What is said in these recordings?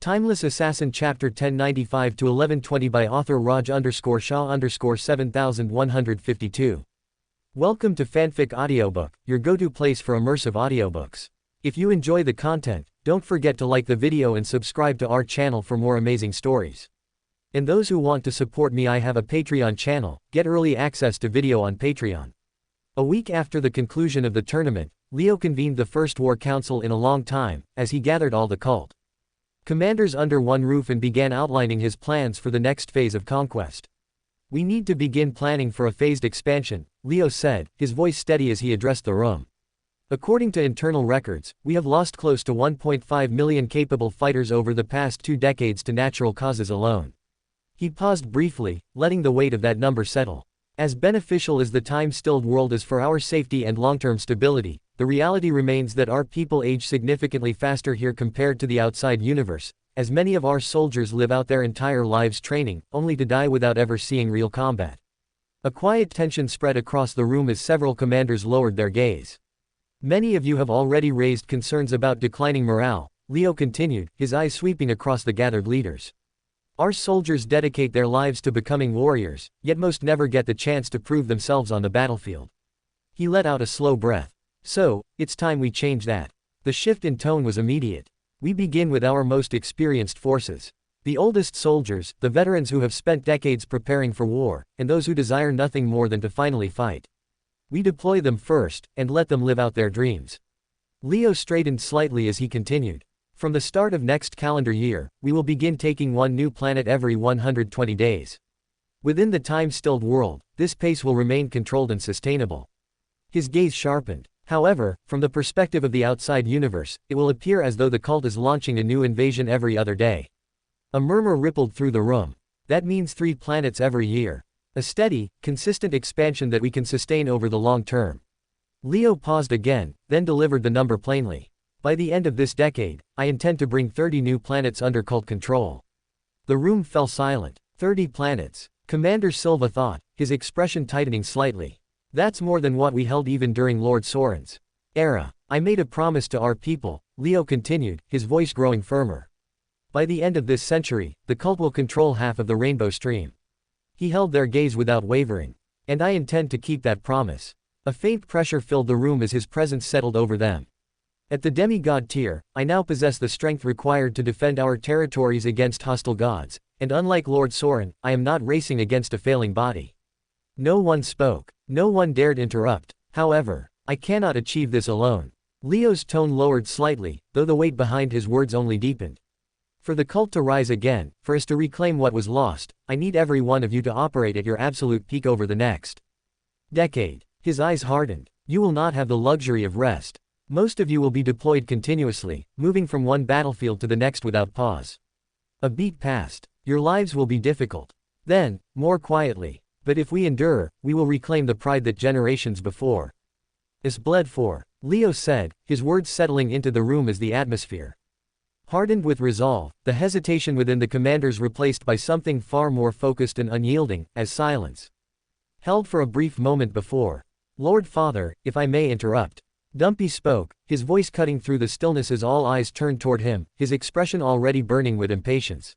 Timeless Assassin Chapter 1095-1120 by author Raj_Shaw_7152. Welcome to Fanfic Audiobook, your go-to place for immersive audiobooks. If you enjoy the content, don't forget to like the video and subscribe to our channel for more amazing stories. And those who want to support me, I have a Patreon channel. Get early access to video on Patreon. A week after the conclusion of the tournament, Leo convened the first war council in a long time, as he gathered all the cult commanders under one roof and began outlining his plans for the next phase of conquest. "We need to begin planning for a phased expansion," Leo said, his voice steady as he addressed the room. "According to internal records, we have lost close to 1.5 million capable fighters over the past 2 decades to natural causes alone." He paused briefly, letting the weight of that number settle. As beneficial as the time-stilled world is for our safety and long-term stability, the reality remains that our people age significantly faster here compared to the outside universe, as many of our soldiers live out their entire lives training, only to die without ever seeing real combat. A quiet tension spread across the room as several commanders lowered their gaze. "Many of you have already raised concerns about declining morale," Leo continued, his eyes sweeping across the gathered leaders. "Our soldiers dedicate their lives to becoming warriors, yet most never get the chance to prove themselves on the battlefield." He let out a slow breath. "So, it's time we change that." The shift in tone was immediate. "We begin with our most experienced forces. The oldest soldiers, the veterans who have spent decades preparing for war, and those who desire nothing more than to finally fight. We deploy them first, and let them live out their dreams." Leo straightened slightly as he continued. "From the start of next calendar year, we will begin taking one new planet every 120 days. Within the time-stilled world, this pace will remain controlled and sustainable." His gaze sharpened. "However, from the perspective of the outside universe, it will appear as though the cult is launching a new invasion every other day." A murmur rippled through the room. "That means 3 planets every year. A steady, consistent expansion that we can sustain over the long term." Leo paused again, then delivered the number plainly. "By the end of this decade, I intend to bring 30 new planets under cult control." The room fell silent. 30 planets. Commander Silva thought, his expression tightening slightly. "That's more than what we held even during Lord Soren's era. I made a promise to our people," Leo continued, his voice growing firmer. "By the end of this century, the cult will control half of the rainbow stream." He held their gaze without wavering. "And I intend to keep that promise." A faint pressure filled the room as his presence settled over them. "At the demigod tier, I now possess the strength required to defend our territories against hostile gods, and unlike Lord Soren, I am not racing against a failing body." No one spoke. No one dared interrupt. "However, I cannot achieve this alone." Leo's tone lowered slightly, though the weight behind his words only deepened. "For the cult to rise again, for us to reclaim what was lost, I need every one of you to operate at your absolute peak over the next decade." His eyes hardened. "You will not have the luxury of rest. Most of you will be deployed continuously, moving from one battlefield to the next without pause." A beat passed. "Your lives will be difficult." Then, more quietly, "But if we endure, we will reclaim the pride that generations before us bled for." Leo said, his words settling into the room as the atmosphere hardened with resolve, the hesitation within the commanders replaced by something far more focused and unyielding, as silence held for a brief moment before. "Lord Father, if I may interrupt." Dumpy spoke, his voice cutting through the stillness as all eyes turned toward him, his expression already burning with impatience.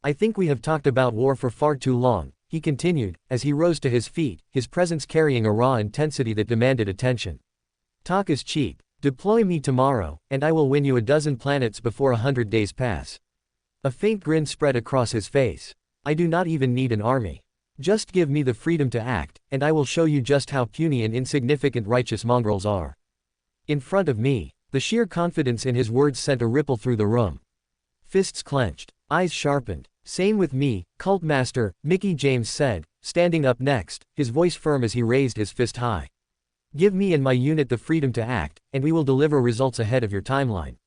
"I think we have talked about war for far too long," he continued, as he rose to his feet, his presence carrying a raw intensity that demanded attention. "Talk is cheap. Deploy me tomorrow, and I will win you a dozen planets before 100 days pass." A faint grin spread across his face. "I do not even need an army. Just give me the freedom to act, and I will show you just how puny and insignificant righteous mongrels are. In front of me." The sheer confidence in his words sent a ripple through the room. Fists clenched, eyes sharpened. "Same with me, Cult Master," Mickey James said, standing up next, his voice firm as he raised his fist high. "Give me and my unit the freedom to act, and we will deliver results ahead of your timeline."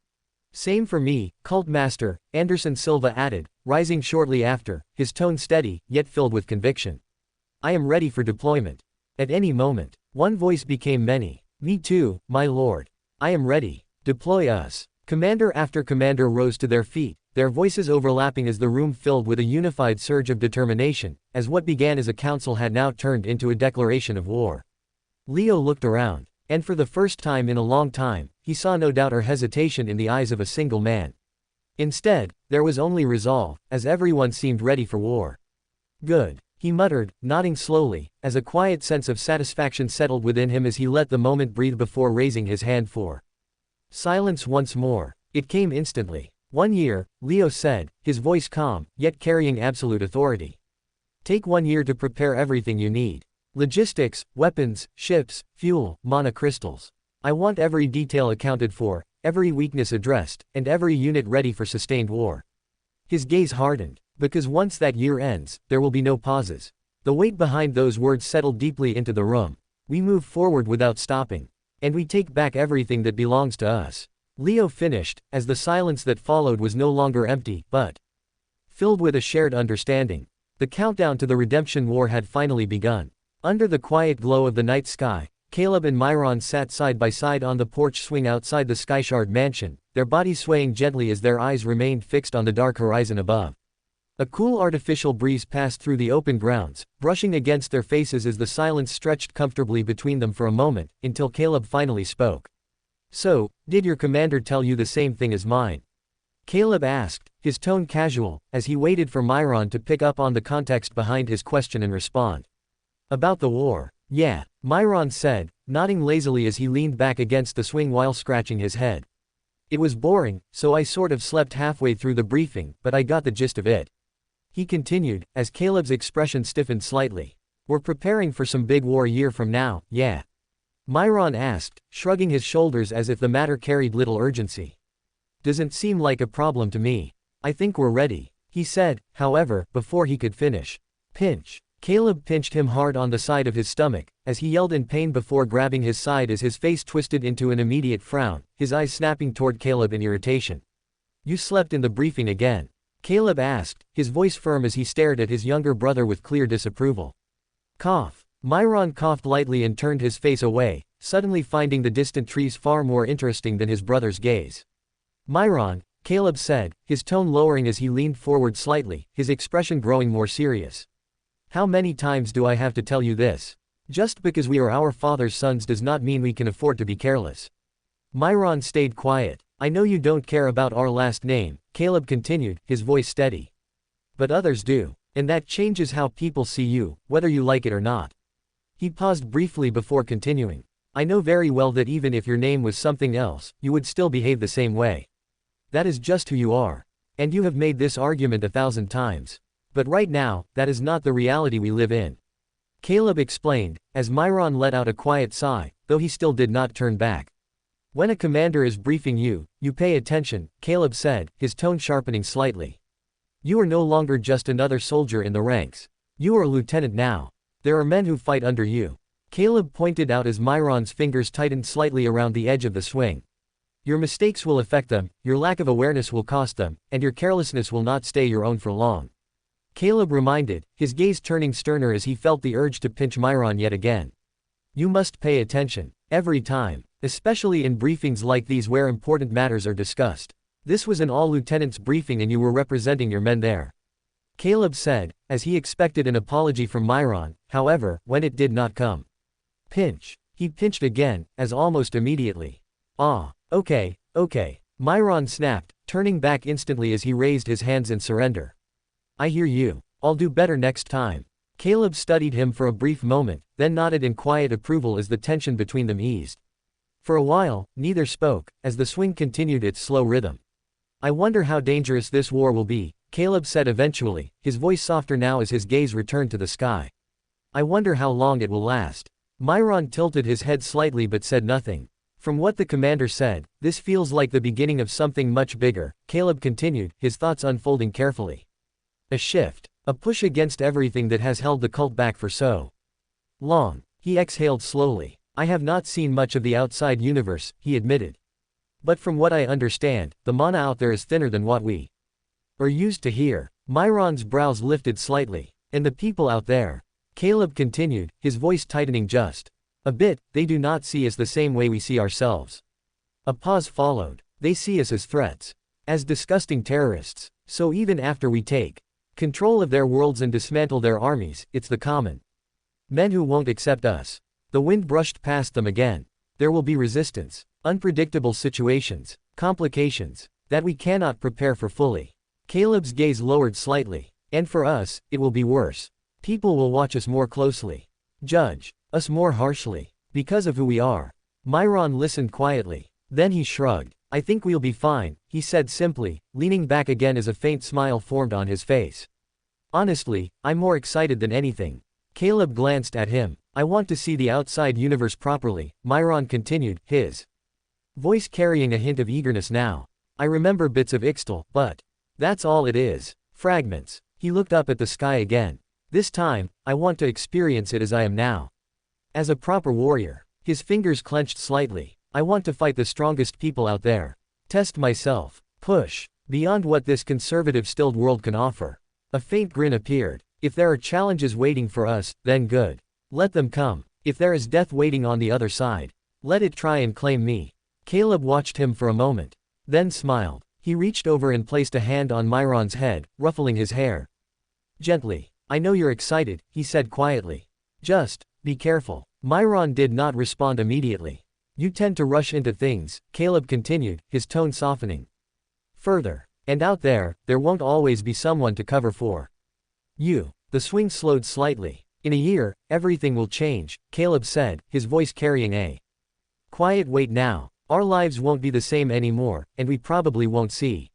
"Same for me, Cult Master," Anderson Silva added, rising shortly after, his tone steady, yet filled with conviction. "I am ready for deployment. At any moment." One voice became many. "Me too, my lord. I am ready. Deploy us." Commander after commander rose to their feet, their voices overlapping as the room filled with a unified surge of determination, as what began as a council had now turned into a declaration of war. Leo looked around, and for the first time in a long time, he saw no doubt or hesitation in the eyes of a single man. Instead, there was only resolve, as everyone seemed ready for war. Good, he muttered, nodding slowly, as a quiet sense of satisfaction settled within him as he let the moment breathe before raising his hand for silence once more. It came instantly. 1 year, Leo said, his voice calm, yet carrying absolute authority. Take 1 year to prepare everything you need. Logistics, weapons, ships, fuel, mana crystals. I want every detail accounted for, every weakness addressed, and every unit ready for sustained war. His gaze hardened, because once that year ends, there will be no pauses. The weight behind those words settled deeply into the room. We move forward without stopping. And we take back everything that belongs to us. Leo finished, as the silence that followed was no longer empty, but filled with a shared understanding. The countdown to the redemption war had finally begun. Under the quiet glow of the night sky, Caleb and Myron sat side by side on the porch swing outside the Skyshard mansion, their bodies swaying gently as their eyes remained fixed on the dark horizon above. A cool artificial breeze passed through the open grounds, brushing against their faces as the silence stretched comfortably between them for a moment, until Caleb finally spoke. So, did your commander tell you the same thing as mine? Caleb asked, his tone casual, as he waited for Myron to pick up on the context behind his question and respond. About the war. Yeah, Myron said, nodding lazily as he leaned back against the swing while scratching his head. It was boring, so I sort of slept halfway through the briefing, but I got the gist of it. He continued, as Caleb's expression stiffened slightly. We're preparing for some big war a year from now, yeah? Myron asked, shrugging his shoulders as if the matter carried little urgency. Doesn't seem like a problem to me. I think we're ready, he said, however, before he could finish. Pinch. Caleb pinched him hard on the side of his stomach, as he yelled in pain before grabbing his side as his face twisted into an immediate frown, his eyes snapping toward Caleb in irritation. You slept in the briefing again? Caleb asked, his voice firm as he stared at his younger brother with clear disapproval. Cough. Myron coughed lightly and turned his face away, suddenly finding the distant trees far more interesting than his brother's gaze. Myron, Caleb said, his tone lowering as he leaned forward slightly, his expression growing more serious. How many times do I have to tell you this? Just because we are our father's sons does not mean we can afford to be careless. Myron stayed quiet. I know you don't care about our last name, Caleb continued, his voice steady. But others do, and that changes how people see you, whether you like it or not. He paused briefly before continuing. I know very well that even if your name was something else, you would still behave the same way. That is just who you are. And you have made this argument 1,000 times. But right now, that is not the reality we live in. Caleb explained, as Myron let out a quiet sigh, though he still did not turn back. When a commander is briefing you, you pay attention, Caleb said, his tone sharpening slightly. You are no longer just another soldier in the ranks. You are a lieutenant now. There are men who fight under you. Caleb pointed out as Myron's fingers tightened slightly around the edge of the swing. Your mistakes will affect them, your lack of awareness will cost them, and your carelessness will not stay your own for long. Caleb reminded, his gaze turning sterner as he felt the urge to pinch Myron yet again. You must pay attention, every time, especially in briefings like these where important matters are discussed. This was an all-lieutenants briefing and you were representing your men there. Caleb said, as he expected an apology from Myron, however, when it did not come. Pinch. He pinched again, as almost immediately. Ah, okay, Myron snapped, turning back instantly as he raised his hands in surrender. I hear you. I'll do better next time. Caleb studied him for a brief moment, then nodded in quiet approval as the tension between them eased. For a while, neither spoke, as the swing continued its slow rhythm. I wonder how dangerous this war will be, Caleb said eventually, his voice softer now as his gaze returned to the sky. I wonder how long it will last. Myron tilted his head slightly but said nothing. From what the commander said, this feels like the beginning of something much bigger, Caleb continued, his thoughts unfolding carefully. A shift. A push against everything that has held the cult back for so long. He exhaled slowly. I have not seen much of the outside universe, he admitted. But from what I understand, the mana out there is thinner than what we are used to here. Myron's brows lifted slightly. And the people out there, Caleb continued, his voice tightening just a bit, they do not see us the same way we see ourselves. A pause followed. They see us as threats. As disgusting terrorists. So even after we take control of their worlds and dismantle their armies, it's the common men who won't accept us. The wind brushed past them again. There will be resistance, unpredictable situations, complications. That we cannot prepare for fully. Caleb's gaze lowered slightly. And for us, it will be worse. People will watch us more closely. Judge us more harshly. Because of who we are. Myron listened quietly. Then he shrugged. I think we'll be fine, he said simply, leaning back again as a faint smile formed on his face. Honestly, I'm more excited than anything. Caleb glanced at him. I want to see the outside universe properly, Myron continued, his voice carrying a hint of eagerness now. I remember bits of Ixtal, but that's all it is. Fragments. He looked up at the sky again. This time, I want to experience it as I am now. As a proper warrior. His fingers clenched slightly. I want to fight the strongest people out there. Test myself. Push. Beyond what this conservative stilled world can offer. A faint grin appeared. If there are challenges waiting for us, then good. Let them come. If there is death waiting on the other side, let it try and claim me. Caleb watched him for a moment. Then smiled. He reached over and placed a hand on Myron's head, ruffling his hair. Gently. I know you're excited, he said quietly. Just be careful. Myron did not respond immediately. You tend to rush into things, Caleb continued, his tone softening. Further. And out there, there won't always be someone to cover for you. The swing slowed slightly. In a year, everything will change, Caleb said, his voice carrying a quiet weight now. Our lives won't be the same anymore, and we probably won't see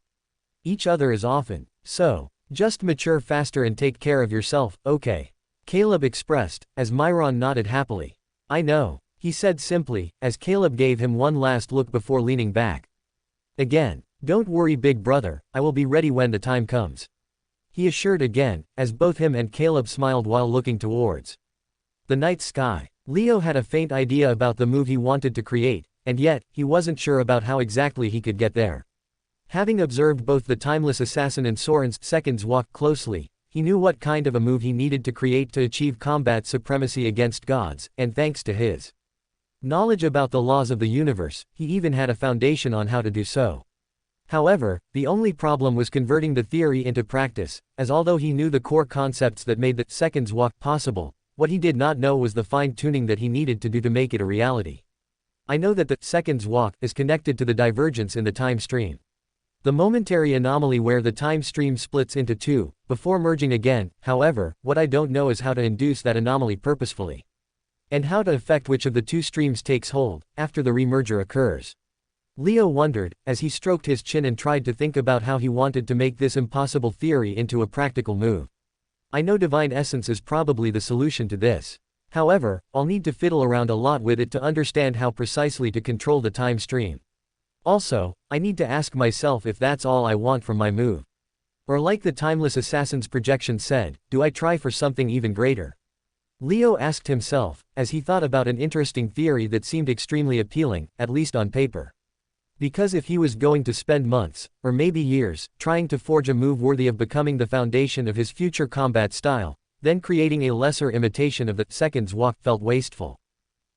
each other as often. So, just mature faster and take care of yourself, okay? Caleb expressed, as Myron nodded happily. I know, he said simply, as Caleb gave him one last look before leaning back. Again, don't worry big brother, I will be ready when the time comes. He assured again, as both him and Caleb smiled while looking towards the night sky. Leo had a faint idea about the move he wanted to create, and yet, he wasn't sure about how exactly he could get there. Having observed both the timeless assassin and Soren's seconds walk closely, he knew what kind of a move he needed to create to achieve combat supremacy against gods, and thanks to his knowledge about the laws of the universe, he even had a foundation on how to do so. However, the only problem was converting the theory into practice, as although he knew the core concepts that made the seconds walk possible, what he did not know was the fine-tuning that he needed to do to make it a reality. I know that the seconds walk is connected to the divergence in the time stream. The momentary anomaly where the time stream splits into two, before merging again. However, what I don't know is how to induce that anomaly purposefully. And how to affect which of the two streams takes hold, after the remerger occurs. Leo wondered, as he stroked his chin and tried to think about how he wanted to make this impossible theory into a practical move. I know divine essence is probably the solution to this. However, I'll need to fiddle around a lot with it to understand how precisely to control the time stream. Also, I need to ask myself if that's all I want from my move. Or like the timeless assassin's projection said, do I try for something even greater? Leo asked himself, as he thought about an interesting theory that seemed extremely appealing, at least on paper. Because if he was going to spend months, or maybe years, trying to forge a move worthy of becoming the foundation of his future combat style, then creating a lesser imitation of the seconds walk felt wasteful.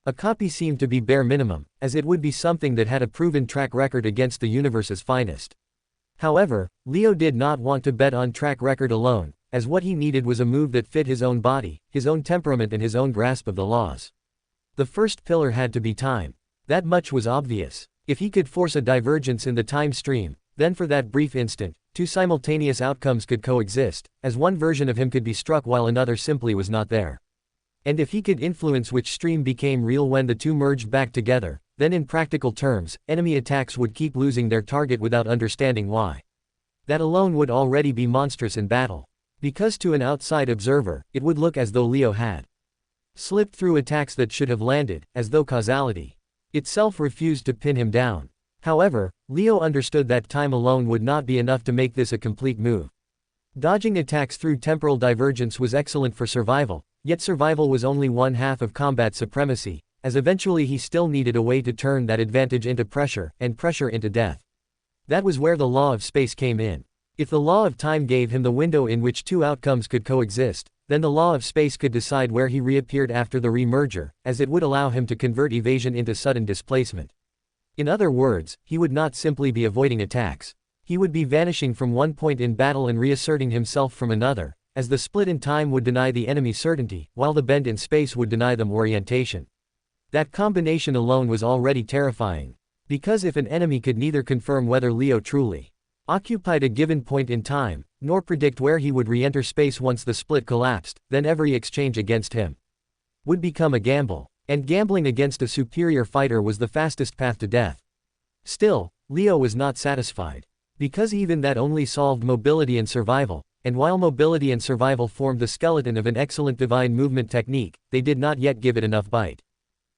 A copy seemed to be bare minimum, as it would be something that had a proven track record against the universe's finest. However, Leo did not want to bet on track record alone, as what he needed was a move that fit his own body, his own temperament and his own grasp of the laws. The first pillar had to be time. That much was obvious. If he could force a divergence in the time stream, then for that brief instant, two simultaneous outcomes could coexist, as one version of him could be struck while another simply was not there. And if he could influence which stream became real when the two merged back together, then in practical terms, enemy attacks would keep losing their target without understanding why. That alone would already be monstrous in battle. Because to an outside observer, it would look as though Leo had slipped through attacks that should have landed, as though causality itself refused to pin him down. However, Leo understood that time alone would not be enough to make this a complete move. Dodging attacks through temporal divergence was excellent for survival, yet survival was only one half of combat supremacy, as eventually he still needed a way to turn that advantage into pressure, and pressure into death. That was where the law of space came in. If the law of time gave him the window in which two outcomes could coexist, then the law of space could decide where he reappeared after the remerger, as it would allow him to convert evasion into sudden displacement. In other words, he would not simply be avoiding attacks. He would be vanishing from one point in battle and reasserting himself from another, as the split in time would deny the enemy certainty, while the bend in space would deny them orientation. That combination alone was already terrifying. Because if an enemy could neither confirm whether Leo truly occupied a given point in time, nor predict where he would re-enter space once the split collapsed, then every exchange against him would become a gamble. And gambling against a superior fighter was the fastest path to death. Still, Leo was not satisfied. Because even that only solved mobility and survival, and while mobility and survival formed the skeleton of an excellent divine movement technique, they did not yet give it enough bite.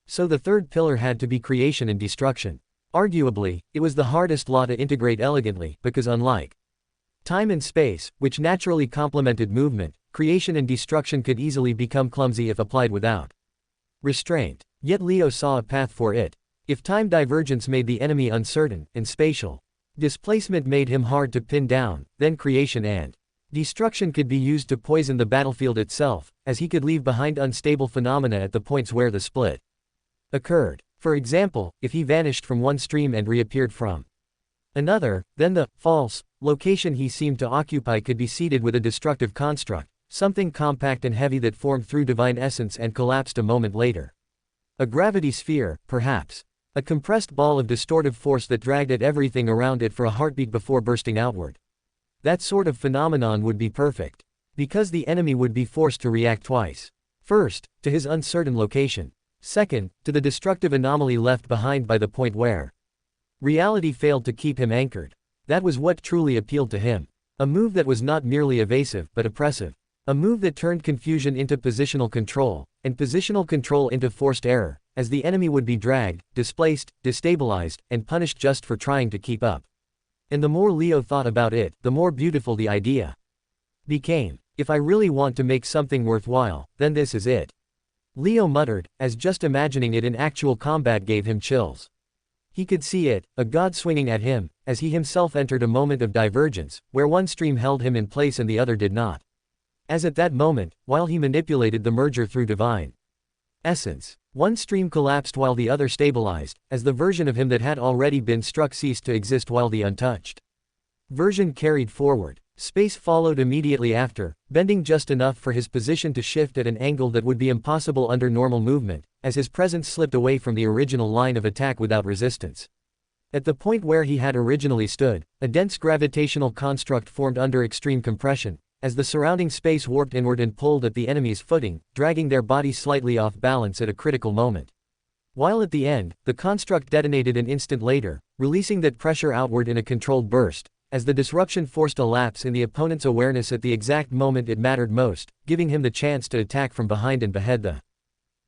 So the third pillar had to be creation and destruction. Arguably, it was the hardest law to integrate elegantly, because unlike time and space, which naturally complemented movement, creation and destruction could easily become clumsy if applied without restraint. Yet Leo saw a path for it. If time divergence made the enemy uncertain, and spatial displacement made him hard to pin down, then creation and destruction could be used to poison the battlefield itself, as he could leave behind unstable phenomena at the points where the split occurred. For example, if he vanished from one stream and reappeared from another, then the false location he seemed to occupy could be seeded with a destructive construct, something compact and heavy that formed through divine essence and collapsed a moment later. A gravity sphere, perhaps. A compressed ball of distortive force that dragged at everything around it for a heartbeat before bursting outward. That sort of phenomenon would be perfect. Because the enemy would be forced to react twice. First, to his uncertain location. Second, to the destructive anomaly left behind by the point where reality failed to keep him anchored. That was what truly appealed to him. A move that was not merely evasive, but oppressive. A move that turned confusion into positional control, and positional control into forced error, as the enemy would be dragged, displaced, destabilized, and punished just for trying to keep up. And the more Leo thought about it, the more beautiful the idea became. If I really want to make something worthwhile, then this is it. Leo muttered, as just imagining it in actual combat gave him chills. He could see it, a god swinging at him, as he himself entered a moment of divergence, where one stream held him in place and the other did not. As at that moment, while he manipulated the merger through divine essence, one stream collapsed while the other stabilized, as the version of him that had already been struck ceased to exist while the untouched version carried forward. Space followed immediately after, bending just enough for his position to shift at an angle that would be impossible under normal movement, as his presence slipped away from the original line of attack without resistance. At the point where he had originally stood, a dense gravitational construct formed under extreme compression, as the surrounding space warped inward and pulled at the enemy's footing, dragging their bodies slightly off balance at a critical moment. While at the end, the construct detonated an instant later, releasing that pressure outward in a controlled burst, as the disruption forced a lapse in the opponent's awareness at the exact moment it mattered most, giving him the chance to attack from behind and behead the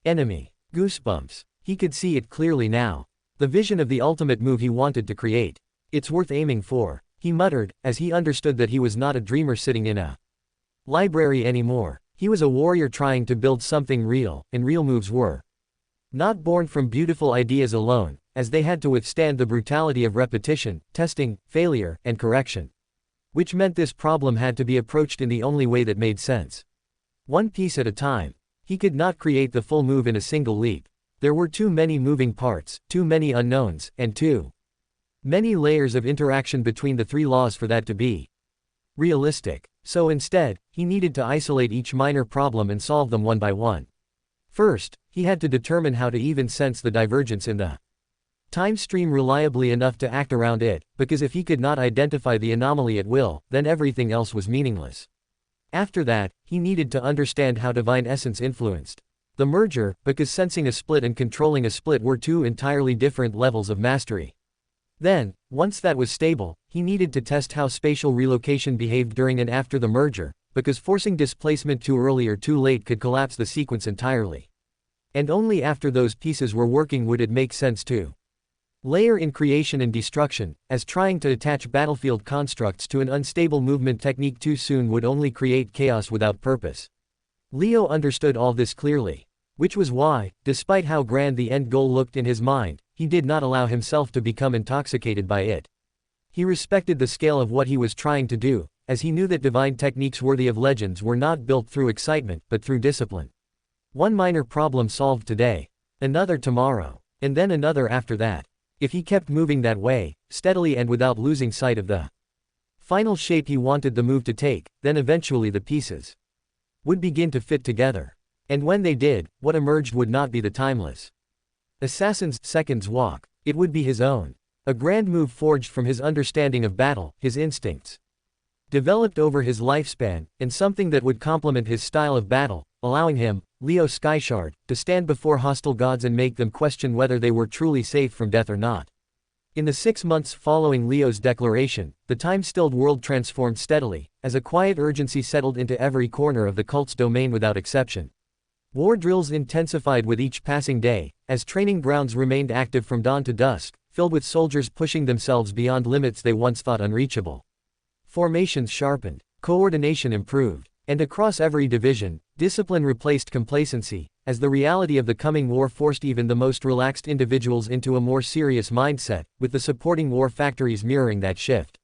enemy. Goosebumps. He could see it clearly now. The vision of the ultimate move he wanted to create. It's worth aiming for, he muttered, as he understood that he was not a dreamer sitting in a library anymore. He was a warrior trying to build something real, and real moves were not born from beautiful ideas alone, as they had to withstand the brutality of repetition, testing, failure, and correction. Which meant this problem had to be approached in the only way that made sense. One piece at a time. He could not create the full move in a single leap. There were too many moving parts, too many unknowns, and too many layers of interaction between the three laws for that to be realistic. So instead, he needed to isolate each minor problem and solve them one by one. First, he had to determine how to even sense the divergence in the time stream reliably enough to act around it, because if he could not identify the anomaly at will, then everything else was meaningless. After that, he needed to understand how divine essence influenced the merger, because sensing a split and controlling a split were two entirely different levels of mastery. Then, once that was stable, he needed to test how spatial relocation behaved during and after the merger, because forcing displacement too early or too late could collapse the sequence entirely. And only after those pieces were working would it make sense to layer in creation and destruction, as trying to attach battlefield constructs to an unstable movement technique too soon would only create chaos without purpose. Leo understood all this clearly. Which was why, despite how grand the end goal looked in his mind, he did not allow himself to become intoxicated by it. He respected the scale of what he was trying to do, as he knew that divine techniques worthy of legends were not built through excitement but through discipline. One minor problem solved today, another tomorrow, and then another after that. If he kept moving that way, steadily and without losing sight of the final shape he wanted the move to take, then eventually the pieces would begin to fit together. And when they did, what emerged would not be the timeless assassin's seconds walk, It would be his own. A grand move forged from his understanding of battle, his instincts. Developed over his lifespan, and something that would complement his style of battle, allowing him, Leo Skyshard, to stand before hostile gods and make them question whether they were truly safe from death or not. In the 6 months following Leo's declaration, the time-stilled world transformed steadily, as a quiet urgency settled into every corner of the cult's domain without exception. War drills intensified with each passing day, as training grounds remained active from dawn to dusk, filled with soldiers pushing themselves beyond limits they once thought unreachable. Formations sharpened, coordination improved, and across every division, discipline replaced complacency, as the reality of the coming war forced even the most relaxed individuals into a more serious mindset, with the supporting war factories mirroring that shift.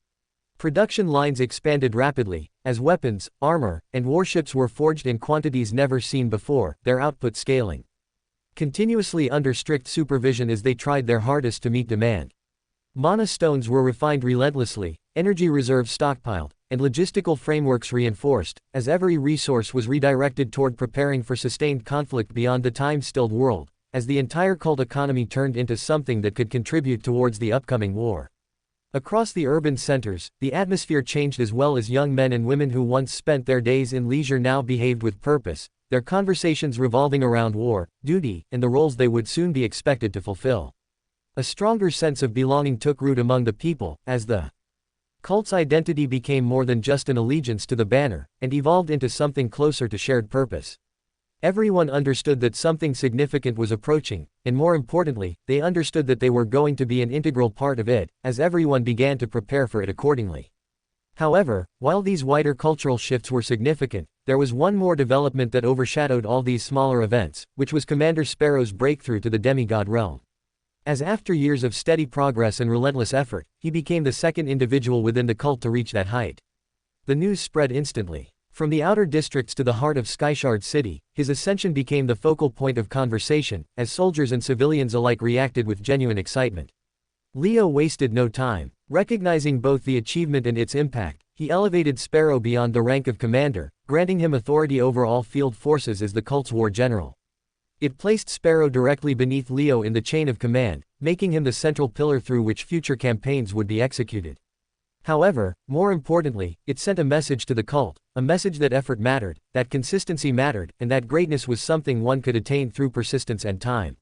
Production lines expanded rapidly, as weapons, armor, and warships were forged in quantities never seen before, their output scaling continuously under strict supervision as they tried their hardest to meet demand. Mana stones were refined relentlessly, energy reserves stockpiled, and logistical frameworks reinforced, as every resource was redirected toward preparing for sustained conflict beyond the time-stilled world, as the entire cult economy turned into something that could contribute towards the upcoming war. Across the urban centers, the atmosphere changed as well as young men and women who once spent their days in leisure now behaved with purpose, their conversations revolving around war, duty, and the roles they would soon be expected to fulfill. A stronger sense of belonging took root among the people, as the cult's identity became more than just an allegiance to the banner, and evolved into something closer to shared purpose. Everyone understood that something significant was approaching, and more importantly, they understood that they were going to be an integral part of it, as everyone began to prepare for it accordingly. However, while these wider cultural shifts were significant, there was one more development that overshadowed all these smaller events, which was Commander Sparrow's breakthrough to the demigod realm. As after years of steady progress and relentless effort, he became the second individual within the cult to reach that height. The news spread instantly. From the outer districts to the heart of Skyshard City, his ascension became the focal point of conversation, as soldiers and civilians alike reacted with genuine excitement. Leo wasted no time. Recognizing both the achievement and its impact, he elevated Sparrow beyond the rank of commander, granting him authority over all field forces as the cult's war general. It placed Sparrow directly beneath Leo in the chain of command, making him the central pillar through which future campaigns would be executed. However, more importantly, it sent a message to the cult, a message that effort mattered, that consistency mattered, and that greatness was something one could attain through persistence and time.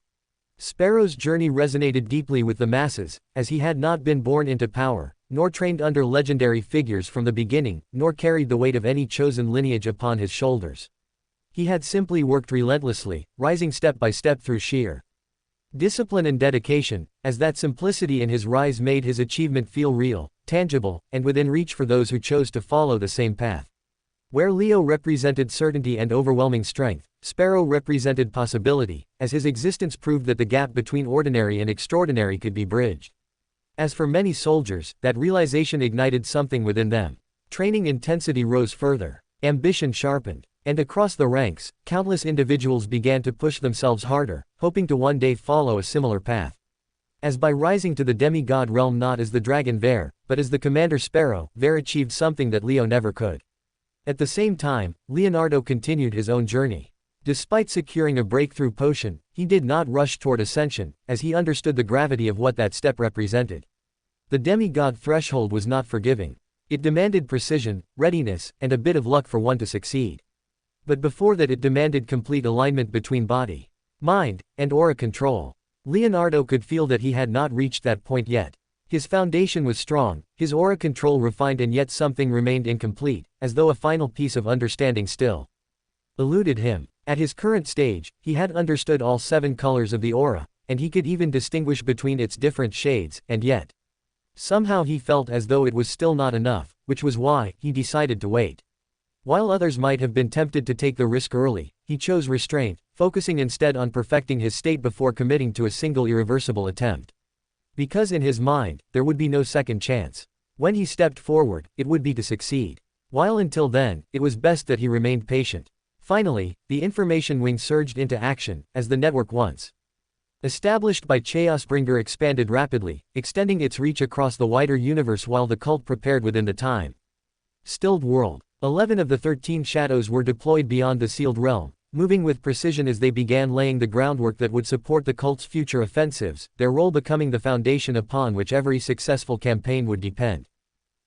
Sparrow's journey resonated deeply with the masses, as he had not been born into power, nor trained under legendary figures from the beginning, nor carried the weight of any chosen lineage upon his shoulders. He had simply worked relentlessly, rising step by step through sheer discipline and dedication, as that simplicity in his rise made his achievement feel real, tangible, and within reach for those who chose to follow the same path. Where Leo represented certainty and overwhelming strength, Sparrow represented possibility, as his existence proved that the gap between ordinary and extraordinary could be bridged. As for many soldiers, that realization ignited something within them. Training intensity rose further, ambition sharpened, and across the ranks, countless individuals began to push themselves harder, hoping to one day follow a similar path. As by rising to the demigod realm not as the dragon Ver, but as the commander Sparrow, Ver achieved something that Leo never could. At the same time, Leonardo continued his own journey. Despite securing a breakthrough potion, he did not rush toward ascension, as he understood the gravity of what that step represented. The demigod threshold was not forgiving. It demanded precision, readiness, and a bit of luck for one to succeed. But before that it demanded complete alignment between body, mind, and aura control. Leonardo could feel that he had not reached that point yet. His foundation was strong, his aura control refined, and yet something remained incomplete, as though a final piece of understanding still eluded him. At his current stage, he had understood all 7 colors of the aura, and he could even distinguish between its different shades, and yet somehow he felt as though it was still not enough, which was why he decided to wait. While others might have been tempted to take the risk early, he chose restraint, focusing instead on perfecting his state before committing to a single irreversible attempt. Because in his mind, there would be no second chance. When he stepped forward, it would be to succeed. While until then, it was best that he remained patient. Finally, the information wing surged into action, as the network once established by Chaosbringer expanded rapidly, extending its reach across the wider universe while the cult prepared within the time-stilled world. 11 of the 13 shadows were deployed beyond the sealed realm, moving with precision as they began laying the groundwork that would support the cult's future offensives, their role becoming the foundation upon which every successful campaign would depend.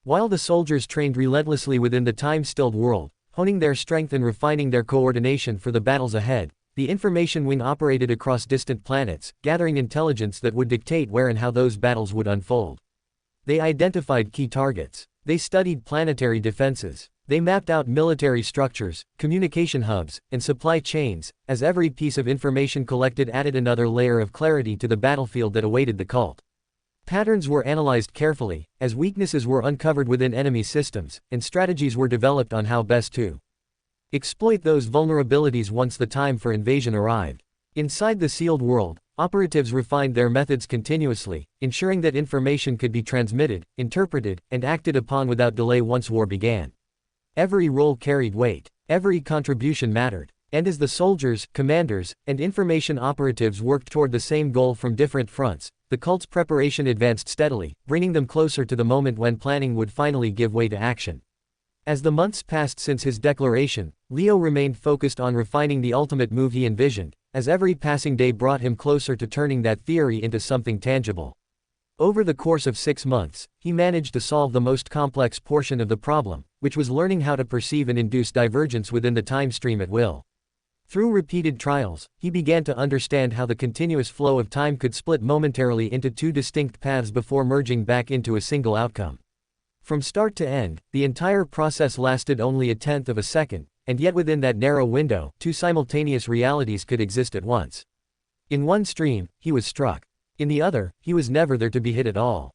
While the soldiers trained relentlessly within the time-stilled world, honing their strength and refining their coordination for the battles ahead, the information wing operated across distant planets, gathering intelligence that would dictate where and how those battles would unfold. They identified key targets. They studied planetary defenses. They mapped out military structures, communication hubs, and supply chains, as every piece of information collected added another layer of clarity to the battlefield that awaited the cult. Patterns were analyzed carefully, as weaknesses were uncovered within enemy systems, and strategies were developed on how best to exploit those vulnerabilities once the time for invasion arrived. Inside the sealed world, operatives refined their methods continuously, ensuring that information could be transmitted, interpreted, and acted upon without delay once war began. Every role carried weight. Every contribution mattered. And as the soldiers, commanders, and information operatives worked toward the same goal from different fronts, the cult's preparation advanced steadily, bringing them closer to the moment when planning would finally give way to action. As the months passed since his declaration, Leo remained focused on refining the ultimate move he envisioned, as every passing day brought him closer to turning that theory into something tangible. Over the course of 6 months, he managed to solve the most complex portion of the problem, which was learning how to perceive and induce divergence within the time stream at will. Through repeated trials, he began to understand how the continuous flow of time could split momentarily into 2 distinct paths before merging back into a single outcome. From start to end, the entire process lasted only a tenth of a second, and yet within that narrow window, 2 simultaneous realities could exist at once. In one stream, he was struck. In the other, he was never there to be hit at all.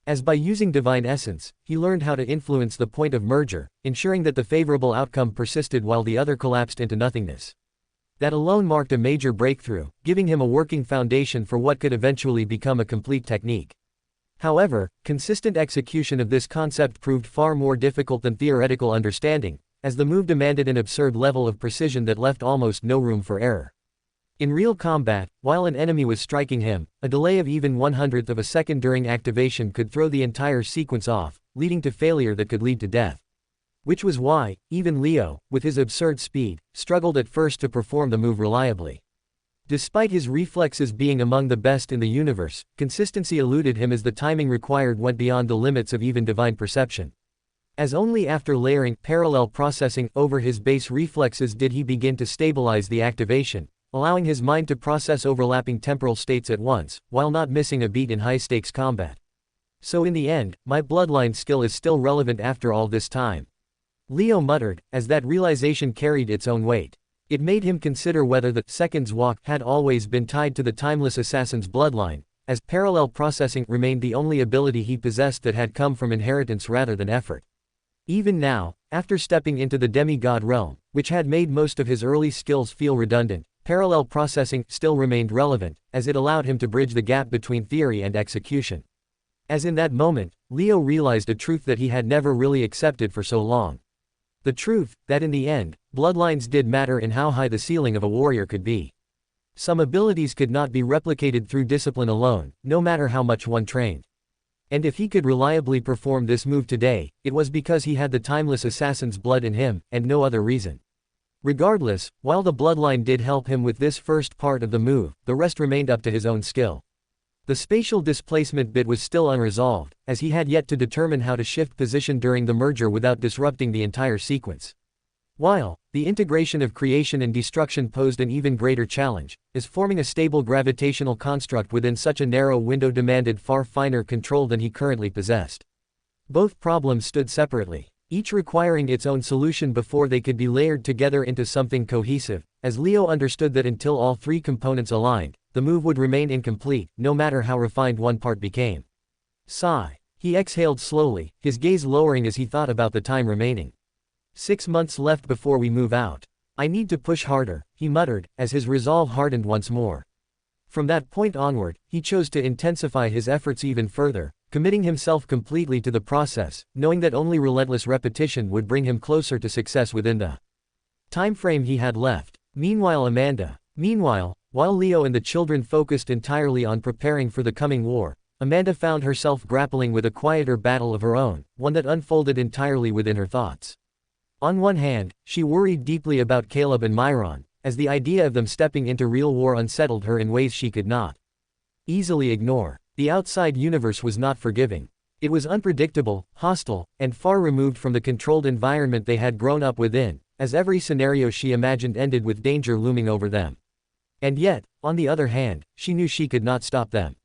As by using divine essence, he learned how to influence the point of merger, ensuring that the favorable outcome persisted while the other collapsed into nothingness. That alone marked a major breakthrough, giving him a working foundation for what could eventually become a complete technique. However, consistent execution of this concept proved far more difficult than theoretical understanding, as the move demanded an absurd level of precision that left almost no room for error. In real combat, while an enemy was striking him, a delay of even 1/100th of a second during activation could throw the entire sequence off, leading to failure that could lead to death. Which was why, even Leo, with his absurd speed, struggled at first to perform the move reliably. Despite his reflexes being among the best in the universe, consistency eluded him as the timing required went beyond the limits of even divine perception. As only after layering parallel processing over his base reflexes did he begin to stabilize the activation, allowing his mind to process overlapping temporal states at once, while not missing a beat in high-stakes combat. So in the end, my bloodline skill is still relevant after all this time. Leo muttered, as that realization carried its own weight. It made him consider whether the second's walk had always been tied to the timeless assassin's bloodline, as parallel processing remained the only ability he possessed that had come from inheritance rather than effort. Even now, after stepping into the demigod realm, which had made most of his early skills feel redundant, parallel processing still remained relevant, as it allowed him to bridge the gap between theory and execution. As in that moment, Leo realized a truth that he had never really accepted for so long. The truth, that in the end, bloodlines did matter in how high the ceiling of a warrior could be. Some abilities could not be replicated through discipline alone, no matter how much one trained. And if he could reliably perform this move today, it was because he had the timeless assassin's blood in him, and no other reason. Regardless, while the bloodline did help him with this first part of the move, the rest remained up to his own skill. The spatial displacement bit was still unresolved, as he had yet to determine how to shift position during the merger without disrupting the entire sequence. While the integration of creation and destruction posed an even greater challenge, as forming a stable gravitational construct within such a narrow window demanded far finer control than he currently possessed. Both problems stood separately, each requiring its own solution before they could be layered together into something cohesive, as Leo understood that until all 3 components aligned, the move would remain incomplete, no matter how refined one part became. Sigh. He exhaled slowly, his gaze lowering as he thought about the time remaining. 6 months left before we move out. I need to push harder, he muttered, as his resolve hardened once more. From that point onward, he chose to intensify his efforts even further, committing himself completely to the process, knowing that only relentless repetition would bring him closer to success within the time frame he had left. Meanwhile, while Leo and the children focused entirely on preparing for the coming war, Amanda found herself grappling with a quieter battle of her own, one that unfolded entirely within her thoughts. On one hand, she worried deeply about Caleb and Myron, as the idea of them stepping into real war unsettled her in ways she could not easily ignore. The outside universe was not forgiving. It was unpredictable, hostile, and far removed from the controlled environment they had grown up within, as every scenario she imagined ended with danger looming over them. And yet, on the other hand, she knew she could not stop them.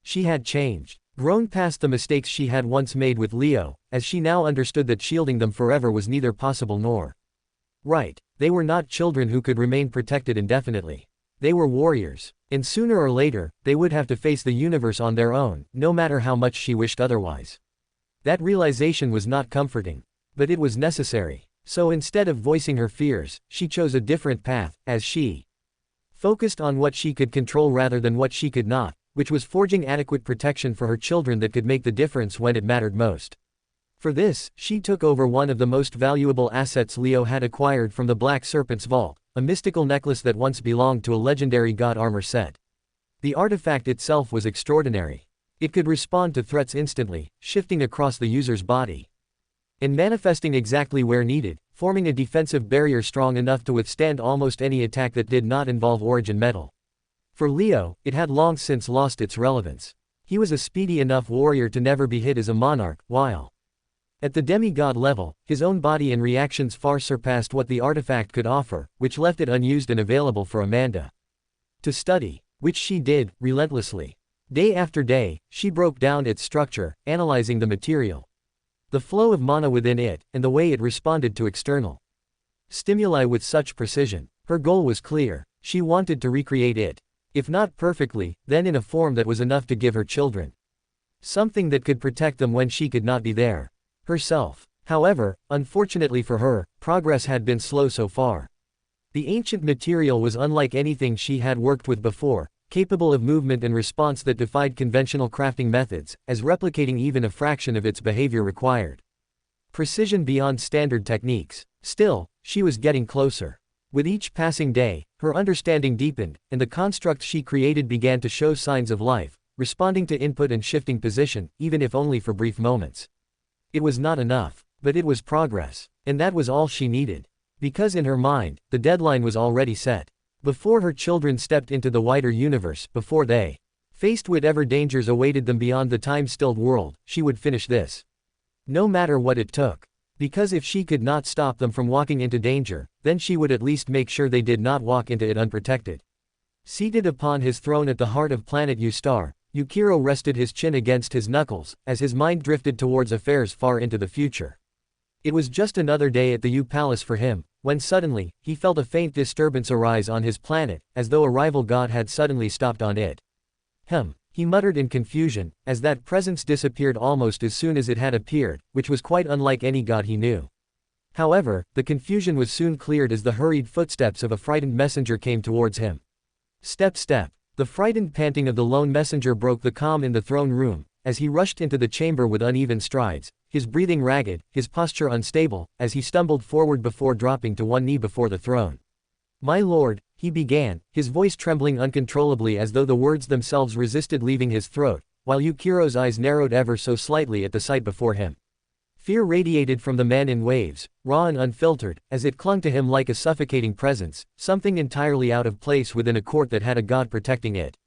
She had changed, grown past the mistakes she had once made with Leo, as she now understood that shielding them forever was neither possible nor right. They were not children who could remain protected indefinitely. They were warriors, and sooner or later, they would have to face the universe on their own, no matter how much she wished otherwise. That realization was not comforting, but it was necessary. So instead of voicing her fears, she chose a different path, as she focused on what she could control rather than what she could not, which was forging adequate protection for her children that could make the difference when it mattered most. For this, she took over one of the most valuable assets Leo had acquired from the Black Serpent's vault, a mystical necklace that once belonged to a legendary god armor set. The artifact itself was extraordinary. It could respond to threats instantly, shifting across the user's body and manifesting exactly where needed, forming a defensive barrier strong enough to withstand almost any attack that did not involve origin metal. For Leo, it had long since lost its relevance. He was a speedy enough warrior to never be hit as a monarch, while at the demigod level, his own body and reactions far surpassed what the artifact could offer, which left it unused and available for Amanda to study, which she did, relentlessly. Day after day, she broke down its structure, analyzing the material, the flow of mana within it, and the way it responded to external stimuli with such precision. Her goal was clear. She wanted to recreate it. If not perfectly, then in a form that was enough to give her children something that could protect them when she could not be there herself. However, unfortunately for her, progress had been slow so far. The ancient material was unlike anything she had worked with before, capable of movement and response that defied conventional crafting methods, as replicating even a fraction of its behavior required precision beyond standard techniques. Still, she was getting closer. With each passing day, her understanding deepened, and the construct she created began to show signs of life, responding to input and shifting position, even if only for brief moments. It was not enough, but it was progress, and that was all she needed. Because in her mind, the deadline was already set. Before her children stepped into the wider universe, before they faced whatever dangers awaited them beyond the time-stilled world, she would finish this. No matter what it took. Because if she could not stop them from walking into danger, then she would at least make sure they did not walk into it unprotected. Seated upon his throne at the heart of planet U-Star, Yukiro rested his chin against his knuckles, as his mind drifted towards affairs far into the future. It was just another day at the U-Palace for him, when suddenly, he felt a faint disturbance arise on his planet, as though a rival god had suddenly stopped on it. He muttered in confusion, as that presence disappeared almost as soon as it had appeared, which was quite unlike any god he knew. However, the confusion was soon cleared as the hurried footsteps of a frightened messenger came towards him. Step, step. The frightened panting of the lone messenger broke the calm in the throne room, as he rushed into the chamber with uneven strides, his breathing ragged, his posture unstable, as he stumbled forward before dropping to one knee before the throne. "My lord," he began, his voice trembling uncontrollably as though the words themselves resisted leaving his throat, while Yukiro's eyes narrowed ever so slightly at the sight before him. Fear radiated from the man in waves, raw and unfiltered, as it clung to him like a suffocating presence, something entirely out of place within a court that had a god protecting it.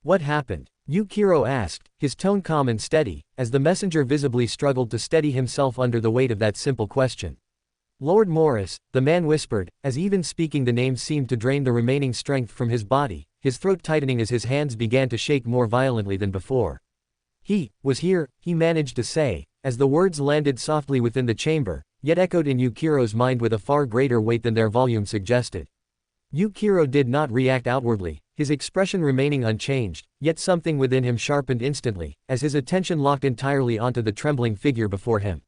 "What happened?" Yukiro asked, his tone calm and steady, as the messenger visibly struggled to steady himself under the weight of that simple question. "Lord Morris," the man whispered, as even speaking the name seemed to drain the remaining strength from his body, his throat tightening as his hands began to shake more violently than before. "He was here," he managed to say, as the words landed softly within the chamber, yet echoed in Yukiro's mind with a far greater weight than their volume suggested. Yukiro did not react outwardly, his expression remaining unchanged, yet something within him sharpened instantly, as his attention locked entirely onto the trembling figure before him.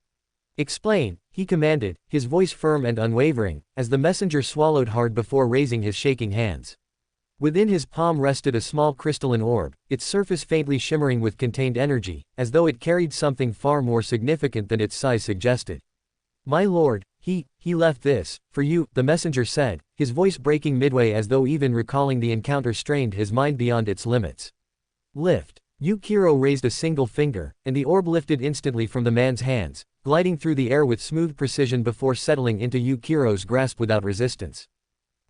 "Explain," he commanded, his voice firm and unwavering, as the messenger swallowed hard before raising his shaking hands. Within his palm rested a small crystalline orb, its surface faintly shimmering with contained energy, as though it carried something far more significant than its size suggested. "My lord, he left this, for you," the messenger said, his voice breaking midway as though even recalling the encounter strained his mind beyond its limits. "Lift." Yukiro raised a single finger, and the orb lifted instantly from the man's hands, gliding through the air with smooth precision before settling into Yukiro's grasp without resistance.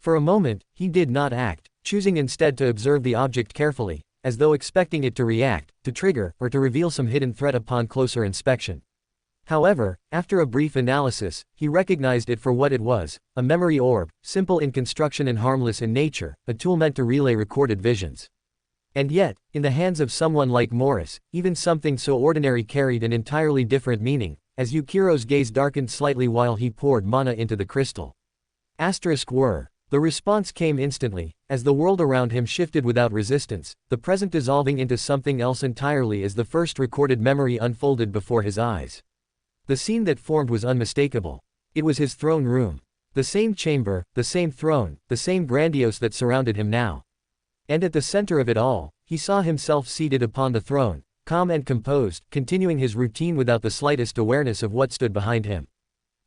For a moment, he did not act, choosing instead to observe the object carefully, as though expecting it to react, to trigger, or to reveal some hidden threat upon closer inspection. However, after a brief analysis, he recognized it for what it was, a memory orb, simple in construction and harmless in nature, a tool meant to relay recorded visions. And yet, in the hands of someone like Morris, even something so ordinary carried an entirely different meaning, as Yukiro's gaze darkened slightly while he poured mana into the crystal. *were. The response came instantly, as the world around him shifted without resistance, the present dissolving into something else entirely as the first recorded memory unfolded before his eyes. The scene that formed was unmistakable. It was his throne room. The same chamber, the same throne, the same grandiose that surrounded him now. And at the center of it all, he saw himself seated upon the throne, calm and composed, continuing his routine without the slightest awareness of what stood behind him.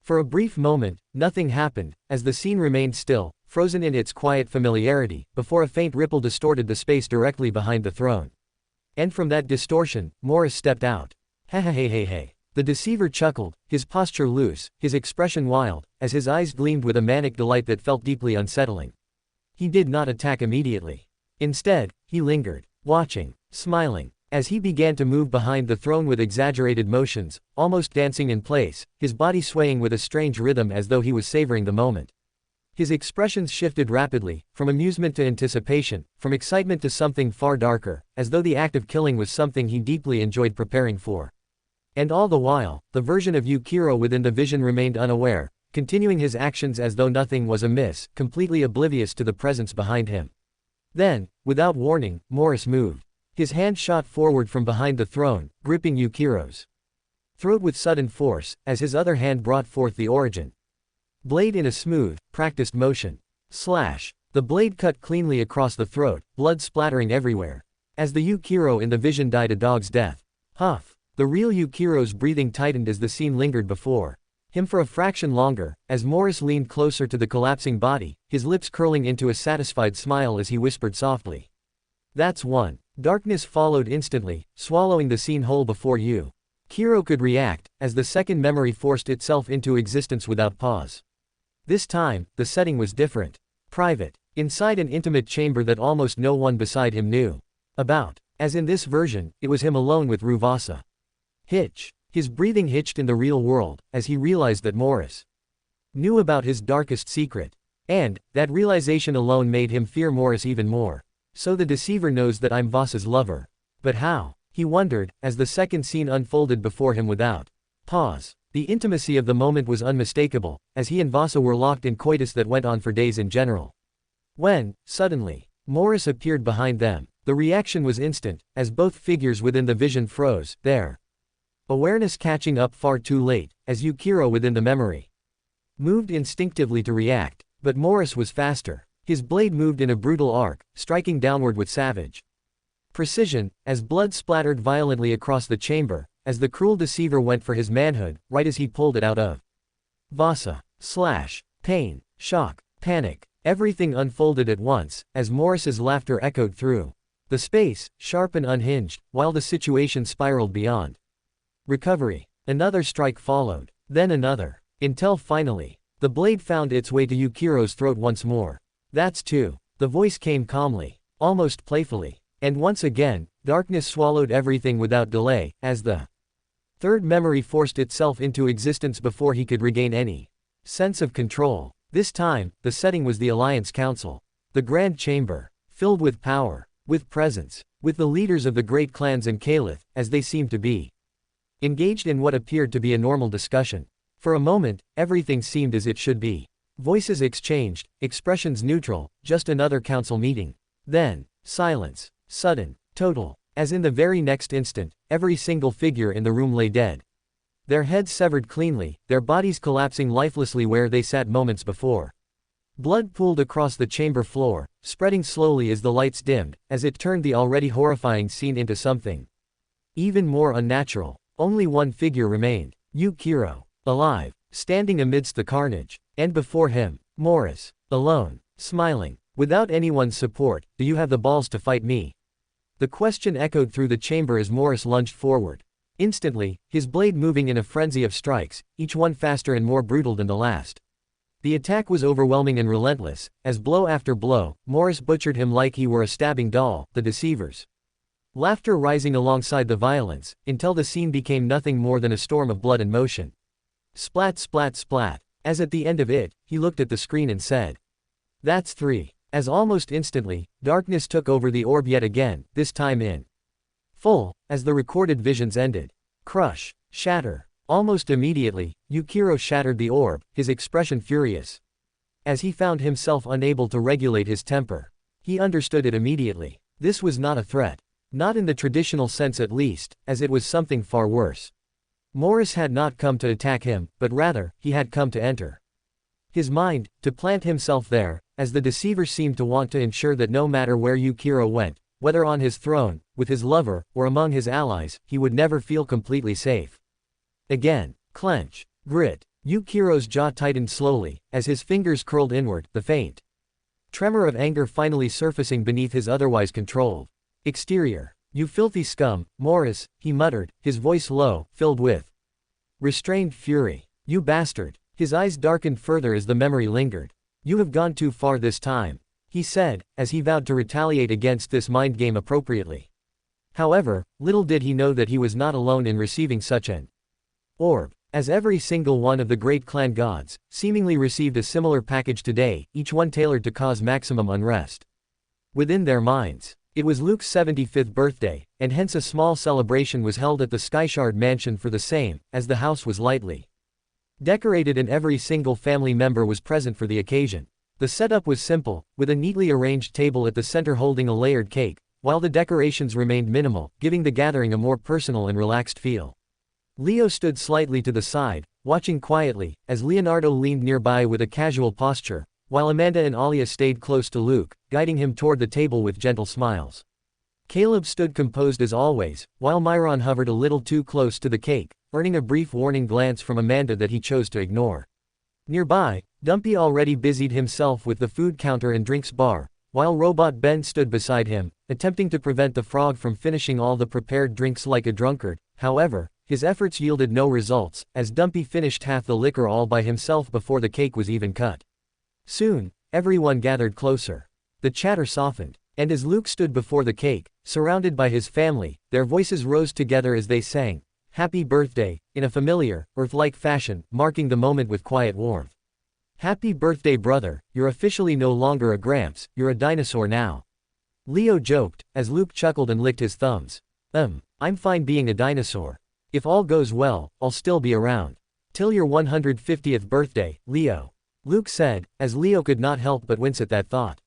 For a brief moment, nothing happened, as the scene remained still, frozen in its quiet familiarity, before a faint ripple distorted the space directly behind the throne. And from that distortion, Morris stepped out. Hey. The deceiver chuckled, his posture loose, his expression wild, as his eyes gleamed with a manic delight that felt deeply unsettling. He did not attack immediately. Instead, he lingered, watching, smiling. As he began to move behind the throne with exaggerated motions, almost dancing in place, his body swaying with a strange rhythm as though he was savoring the moment. His expressions shifted rapidly, from amusement to anticipation, from excitement to something far darker, as though the act of killing was something he deeply enjoyed preparing for. And all the while, the version of Yukiro within the vision remained unaware, continuing his actions as though nothing was amiss, completely oblivious to the presence behind him. Then, without warning, Morris moved. His hand shot forward from behind the throne, gripping Yukiro's throat with sudden force, as his other hand brought forth the origin blade in a smooth, practiced motion. Slash. The blade cut cleanly across the throat, blood splattering everywhere. As the Yukiro in the vision died a dog's death. Huff. The real Yukiro's breathing tightened as the scene lingered before him for a fraction longer, as Morris leaned closer to the collapsing body, his lips curling into a satisfied smile as he whispered softly. That's one. Darkness followed instantly, swallowing the scene whole before you. Kiro could react, as the second memory forced itself into existence without pause. This time, the setting was different. Private. Inside an intimate chamber that almost no one beside him knew about. As in this version, it was him alone with Ruvasa. Hitch. His breathing hitched in the real world, as he realized that Morris knew about his darkest secret. And, that realization alone made him fear Morris even more. So the deceiver knows that I'm Vasa's lover. But how? He wondered, as the second scene unfolded before him without pause. The intimacy of the moment was unmistakable, as he and Vasa were locked in coitus that went on for days in general. When, suddenly, Morris appeared behind them, the reaction was instant, as both figures within the vision froze, their awareness catching up far too late, as Yukiro within the memory moved instinctively to react, but Morris was faster. His blade moved in a brutal arc, striking downward with savage precision, as blood splattered violently across the chamber, as the cruel deceiver went for his manhood, right as he pulled it out of Vasa. Slash. Pain, shock, panic, everything unfolded at once, as Morris's laughter echoed through the space, sharp and unhinged, while the situation spiraled beyond recovery. Another strike followed, then another, until finally, the blade found its way to Yukiro's throat once more. That's two. The voice came calmly, almost playfully. And once again, darkness swallowed everything without delay, as the third memory forced itself into existence before he could regain any sense of control. This time, the setting was the Alliance Council. The Grand Chamber, filled with power, with presence, with the leaders of the great clans and Caliph, as they seemed to be engaged in what appeared to be a normal discussion. For a moment, everything seemed as it should be. Voices exchanged, expressions neutral, just another council meeting. Then, silence. Sudden, total, as in the very next instant, every single figure in the room lay dead. Their heads severed cleanly, their bodies collapsing lifelessly where they sat moments before. Blood pooled across the chamber floor, spreading slowly as the lights dimmed, as it turned the already horrifying scene into something even more unnatural. Only one figure remained, Yukiro, alive, standing amidst the carnage, and before him, Morris, alone, smiling. Without anyone's support, do you have the balls to fight me? The question echoed through the chamber as Morris lunged forward. Instantly, his blade moving in a frenzy of strikes, each one faster and more brutal than the last. The attack was overwhelming and relentless, as blow after blow, Morris butchered him like he were a stabbing doll, the deceivers. Laughter rising alongside the violence, until the scene became nothing more than a storm of blood and motion. Splat splat splat. As at the end of it, he looked at the screen and said, "That's 3. As almost instantly, darkness took over the orb yet again, this time in full, as the recorded visions ended. Crush. Shatter. Almost immediately, Yukiro shattered the orb, his expression furious. As he found himself unable to regulate his temper. He understood it immediately. This was not a threat. Not in the traditional sense at least, as it was something far worse. Morris had not come to attack him, but rather, he had come to enter his mind, to plant himself there, as the deceiver seemed to want to ensure that no matter where Yukiro went, whether on his throne, with his lover, or among his allies, he would never feel completely safe. Again. Clench. Grit. Yukiro's jaw tightened slowly, as his fingers curled inward, the faint tremor of anger finally surfacing beneath his otherwise controlled exterior. "You filthy scum, Morris," he muttered, his voice low, filled with restrained fury. "You bastard." His eyes darkened further as the memory lingered. "You have gone too far this time," he said, as he vowed to retaliate against this mind game appropriately. However, little did he know that he was not alone in receiving such an orb, as every single one of the great clan gods, seemingly received a similar package today, each one tailored to cause maximum unrest within their minds. It was Luke's 75th birthday, and hence a small celebration was held at the Skyshard mansion for the same, as the house was lightly decorated and every single family member was present for the occasion. The setup was simple, with a neatly arranged table at the center holding a layered cake, while the decorations remained minimal, giving the gathering a more personal and relaxed feel. Leo stood slightly to the side, watching quietly, as Leonardo leaned nearby with a casual posture, while Amanda and Alia stayed close to Luke, guiding him toward the table with gentle smiles. Caleb stood composed as always, while Myron hovered a little too close to the cake, earning a brief warning glance from Amanda that he chose to ignore. Nearby, Dumpy already busied himself with the food counter and drinks bar, while Robot Ben stood beside him, attempting to prevent the frog from finishing all the prepared drinks like a drunkard. However, his efforts yielded no results, as Dumpy finished half the liquor all by himself before the cake was even cut. Soon, everyone gathered closer. The chatter softened, and as Luke stood before the cake, surrounded by his family, their voices rose together as they sang, "Happy Birthday," in a familiar, Earth-like fashion, marking the moment with quiet warmth. "Happy birthday, brother, you're officially no longer a Gramps, you're a dinosaur now." Leo joked, as Luke chuckled and licked his thumbs. I'm fine being a dinosaur. If all goes well, I'll still be around. Till your 150th birthday, Leo." Luke said, as Leo could not help but wince at that thought.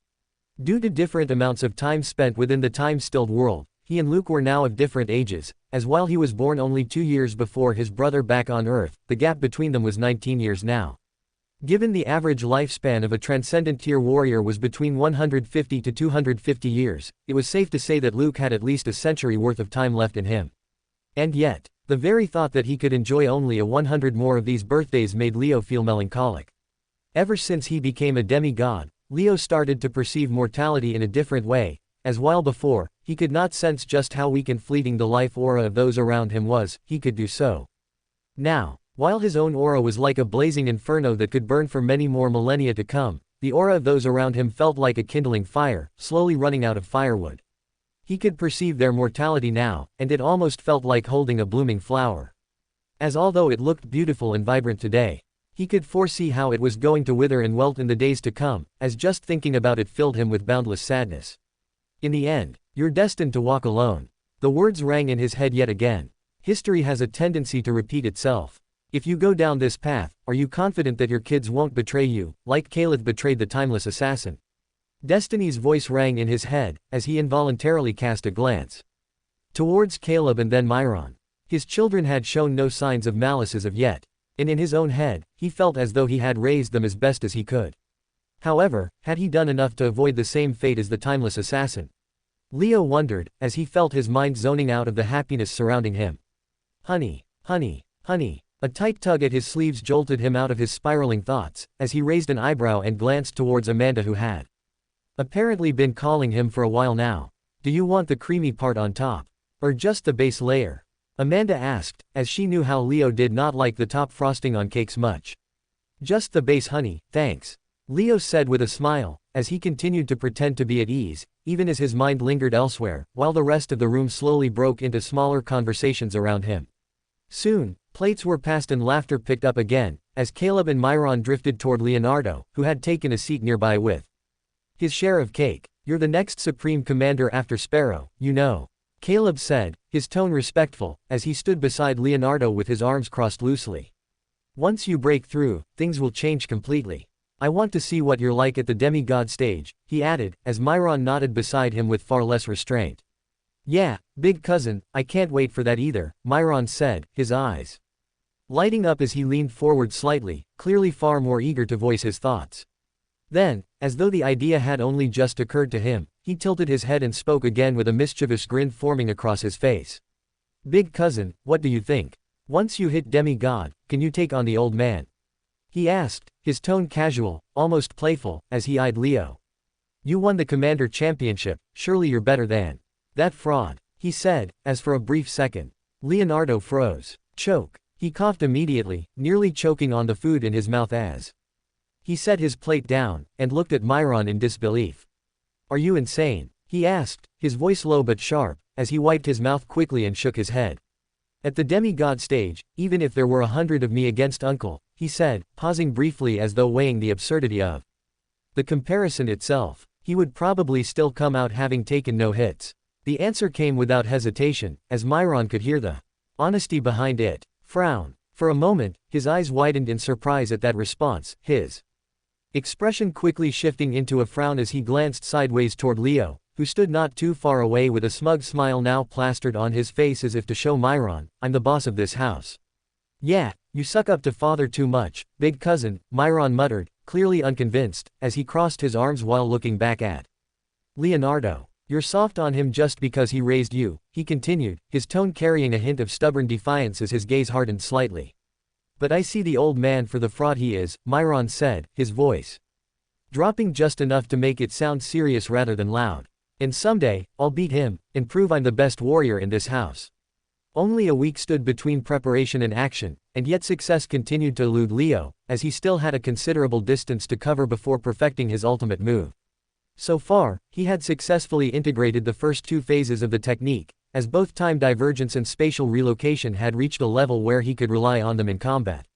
Due to different amounts of time spent within the time-stilled world, he and Luke were now of different ages, as while he was born only 2 years before his brother back on Earth, the gap between them was 19 years now. Given the average lifespan of a transcendent tier warrior was between 150 to 250 years, it was safe to say that Luke had at least a century worth of time left in him. And yet, the very thought that he could enjoy only a 100 more of these birthdays made Leo feel melancholic. Ever since he became a demigod, Leo started to perceive mortality in a different way, as while before, he could not sense just how weak and fleeting the life aura of those around him was, he could do so. Now, while his own aura was like a blazing inferno that could burn for many more millennia to come, the aura of those around him felt like a kindling fire, slowly running out of firewood. He could perceive their mortality now, and it almost felt like holding a blooming flower. As although it looked beautiful and vibrant today, he could foresee how it was going to wither and wilt in the days to come, as just thinking about it filled him with boundless sadness. In the end, you're destined to walk alone. The words rang in his head yet again. History has a tendency to repeat itself. If you go down this path, are you confident that your kids won't betray you, like Caleb betrayed the timeless assassin? Destiny's voice rang in his head, as he involuntarily cast a glance towards Caleb and then Myron. His children had shown no signs of malice as of yet, and in his own head, he felt as though he had raised them as best as he could. However, had he done enough to avoid the same fate as the timeless assassin? Leo wondered, as he felt his mind zoning out of the happiness surrounding him. Honey, honey, honey. A tight tug at his sleeves jolted him out of his spiraling thoughts, as he raised an eyebrow and glanced towards Amanda, who had apparently been calling him for a while now. "Do you want the creamy part on top? Or just the base layer?" Amanda asked, as she knew how Leo did not like the top frosting on cakes much. Just the base honey, thanks. Leo said with a smile, as he continued to pretend to be at ease, even as his mind lingered elsewhere, while the rest of the room slowly broke into smaller conversations around him. Soon, plates were passed and laughter picked up again, as Caleb and Myron drifted toward Leonardo, who had taken a seat nearby with his share of cake. You're the next Supreme Commander after Sparrow, you know. Caleb said, his tone respectful, as he stood beside Leonardo with his arms crossed loosely. Once you break through, things will change completely. I want to see what you're like at the demigod stage, he added, as Myron nodded beside him with far less restraint. Yeah, big cousin, I can't wait for that either, Myron said, his eyes lighting up as he leaned forward slightly, clearly far more eager to voice his thoughts. Then, as though the idea had only just occurred to him, he tilted his head and spoke again with a mischievous grin forming across his face. Big cousin, what do you think? Once you hit demigod, can you take on the old man? He asked, his tone casual, almost playful, as he eyed Leo. You won the Commander Championship, surely you're better than that fraud, he said, as for a brief second, Leonardo froze. Choke. He coughed immediately, nearly choking on the food in his mouth as he set his plate down, and looked at Myron in disbelief. Are you insane? He asked, his voice low but sharp, as he wiped his mouth quickly and shook his head. At the demigod stage, even if there were 100 of me against Uncle, he said, pausing briefly as though weighing the absurdity of the comparison itself, he would probably still come out having taken no hits. The answer came without hesitation, as Myron could hear the honesty behind it. Frown. For a moment, his eyes widened in surprise at that response, his expression quickly shifting into a frown as he glanced sideways toward Leo, who stood not too far away with a smug smile now plastered on his face as if to show Myron, I'm the boss of this house. Yeah, you suck up to father too much, big cousin, Myron muttered, clearly unconvinced, as he crossed his arms while looking back at Leonardo. You're soft on him just because he raised you, he continued, his tone carrying a hint of stubborn defiance as his gaze hardened slightly. But I see the old man for the fraud he is, Myron said, his voice dropping just enough to make it sound serious rather than loud. And someday, I'll beat him, and prove I'm the best warrior in this house. Only a week stood between preparation and action, and yet success continued to elude Leo, as he still had a considerable distance to cover before perfecting his ultimate move. So far, he had successfully integrated the first two phases of the technique, as both time divergence and spatial relocation had reached a level where he could rely on them in combat.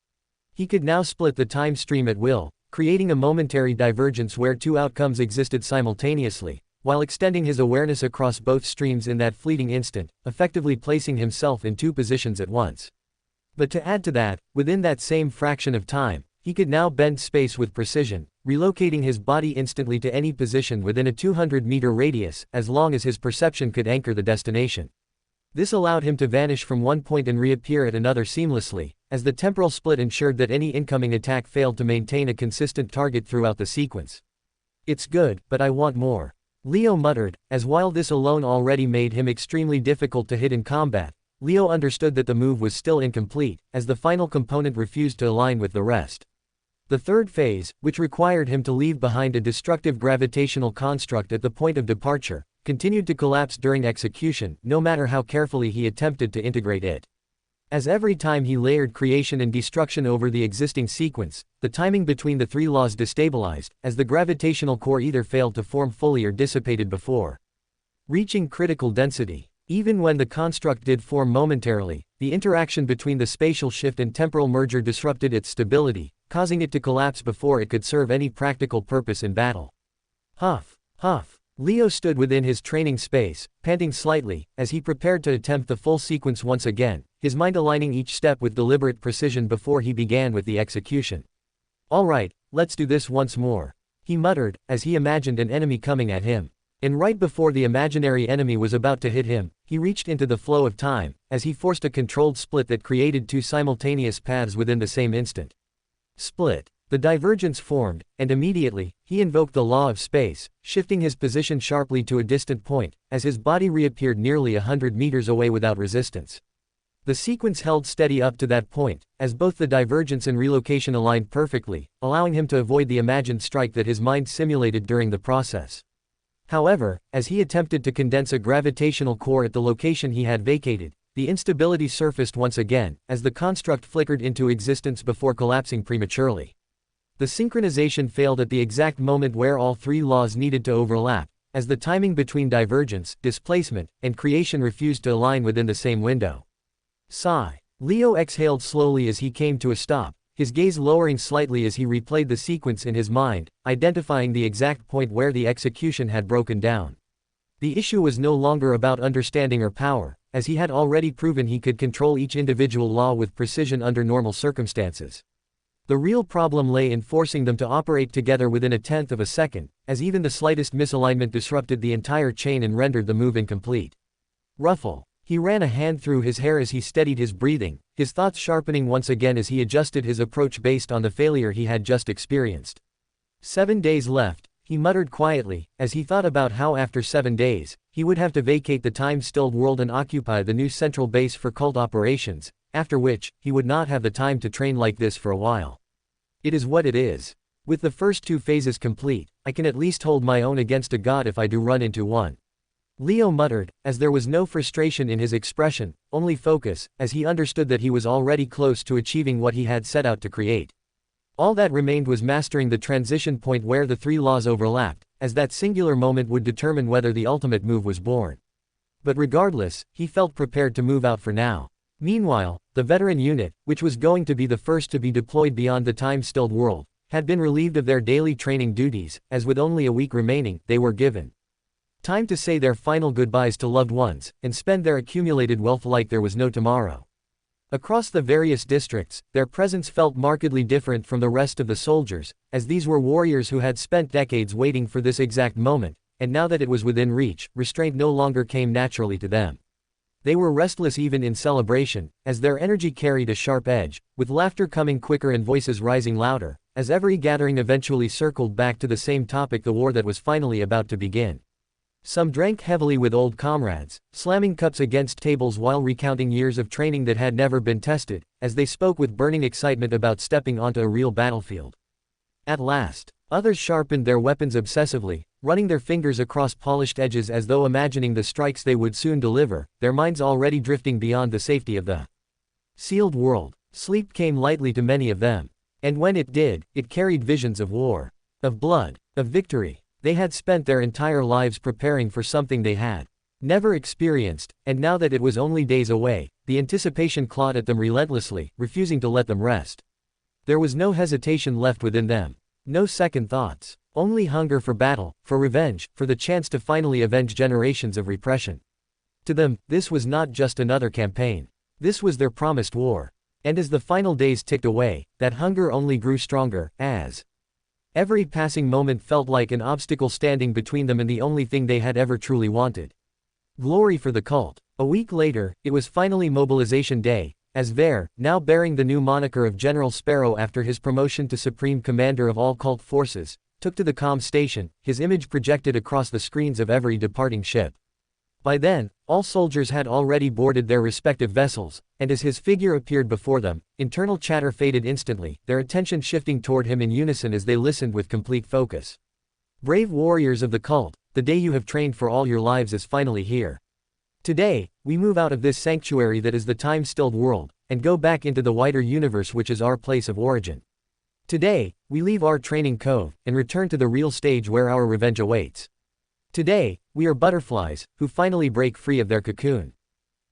He could now split the time stream at will, creating a momentary divergence where two outcomes existed simultaneously, while extending his awareness across both streams in that fleeting instant, effectively placing himself in two positions at once. But to add to that, within that same fraction of time, he could now bend space with precision, relocating his body instantly to any position within a 200-meter radius, as long as his perception could anchor the destination. This allowed him to vanish from one point and reappear at another seamlessly, as the temporal split ensured that any incoming attack failed to maintain a consistent target throughout the sequence. It's good, but I want more. Leo muttered, as while this alone already made him extremely difficult to hit in combat, Leo understood that the move was still incomplete, as the final component refused to align with the rest. The third phase, which required him to leave behind a destructive gravitational construct at the point of departure, continued to collapse during execution, no matter how carefully he attempted to integrate it. As every time he layered creation and destruction over the existing sequence, the timing between the three laws destabilized, as the gravitational core either failed to form fully or dissipated before reaching critical density. Even when the construct did form momentarily, the interaction between the spatial shift and temporal merger disrupted its stability, causing it to collapse before it could serve any practical purpose in battle. Huff, huff. Leo stood within his training space, panting slightly, as he prepared to attempt the full sequence once again, his mind aligning each step with deliberate precision before he began with the execution. All right, let's do this once more, he muttered, as he imagined an enemy coming at him. And right before the imaginary enemy was about to hit him, he reached into the flow of time, as he forced a controlled split that created two simultaneous paths within the same instant. Split. The divergence formed, and immediately, he invoked the law of space, shifting his position sharply to a distant point, as his body reappeared nearly 100 meters away without resistance. The sequence held steady up to that point, as both the divergence and relocation aligned perfectly, allowing him to avoid the imagined strike that his mind simulated during the process. However, as he attempted to condense a gravitational core at the location he had vacated, the instability surfaced once again, as the construct flickered into existence before collapsing prematurely. The synchronization failed at the exact moment where all three laws needed to overlap, as the timing between divergence, displacement, and creation refused to align within the same window. Sigh. Leo exhaled slowly as he came to a stop, his gaze lowering slightly as he replayed the sequence in his mind, identifying the exact point where the execution had broken down. The issue was no longer about understanding or power, as he had already proven he could control each individual law with precision under normal circumstances. The real problem lay in forcing them to operate together within a tenth of a second, as even the slightest misalignment disrupted the entire chain and rendered the move incomplete. Ruffle. He ran a hand through his hair as he steadied his breathing, his thoughts sharpening once again as he adjusted his approach based on the failure he had just experienced. 7 days left, he muttered quietly, as he thought about how after 7 days, he would have to vacate the time-stilled world and occupy the new central base for cult operations, after which, he would not have the time to train like this for a while. It is what it is. With the first 2 phases complete, I can at least hold my own against a god if I do run into one. Leo muttered, as there was no frustration in his expression, only focus, as he understood that he was already close to achieving what he had set out to create. All that remained was mastering the transition point where the 3 laws overlapped, as that singular moment would determine whether the ultimate move was born. But regardless, he felt prepared to move out for now. Meanwhile, the veteran unit, which was going to be the first to be deployed beyond the time-stilled world, had been relieved of their daily training duties, as with only a week remaining, they were given time to say their final goodbyes to loved ones, and spend their accumulated wealth like there was no tomorrow. Across the various districts, their presence felt markedly different from the rest of the soldiers, as these were warriors who had spent decades waiting for this exact moment, and now that it was within reach, restraint no longer came naturally to them. They were restless even in celebration, as their energy carried a sharp edge, with laughter coming quicker and voices rising louder, as every gathering eventually circled back to the same topic: the war that was finally about to begin. Some drank heavily with old comrades, slamming cups against tables while recounting years of training that had never been tested, as they spoke with burning excitement about stepping onto a real battlefield. At last, others sharpened their weapons obsessively, running their fingers across polished edges as though imagining the strikes they would soon deliver, their minds already drifting beyond the safety of the sealed world. Sleep came lightly to many of them, and when it did, it carried visions of war, of blood, of victory. They had spent their entire lives preparing for something they had never experienced, and now that it was only days away, the anticipation clawed at them relentlessly, refusing to let them rest. There was no hesitation left within them, no second thoughts, only hunger for battle, for revenge, for the chance to finally avenge generations of repression. To them, this was not just another campaign. This was their promised war. And as the final days ticked away, that hunger only grew stronger, as every passing moment felt like an obstacle standing between them and the only thing they had ever truly wanted. Glory for the cult. A week later, it was finally mobilization day, as Ver, now bearing the new moniker of General Sparrow after his promotion to Supreme Commander of all cult forces, took to the comm station, his image projected across the screens of every departing ship. By then, all soldiers had already boarded their respective vessels, and as his figure appeared before them, internal chatter faded instantly, their attention shifting toward him in unison as they listened with complete focus. Brave warriors of the cult, the day you have trained for all your lives is finally here. Today, we move out of this sanctuary that is the time-stilled world, and go back into the wider universe which is our place of origin. Today, we leave our training cove, and return to the real stage where our revenge awaits. Today, we are butterflies, who finally break free of their cocoon.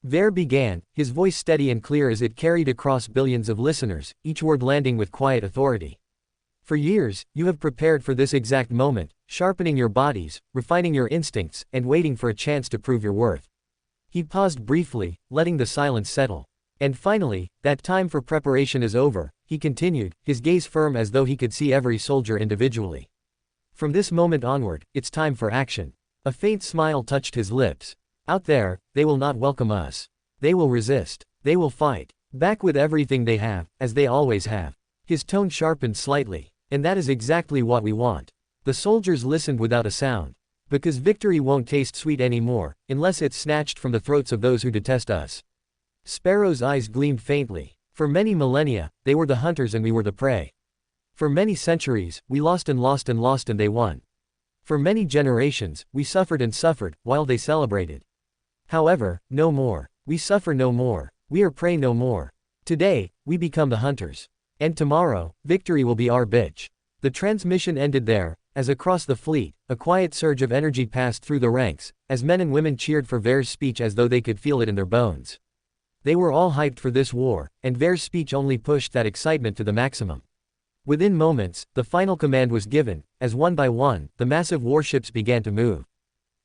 Ver began, his voice steady and clear as it carried across billions of listeners, each word landing with quiet authority. For years, you have prepared for this exact moment, sharpening your bodies, refining your instincts, and waiting for a chance to prove your worth. He paused briefly, letting the silence settle. And finally, that time for preparation is over, he continued, his gaze firm as though he could see every soldier individually. From this moment onward, it's time for action. A faint smile touched his lips. Out there, they will not welcome us. They will resist. They will fight. Back with everything they have, as they always have. His tone sharpened slightly. And that is exactly what we want. The soldiers listened without a sound. Because victory won't taste sweet anymore, unless it's snatched from the throats of those who detest us. Sparrow's eyes gleamed faintly. For many millennia, they were the hunters and we were the prey. For many centuries, we lost and lost and lost and they won. For many generations, we suffered and suffered, while they celebrated. However, no more. We suffer no more. We are prey no more. Today, we become the hunters. And tomorrow, victory will be our bitch. The transmission ended there, as across the fleet, a quiet surge of energy passed through the ranks, as men and women cheered for Ver's speech as though they could feel it in their bones. They were all hyped for this war, and Ver's speech only pushed that excitement to the maximum. Within moments, the final command was given, as one by one, the massive warships began to move.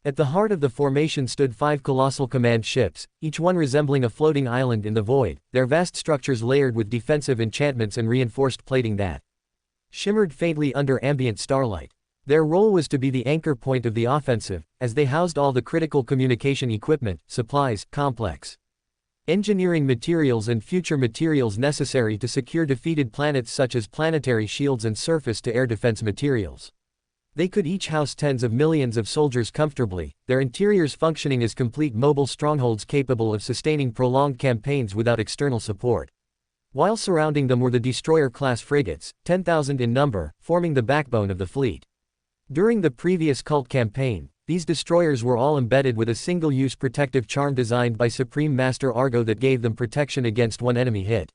At the heart of the formation stood 5 colossal command ships, each one resembling a floating island in the void, their vast structures layered with defensive enchantments and reinforced plating that shimmered faintly under ambient starlight. Their role was to be the anchor point of the offensive, as they housed all the critical communication equipment, supplies, complex engineering materials and future materials necessary to secure defeated planets such as planetary shields and surface-to-air defense materials. They could each house tens of millions of soldiers comfortably, their interiors functioning as complete mobile strongholds capable of sustaining prolonged campaigns without external support. While surrounding them were the destroyer-class frigates, 10,000 in number, forming the backbone of the fleet. During the previous cult campaign, these destroyers were all embedded with a single-use protective charm designed by Supreme Master Argo that gave them protection against one enemy hit.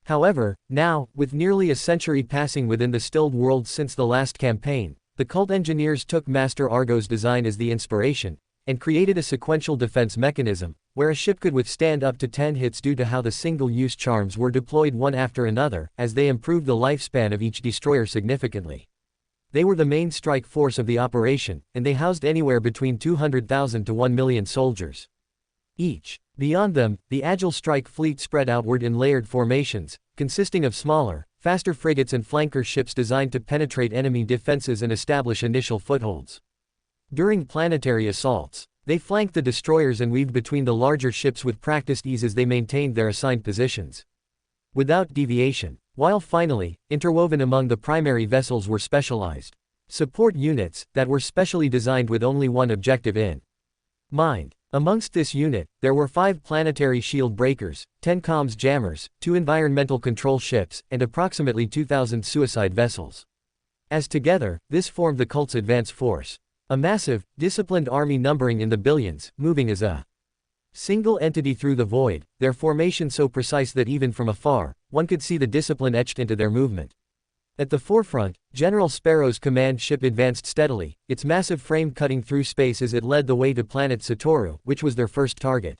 However, now, with nearly a century passing within the stilled world since the last campaign, the cult engineers took Master Argo's design as the inspiration, and created a sequential defense mechanism, where a ship could withstand up to 10 hits due to how the single-use charms were deployed one after another, as they improved the lifespan of each destroyer significantly. They were the main strike force of the operation, and they housed anywhere between 200,000 to 1 million soldiers each. Beyond them, the agile strike fleet spread outward in layered formations, consisting of smaller, faster frigates and flanker ships designed to penetrate enemy defenses and establish initial footholds. During planetary assaults, they flanked the destroyers and weaved between the larger ships with practiced ease as they maintained their assigned positions, without deviation. While finally, interwoven among the primary vessels were specialized support units that were specially designed with only one objective in mind. Amongst this unit, there were 5 planetary shield breakers, 10 comms jammers, 2 environmental control ships, and approximately 2,000 suicide vessels. As together, this formed the cult's advance force. A massive, disciplined army numbering in the billions, moving as a single entity through the void, their formation so precise that even from afar, one could see the discipline etched into their movement. At the forefront, General Sparrow's command ship advanced steadily, its massive frame cutting through space as it led the way to planet Satoru, which was their first target.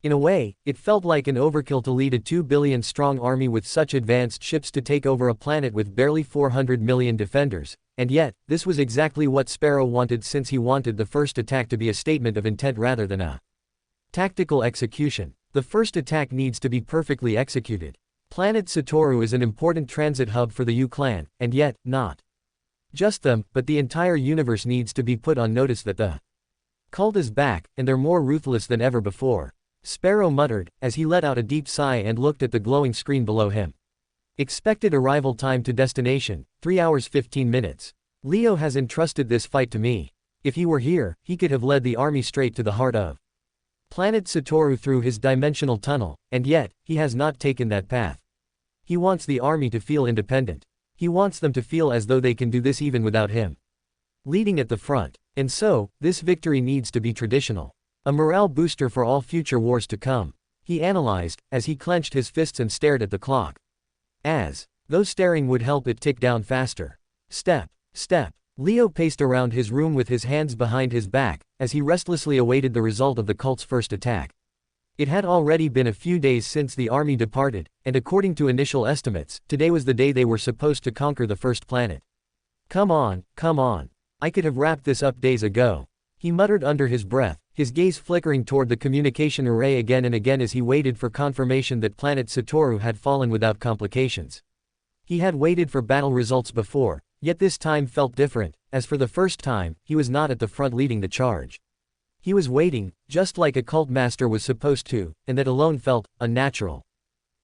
In a way, it felt like an overkill to lead a 2 billion-strong army with such advanced ships to take over a planet with barely 400 million defenders, and yet, this was exactly what Sparrow wanted, since he wanted the first attack to be a statement of intent rather than a tactical execution. The first attack needs to be perfectly executed. Planet Satoru is an important transit hub for the U-Clan, and yet, not just them, but the entire universe needs to be put on notice that the cult is back, and they're more ruthless than ever before. Sparrow muttered, as he let out a deep sigh and looked at the glowing screen below him. Expected arrival time to destination, 3 hours 15 minutes. Leo has entrusted this fight to me. If he were here, he could have led the army straight to the heart of Planet Satoru through his dimensional tunnel, and yet, he has not taken that path. He wants the army to feel independent. He wants them to feel as though they can do this even without him leading at the front. And so, this victory needs to be traditional. A morale booster for all future wars to come. He analyzed, as he clenched his fists and stared at the clock. As though staring would help it tick down faster. Step, step. Leo paced around his room with his hands behind his back, as he restlessly awaited the result of the cult's first attack. It had already been a few days since the army departed, and according to initial estimates, today was the day they were supposed to conquer the first planet. Come on, come on. I could have wrapped this up days ago. He muttered under his breath, his gaze flickering toward the communication array again and again as he waited for confirmation that planet Satoru had fallen without complications. He had waited for battle results before, yet this time felt different, as for the first time, he was not at the front leading the charge. He was waiting, just like a cult master was supposed to, and that alone felt unnatural.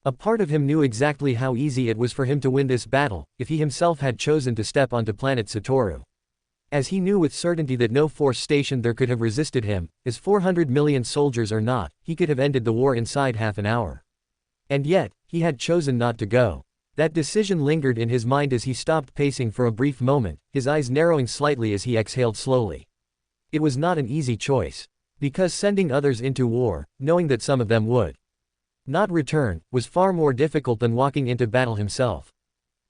A part of him knew exactly how easy it was for him to win this battle, if he himself had chosen to step onto planet Satoru. As he knew with certainty that no force stationed there could have resisted him, as 400 million soldiers or not, he could have ended the war inside half an hour. And yet, he had chosen not to go. That decision lingered in his mind as he stopped pacing for a brief moment, his eyes narrowing slightly as he exhaled slowly. It was not an easy choice. Because sending others into war, knowing that some of them would Not return, was far more difficult than walking into battle himself.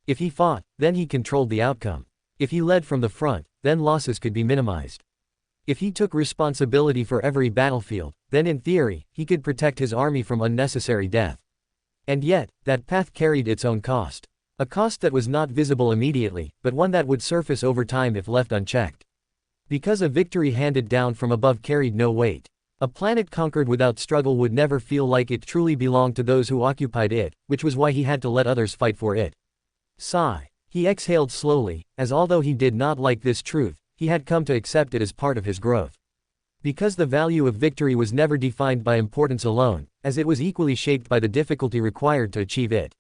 If he fought, then he controlled the outcome. If he led from the front, then losses could be minimized. If he took responsibility for every battlefield, then in theory, he could protect his army from unnecessary death. And yet, that path carried its own cost. A cost that was not visible immediately, but one that would surface over time if left unchecked. Because a victory handed down from above carried no weight. A planet conquered without struggle would never feel like it truly belonged to those who occupied it, which was why he had to let others fight for it. Sigh. He exhaled slowly, as although he did not like this truth, he had come to accept it as part of his growth. Because the value of victory was never defined by importance alone, as it was equally shaped by the difficulty required to achieve it.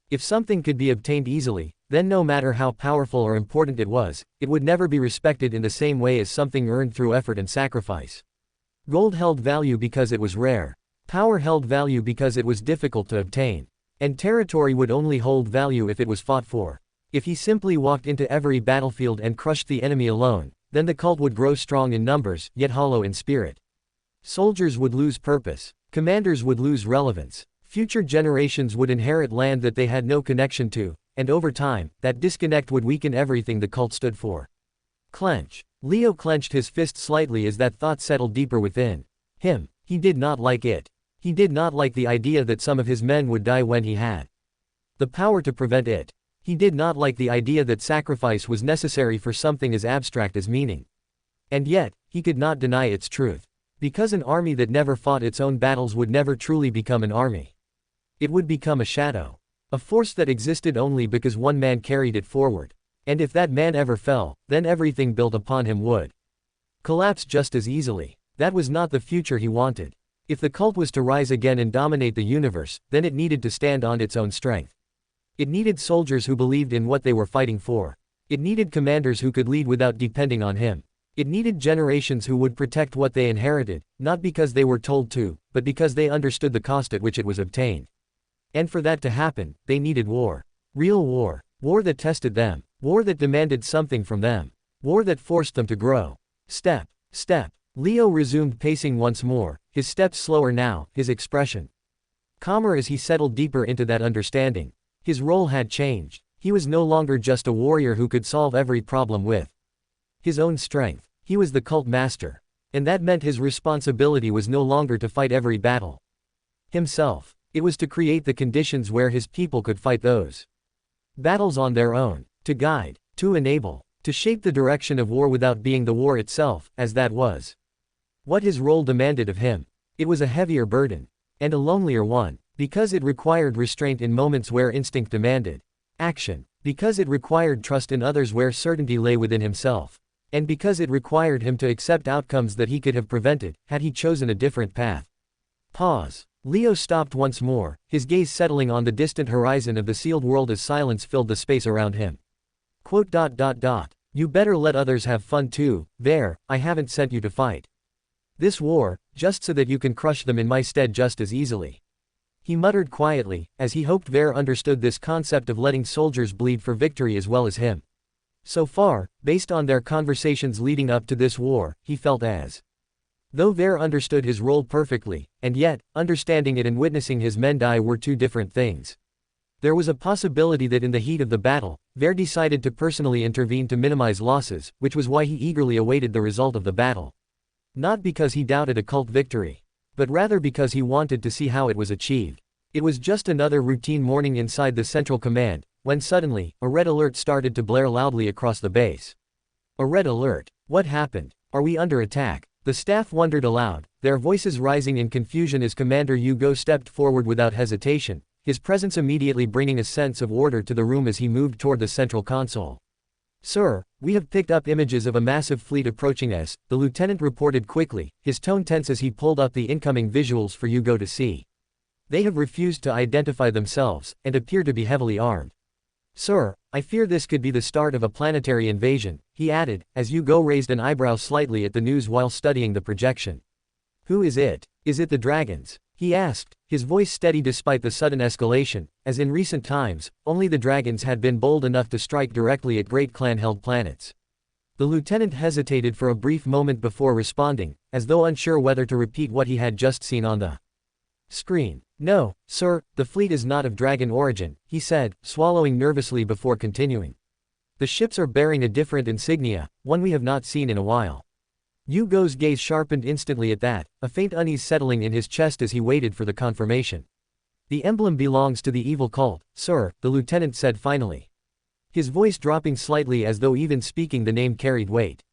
If something could be obtained easily, then no matter how powerful or important it would never be respected in the same way as something earned through effort and sacrifice. Gold held value because it was rare. Power held value because it was difficult to obtain. And territory would only hold value if it was fought for. If he simply walked into every battlefield and crushed the enemy alone, then the cult would grow strong in numbers, yet hollow in spirit. Soldiers would lose purpose. Commanders would lose relevance. Future generations would inherit land that they had no connection to, and over time, that disconnect would weaken everything the cult stood for. Clench. Leo clenched his fist slightly as that thought settled deeper within him. He did not like it. He did not like the idea that some of his men would die when he had the power to prevent it. He did not like the idea that sacrifice was necessary for something as abstract as meaning. And yet, he could not deny its truth. Because an army that never fought its own battles would never truly become an army. It would become a shadow. A force that existed only because one man carried it forward. And if that man ever fell, then everything built upon him would collapse just as easily. That was not the future he wanted. If the cult was to rise again and dominate the universe, then it needed to stand on its own strength. It needed soldiers who believed in what they were fighting for. It needed commanders who could lead without depending on him. It needed generations who would protect what they inherited, not because they were told to, but because they understood the cost at which it was obtained. And for that to happen, they needed war. Real war. War that tested them. War that demanded something from them. War that forced them to grow. Step. Step. Leo resumed pacing once more, his steps slower now, his expression calmer as he settled deeper into that understanding. His role had changed. He was no longer just a warrior who could solve every problem with his own strength. He was the cult master. And that meant his responsibility was no longer to fight every battle himself. It was to create the conditions where his people could fight those battles on their own. To guide, to enable, to shape the direction of war without being the war itself, as that was what his role demanded of him. It was a heavier burden. And a lonelier one, because it required restraint in moments where instinct demanded action, because it required trust in others where certainty lay within himself, and because it required him to accept outcomes that he could have prevented, had he chosen a different path. Pause. Leo stopped once more, his gaze settling on the distant horizon of the sealed world as silence filled the space around him. Quote. You better let others have fun too, Ver, I haven't sent you to fight this war, just so that you can crush them in my stead just as easily. He muttered quietly, as he hoped Ver understood this concept of letting soldiers bleed for victory as well as him. So far, based on their conversations leading up to this war, he felt as though Ver understood his role perfectly, and yet, understanding it and witnessing his men die were two different things. There was a possibility that in the heat of the battle, Ver decided to personally intervene to minimize losses, which was why he eagerly awaited the result of the battle. Not because he doubted a cult victory, but rather because he wanted to see how it was achieved. It was just another routine morning inside the Central Command, when suddenly, a red alert started to blare loudly across the base. A red alert. What happened? Are we under attack? The staff wondered aloud, their voices rising in confusion as Commander Hugo stepped forward without hesitation, his presence immediately bringing a sense of order to the room as he moved toward the central console. Sir, we have picked up images of a massive fleet approaching us, the lieutenant reported quickly, his tone tense as he pulled up the incoming visuals for Hugo to see. They have refused to identify themselves, and appear to be heavily armed. Sir, I fear this could be the start of a planetary invasion, he added, as Hugo raised an eyebrow slightly at the news while studying the projection. Who is it? Is it the dragons? He asked, his voice steady despite the sudden escalation, as in recent times, only the dragons had been bold enough to strike directly at great clan-held planets. The lieutenant hesitated for a brief moment before responding, as though unsure whether to repeat what he had just seen on the Screen. No, sir, the fleet is not of dragon origin, he said, swallowing nervously before continuing. The ships are bearing a different insignia, one we have not seen in a while. Hugo's gaze sharpened instantly at that, a faint unease settling in his chest as he waited for the confirmation. The emblem belongs to the evil cult, sir, the lieutenant said finally. His voice dropping slightly as though even speaking the name carried weight.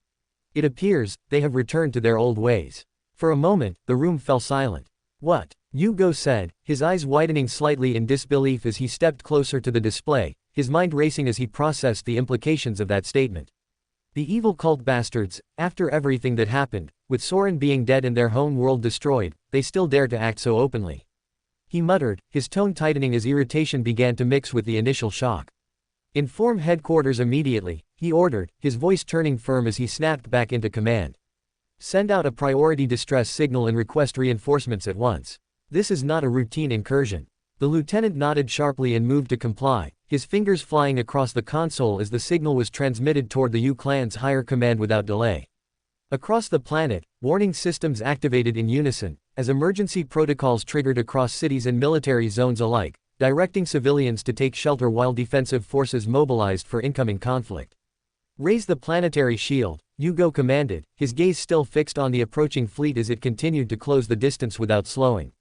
It appears, they have returned to their old ways. For a moment, the room fell silent. What? Hugo said, his eyes widening slightly in disbelief as he stepped closer to the display, his mind racing as he processed the implications of that statement. The evil cult bastards, after everything that happened, with Soren being dead and their home world destroyed, they still dare to act so openly. He muttered, his tone tightening as irritation began to mix with the initial shock. Inform headquarters immediately, he ordered, his voice turning firm as he snapped back into command. Send out a priority distress signal and request reinforcements at once. This is not a routine incursion. The lieutenant nodded sharply and moved to comply, his fingers flying across the console as the signal was transmitted toward the U-clan's higher command without delay. Across the planet, warning systems activated in unison, as emergency protocols triggered across cities and military zones alike, directing civilians to take shelter while defensive forces mobilized for incoming conflict. Raise the planetary shield, Hugo commanded, his gaze still fixed on the approaching fleet as it continued to close the distance without slowing.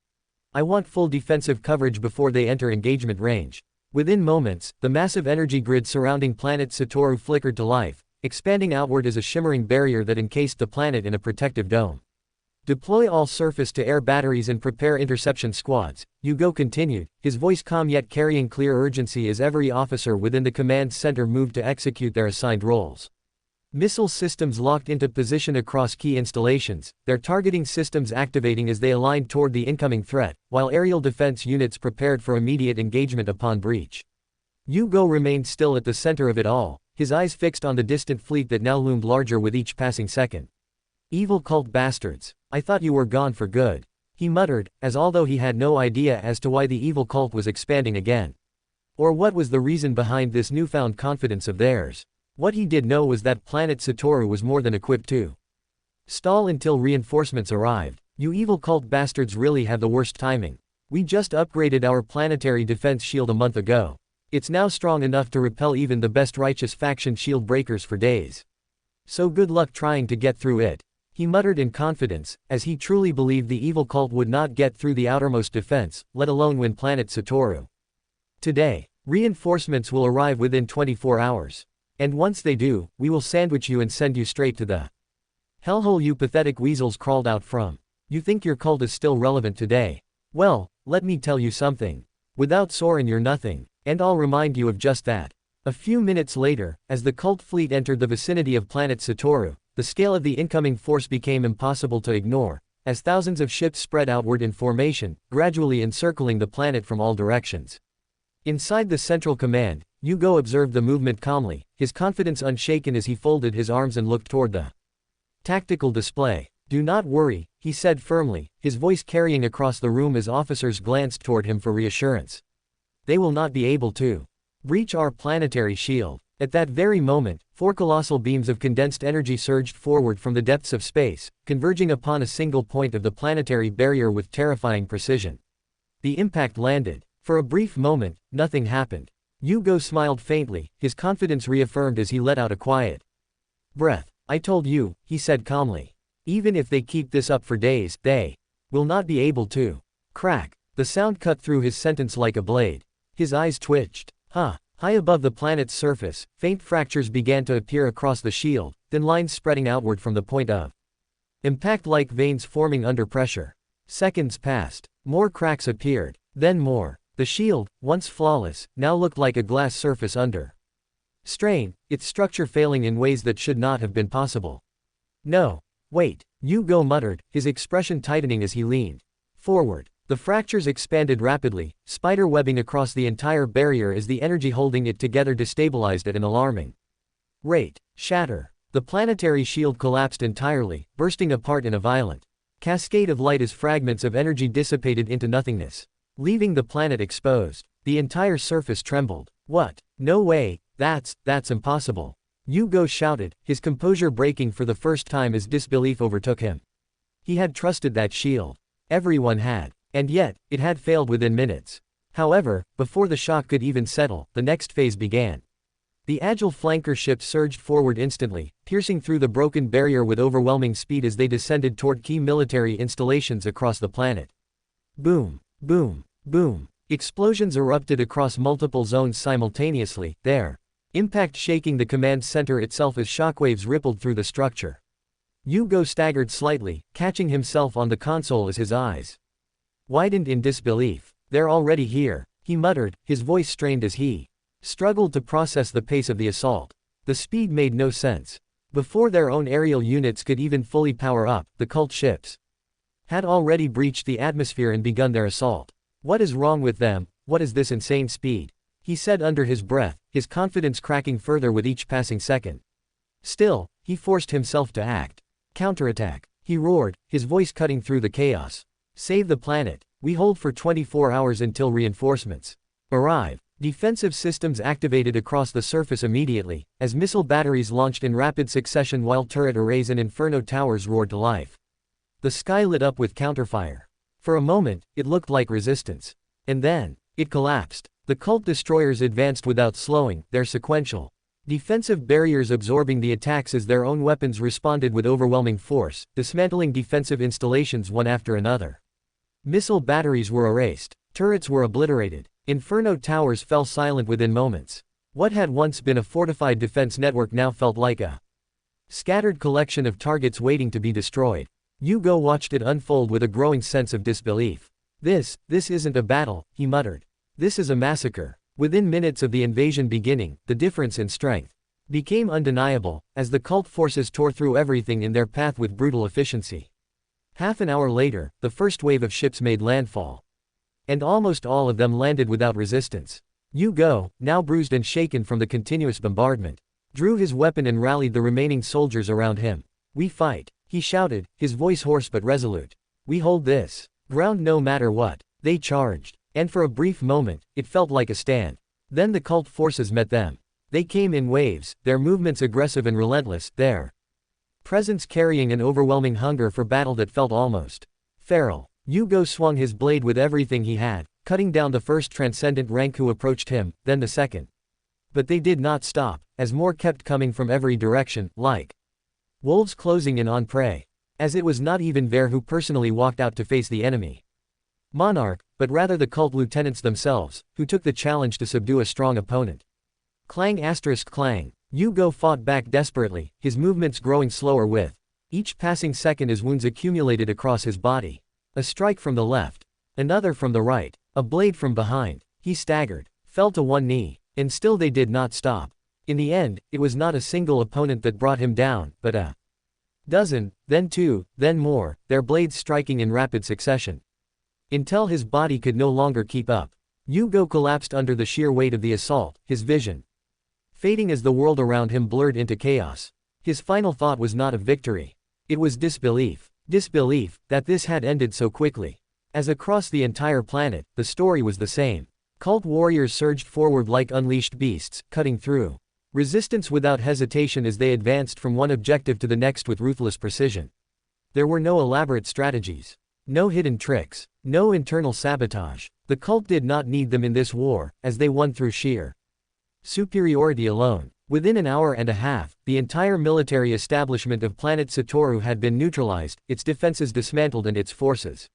I want full defensive coverage before they enter engagement range. Within moments, the massive energy grid surrounding planet Satoru flickered to life, expanding outward as a shimmering barrier that encased the planet in a protective dome. Deploy all surface-to-air batteries and prepare interception squads, Hugo continued, his voice calm yet carrying clear urgency as every officer within the command center moved to execute their assigned roles. Missile systems locked into position across key installations, their targeting systems activating as they aligned toward the incoming threat, while aerial defense units prepared for immediate engagement upon breach. Hugo remained still at the center of it all, his eyes fixed on the distant fleet that now loomed larger with each passing second. Evil cult bastards, I thought you were gone for good, he muttered, as although he had no idea as to why the evil cult was expanding again. Or what was the reason behind this newfound confidence of theirs. What he did know was that planet Satoru was more than equipped to stall until reinforcements arrived. You evil cult bastards really have the worst timing. We just upgraded our planetary defense shield a month ago. It's now strong enough to repel even the best righteous faction shield breakers for days. So good luck trying to get through it, he muttered in confidence, as he truly believed the evil cult would not get through the outermost defense, let alone win planet Satoru. Today, reinforcements will arrive within 24 hours. And once they do, we will sandwich you and send you straight to the hellhole you pathetic weasels crawled out from. You think your cult is still relevant today? Well, let me tell you something. Without Soren you're nothing, and I'll remind you of just that. A few minutes later, as the cult fleet entered the vicinity of planet Satoru, the scale of the incoming force became impossible to ignore, as thousands of ships spread outward in formation, gradually encircling the planet from all directions. Inside the central command, Hugo observed the movement calmly, his confidence unshaken as he folded his arms and looked toward the tactical display. Do not worry, he said firmly, his voice carrying across the room as officers glanced toward him for reassurance. They will not be able to breach our planetary shield. At that very moment, 4 colossal beams of condensed energy surged forward from the depths of space, converging upon a single point of the planetary barrier with terrifying precision. The impact landed. For a brief moment, nothing happened. Hugo smiled faintly, his confidence reaffirmed as he let out a quiet breath. I told you, he said calmly. Even if they keep this up for days, they will not be able to. Crack. The sound cut through his sentence like a blade. His eyes twitched. High above the planet's surface, faint fractures began to appear across the shield, thin lines spreading outward from the point of impact like veins forming under pressure. Seconds passed. More cracks appeared. Then more. The shield, once flawless, now looked like a glass surface under strain, its structure failing in ways that should not have been possible. No. Wait, Hugo muttered, his expression tightening as he leaned forward. The fractures expanded rapidly, spider webbing across the entire barrier as the energy holding it together destabilized at an alarming rate. Shatter. The planetary shield collapsed entirely, bursting apart in a violent cascade of light as fragments of energy dissipated into nothingness, leaving the planet exposed. The entire surface trembled. What? No way, that's impossible. Hugo shouted, his composure breaking for the first time as disbelief overtook him. He had trusted that shield. Everyone had. And yet, it had failed within minutes. However, before the shock could even settle, the next phase began. The agile flanker ships surged forward instantly, piercing through the broken barrier with overwhelming speed as they descended toward key military installations across the planet. Boom, boom, boom. Explosions erupted across multiple zones simultaneously, their impact shaking the command center itself as shockwaves rippled through the structure. Hugo staggered slightly, catching himself on the console as his eyes widened in disbelief. "They're already here," he muttered, his voice strained as he struggled to process the pace of the assault. The speed made no sense. Before their own aerial units could even fully power up, the cult ships had already breached the atmosphere and begun their assault. "What is wrong with them? What is this insane speed?" he said under his breath, his confidence cracking further with each passing second. Still, he forced himself to act. "Counterattack," he roared, his voice cutting through the chaos. "Save the planet. We hold for 24 hours until reinforcements arrive." Defensive systems activated across the surface immediately, as missile batteries launched in rapid succession while turret arrays and inferno towers roared to life. The sky lit up with counterfire. For a moment, it looked like resistance. And then, it collapsed. The cult destroyers advanced without slowing, their sequential defensive barriers absorbing the attacks as their own weapons responded with overwhelming force, dismantling defensive installations one after another. Missile batteries were erased. Turrets were obliterated. Inferno towers fell silent within moments. What had once been a fortified defense network now felt like a scattered collection of targets waiting to be destroyed. Hugo watched it unfold with a growing sense of disbelief. This isn't a battle," he muttered. "This is a massacre." Within minutes of the invasion beginning, the difference in strength became undeniable, as the cult forces tore through everything in their path with brutal efficiency. Half an hour later, the first wave of ships made landfall. And almost all of them landed without resistance. Hugo, now bruised and shaken from the continuous bombardment, drew his weapon and rallied the remaining soldiers around him. "We fight," he shouted, his voice hoarse but resolute. "We hold this ground no matter what." They charged, and for a brief moment, it felt like a stand. Then the cult forces met them. They came in waves, their movements aggressive and relentless, their presence carrying an overwhelming hunger for battle that felt almost feral. Hugo swung his blade with everything he had, cutting down the first transcendent rank who approached him, then the second. But they did not stop, as more kept coming from every direction, like wolves closing in on prey. As it was not even Ver who personally walked out to face the enemy monarch, but rather the cult lieutenants themselves, who took the challenge to subdue a strong opponent. Clang asterisk clang. Hugo fought back desperately, his movements growing slower with each passing second as wounds accumulated across his body. A strike from the left. Another from the right. A blade from behind. He staggered, fell to one knee, and still they did not stop. In the end, it was not a single opponent that brought him down, but a dozen, then two, then more, their blades striking in rapid succession. Until his body could no longer keep up. Hugo collapsed under the sheer weight of the assault, his vision fading as the world around him blurred into chaos. His final thought was not of victory. It was disbelief. Disbelief that this had ended so quickly. As across the entire planet, the story was the same. Cult warriors surged forward like unleashed beasts, cutting through resistance without hesitation as they advanced from one objective to the next with ruthless precision. There were no elaborate strategies. No hidden tricks. No internal sabotage. The cult did not need them in this war, as they won through sheer superiority alone. Within an hour and a half, the entire military establishment of planet Satoru had been neutralized, its defenses dismantled and its forces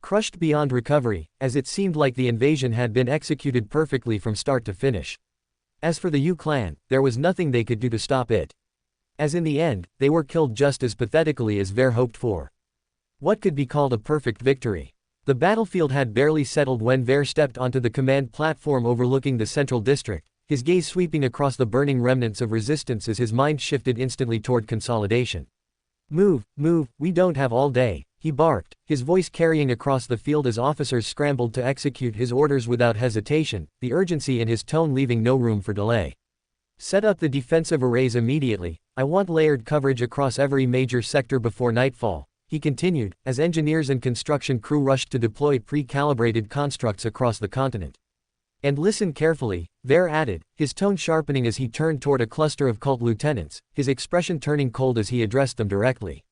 crushed beyond recovery, as it seemed like the invasion had been executed perfectly from start to finish. As for the Yu clan, there was nothing they could do to stop it. As in the end, they were killed just as pathetically as Ver hoped for. What could be called a perfect victory? The battlefield had barely settled when Ver stepped onto the command platform overlooking the central district, his gaze sweeping across the burning remnants of resistance as his mind shifted instantly toward consolidation. "Move, move, we don't have all day," he barked, his voice carrying across the field as officers scrambled to execute his orders without hesitation, the urgency in his tone leaving no room for delay. "Set up the defensive arrays immediately. I want layered coverage across every major sector before nightfall," he continued, as engineers and construction crew rushed to deploy pre-calibrated constructs across the continent. "And listen carefully," Ver added, his tone sharpening as he turned toward a cluster of cult lieutenants, his expression turning cold as he addressed them directly.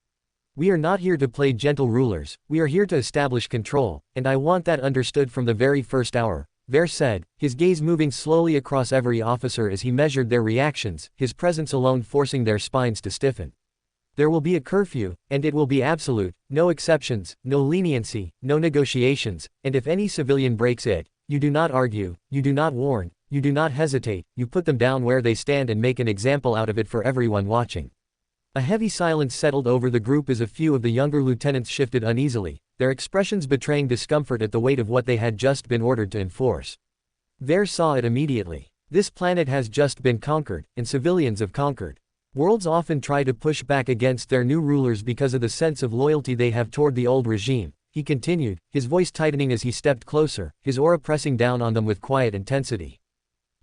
We are not here to play gentle rulers, we are here to establish control, and I want that understood from the very first hour, Ver said, his gaze moving slowly across every officer as he measured their reactions, his presence alone forcing their spines to stiffen. There will be a curfew, and it will be absolute, no exceptions, no leniency, no negotiations, and if any civilian breaks it, you do not argue, you do not warn, you do not hesitate, you put them down where they stand and make an example out of it for everyone watching. A heavy silence settled over the group as a few of the younger lieutenants shifted uneasily, their expressions betraying discomfort at the weight of what they had just been ordered to enforce. Ver saw it immediately. This planet has just been conquered, and civilians have conquered. Worlds often try to push back against their new rulers because of the sense of loyalty they have toward the old regime, he continued, his voice tightening as he stepped closer, his aura pressing down on them with quiet intensity.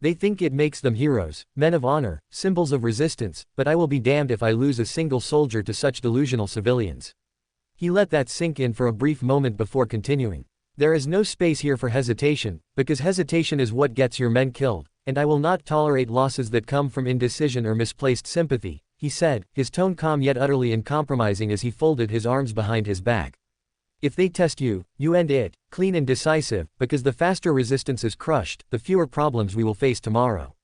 They think it makes them heroes, men of honor, symbols of resistance, but I will be damned if I lose a single soldier to such delusional civilians. He let that sink in for a brief moment before continuing. There is no space here for hesitation, because hesitation is what gets your men killed, and I will not tolerate losses that come from indecision or misplaced sympathy, he said, his tone calm yet utterly uncompromising as he folded his arms behind his back. If they test you, you end it, clean and decisive, because the faster resistance is crushed, the fewer problems we will face tomorrow.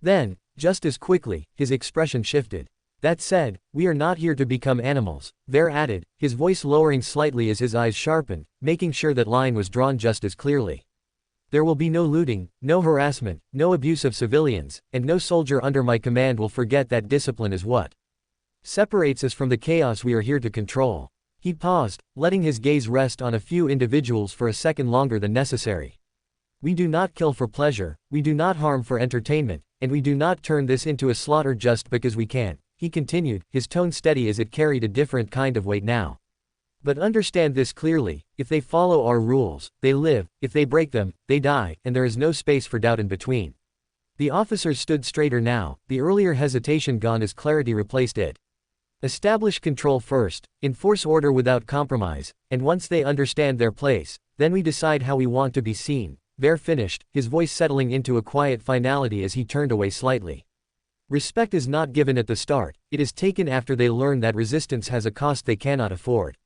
Then, just as quickly, his expression shifted. That said, we are not here to become animals, Ver added, his voice lowering slightly as his eyes sharpened, making sure that line was drawn just as clearly. There will be no looting, no harassment, no abuse of civilians, and no soldier under my command will forget that discipline is what separates us from the chaos we are here to control. He paused, letting his gaze rest on a few individuals for a second longer than necessary. We do not kill for pleasure, we do not harm for entertainment, and we do not turn this into a slaughter just because we can, he continued, his tone steady as it carried a different kind of weight now. But understand this clearly, if they follow our rules, they live, if they break them, they die, and there is no space for doubt in between. The officers stood straighter now, the earlier hesitation gone as clarity replaced it. Establish control first, enforce order without compromise, and once they understand their place, then we decide how we want to be seen, Ver finished, his voice settling into a quiet finality as he turned away slightly. Respect is not given at the start, it is taken after they learn that resistance has a cost they cannot afford.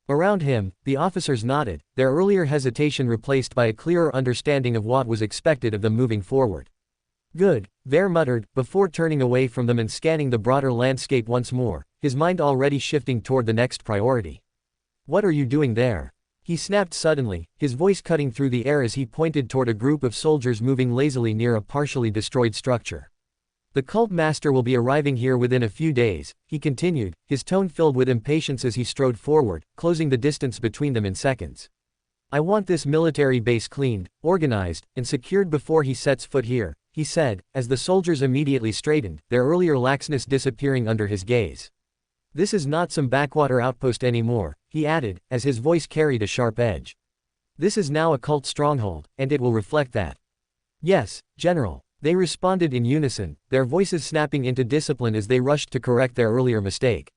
Around him, the officers nodded, their earlier hesitation replaced by a clearer understanding of what was expected of them moving forward. Good, Ver muttered, before turning away from them and scanning the broader landscape once more, his mind already shifting toward the next priority. What are you doing there? He snapped suddenly, his voice cutting through the air as he pointed toward a group of soldiers moving lazily near a partially destroyed structure. The cult master will be arriving here within a few days, he continued, his tone filled with impatience as he strode forward, closing the distance between them in seconds. I want this military base cleaned, organized, and secured before he sets foot here, he said, as the soldiers immediately straightened, their earlier laxness disappearing under his gaze. This is not some backwater outpost anymore, he added, as his voice carried a sharp edge. This is now a cult stronghold, and it will reflect that. Yes, General. They responded in unison, their voices snapping into discipline as they rushed to correct their earlier mistake.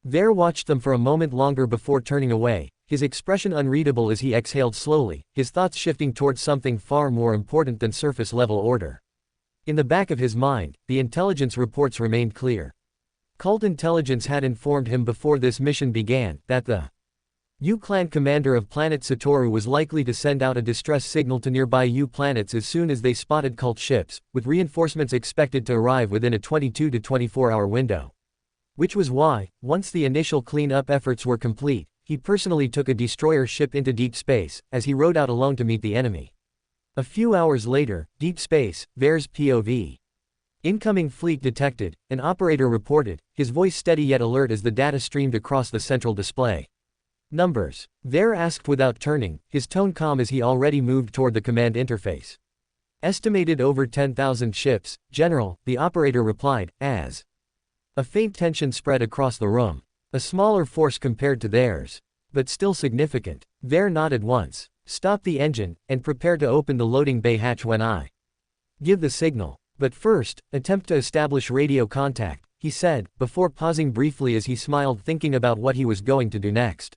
Ver watched them for a moment longer before turning away, his expression unreadable as he exhaled slowly, his thoughts shifting towards something far more important than surface-level order. In the back of his mind, the intelligence reports remained clear. Cult intelligence had informed him before this mission began that the U-clan commander of planet Satoru was likely to send out a distress signal to nearby U-planets as soon as they spotted cult ships, with reinforcements expected to arrive within a 22 to 24-hour window. Which was why, once the initial clean-up efforts were complete, he personally took a destroyer ship into deep space, as he rode out alone to meet the enemy. A few hours later, deep space, Ver's POV. Incoming fleet detected, an operator reported, his voice steady yet alert as the data streamed across the central display. Numbers. Ver asked without turning, his tone calm as he already moved toward the command interface. Estimated over 10,000 ships, General, the operator replied, as a faint tension spread across the room. A smaller force compared to theirs. But still significant. Ver nodded once. Stop the engine, and prepare to open the loading bay hatch when I give the signal. But first, attempt to establish radio contact, he said, before pausing briefly as he smiled thinking about what he was going to do next.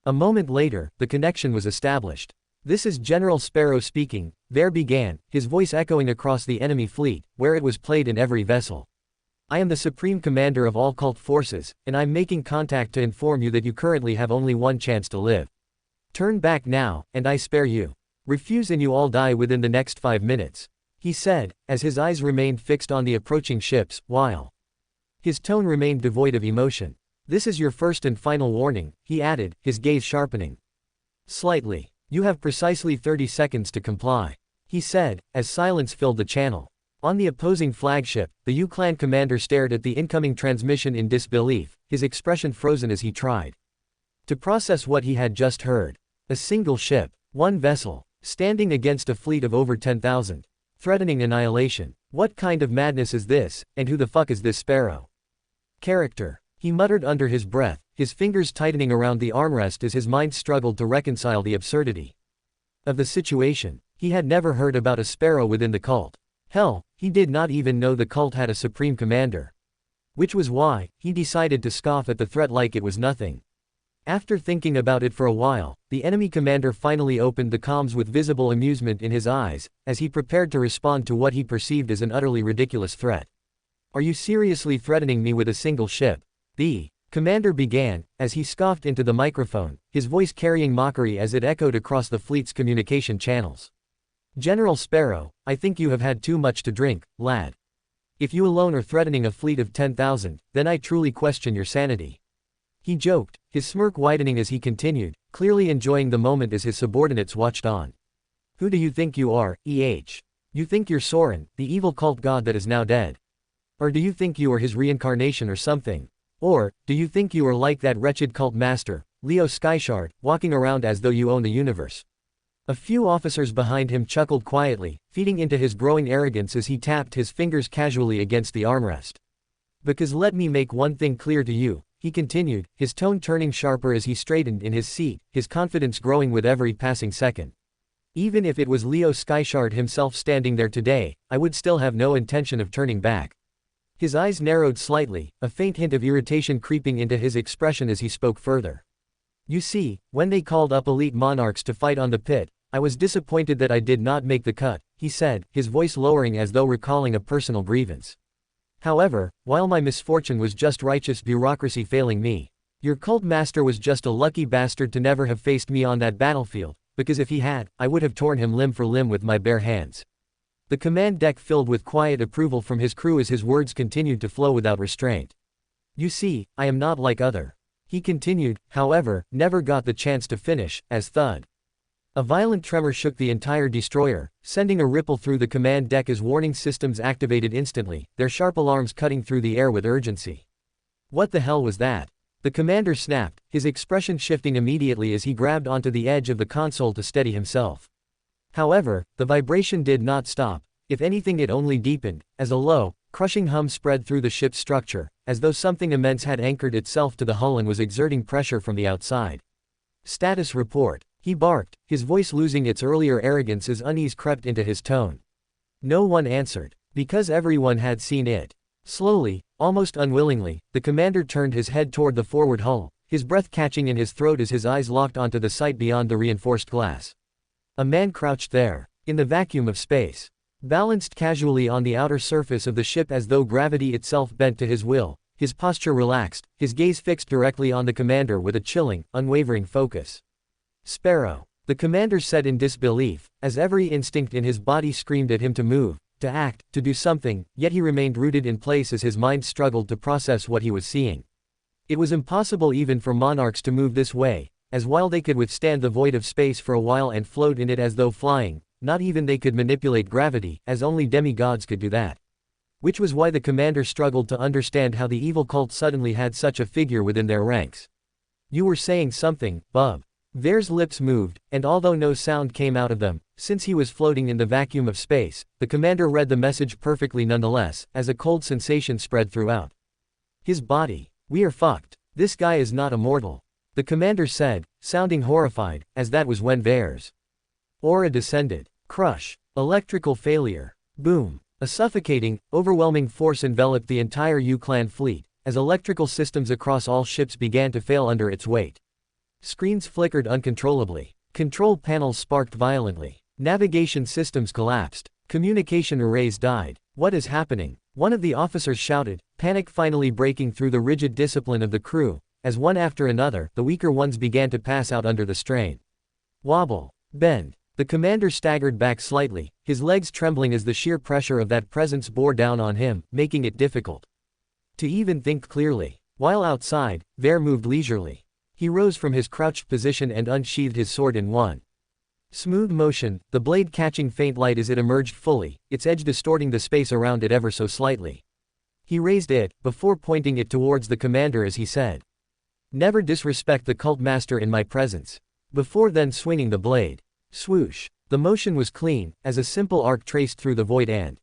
A moment later, the connection was established. This is General Sparrow speaking, Ver began, his voice echoing across the enemy fleet, where it was played in every vessel. I am the Supreme Commander of all cult forces, and I'm making contact to inform you that you currently have only one chance to live. Turn back now, and I spare you. Refuse and you all die within the next 5 minutes," he said, as his eyes remained fixed on the approaching ships, while his tone remained devoid of emotion. "This is your first and final warning," he added, his gaze sharpening slightly. "You have precisely 30 seconds to comply," he said, as silence filled the channel. On the opposing flagship, the U-Clan commander stared at the incoming transmission in disbelief, his expression frozen as he tried to process what he had just heard. A single ship, one vessel, standing against a fleet of over 10,000. Threatening annihilation. What kind of madness is this, and who the fuck is this Sparrow character? He muttered under his breath, his fingers tightening around the armrest as his mind struggled to reconcile the absurdity of the situation. He had never heard about a Sparrow within the cult. Hell, he did not even know the cult had a supreme commander. Which was why, he decided to scoff at the threat like it was nothing. After thinking about it for a while, the enemy commander finally opened the comms with visible amusement in his eyes, as he prepared to respond to what he perceived as an utterly ridiculous threat. "Are you seriously threatening me with a single ship?" The commander began, as he scoffed into the microphone, his voice carrying mockery as it echoed across the fleet's communication channels. "General Sparrow, I think you have had too much to drink, lad. If you alone are threatening a fleet of 10,000, then I truly question your sanity." He joked, his smirk widening as he continued, clearly enjoying the moment as his subordinates watched on. "Who do you think you are, E.H.? You think you're Soren, the evil cult god that is now dead? Or do you think you are his reincarnation or something? Or, do you think you are like that wretched cult master, Leo Skyshard, walking around as though you own the universe?" A few officers behind him chuckled quietly, feeding into his growing arrogance as he tapped his fingers casually against the armrest. "Because let me make one thing clear to you," he continued, his tone turning sharper as he straightened in his seat, his confidence growing with every passing second. "Even if it was Leo Skyshard himself standing there today, I would still have no intention of turning back." His eyes narrowed slightly, a faint hint of irritation creeping into his expression as he spoke further. "You see, when they called up elite monarchs to fight on the pit, I was disappointed that I did not make the cut," he said, his voice lowering as though recalling a personal grievance. "However, while my misfortune was just righteous bureaucracy failing me, your cult master was just a lucky bastard to never have faced me on that battlefield, because if he had, I would have torn him limb for limb with my bare hands." The command deck filled with quiet approval from his crew as his words continued to flow without restraint. "You see, I am not like other," he continued, however, never got the chance to finish, as thud. A violent tremor shook the entire destroyer, sending a ripple through the command deck as warning systems activated instantly, their sharp alarms cutting through the air with urgency. "What the hell was that?" the commander snapped, his expression shifting immediately as he grabbed onto the edge of the console to steady himself. However, the vibration did not stop, if anything it only deepened, as a low, crushing hum spread through the ship's structure, as though something immense had anchored itself to the hull and was exerting pressure from the outside. "Status report," he barked, his voice losing its earlier arrogance as unease crept into his tone. No one answered, because everyone had seen it. Slowly, almost unwillingly, the commander turned his head toward the forward hull, his breath catching in his throat as his eyes locked onto the sight beyond the reinforced glass. A man crouched there, in the vacuum of space, balanced casually on the outer surface of the ship as though gravity itself bent to his will, his posture relaxed, his gaze fixed directly on the commander with a chilling, unwavering focus. "Sparrow," the commander said in disbelief, as every instinct in his body screamed at him to move, to act, to do something, yet he remained rooted in place as his mind struggled to process what he was seeing. It was impossible even for monarchs to move this way, as while they could withstand the void of space for a while and float in it as though flying, not even they could manipulate gravity, as only demigods could do that. Which was why the commander struggled to understand how the evil cult suddenly had such a figure within their ranks. "You were saying something, bub." Vere's lips moved, and although no sound came out of them, since he was floating in the vacuum of space, the commander read the message perfectly nonetheless, as a cold sensation spread throughout his body. "We are fucked. This guy is not immortal," the commander said, sounding horrified, as that was when Vere's aura descended. Crush. Electrical failure. Boom. A suffocating, overwhelming force enveloped the entire U-Clan fleet, as electrical systems across all ships began to fail under its weight. Screens flickered uncontrollably. Control panels sparked violently. Navigation systems collapsed. Communication arrays died. "What is happening?" One of the officers shouted, panic finally breaking through the rigid discipline of the crew, as one after another, the weaker ones began to pass out under the strain. Wobble. Bend. The commander staggered back slightly, his legs trembling as the sheer pressure of that presence bore down on him, making it difficult to even think clearly. While outside, Ver moved leisurely. He rose from his crouched position and unsheathed his sword in one smooth motion, the blade catching faint light as it emerged fully, its edge distorting the space around it ever so slightly. He raised it, before pointing it towards the commander as he said, "Never disrespect the cult master in my presence," before then swinging the blade. Swoosh. The motion was clean, as a simple arc traced through the void and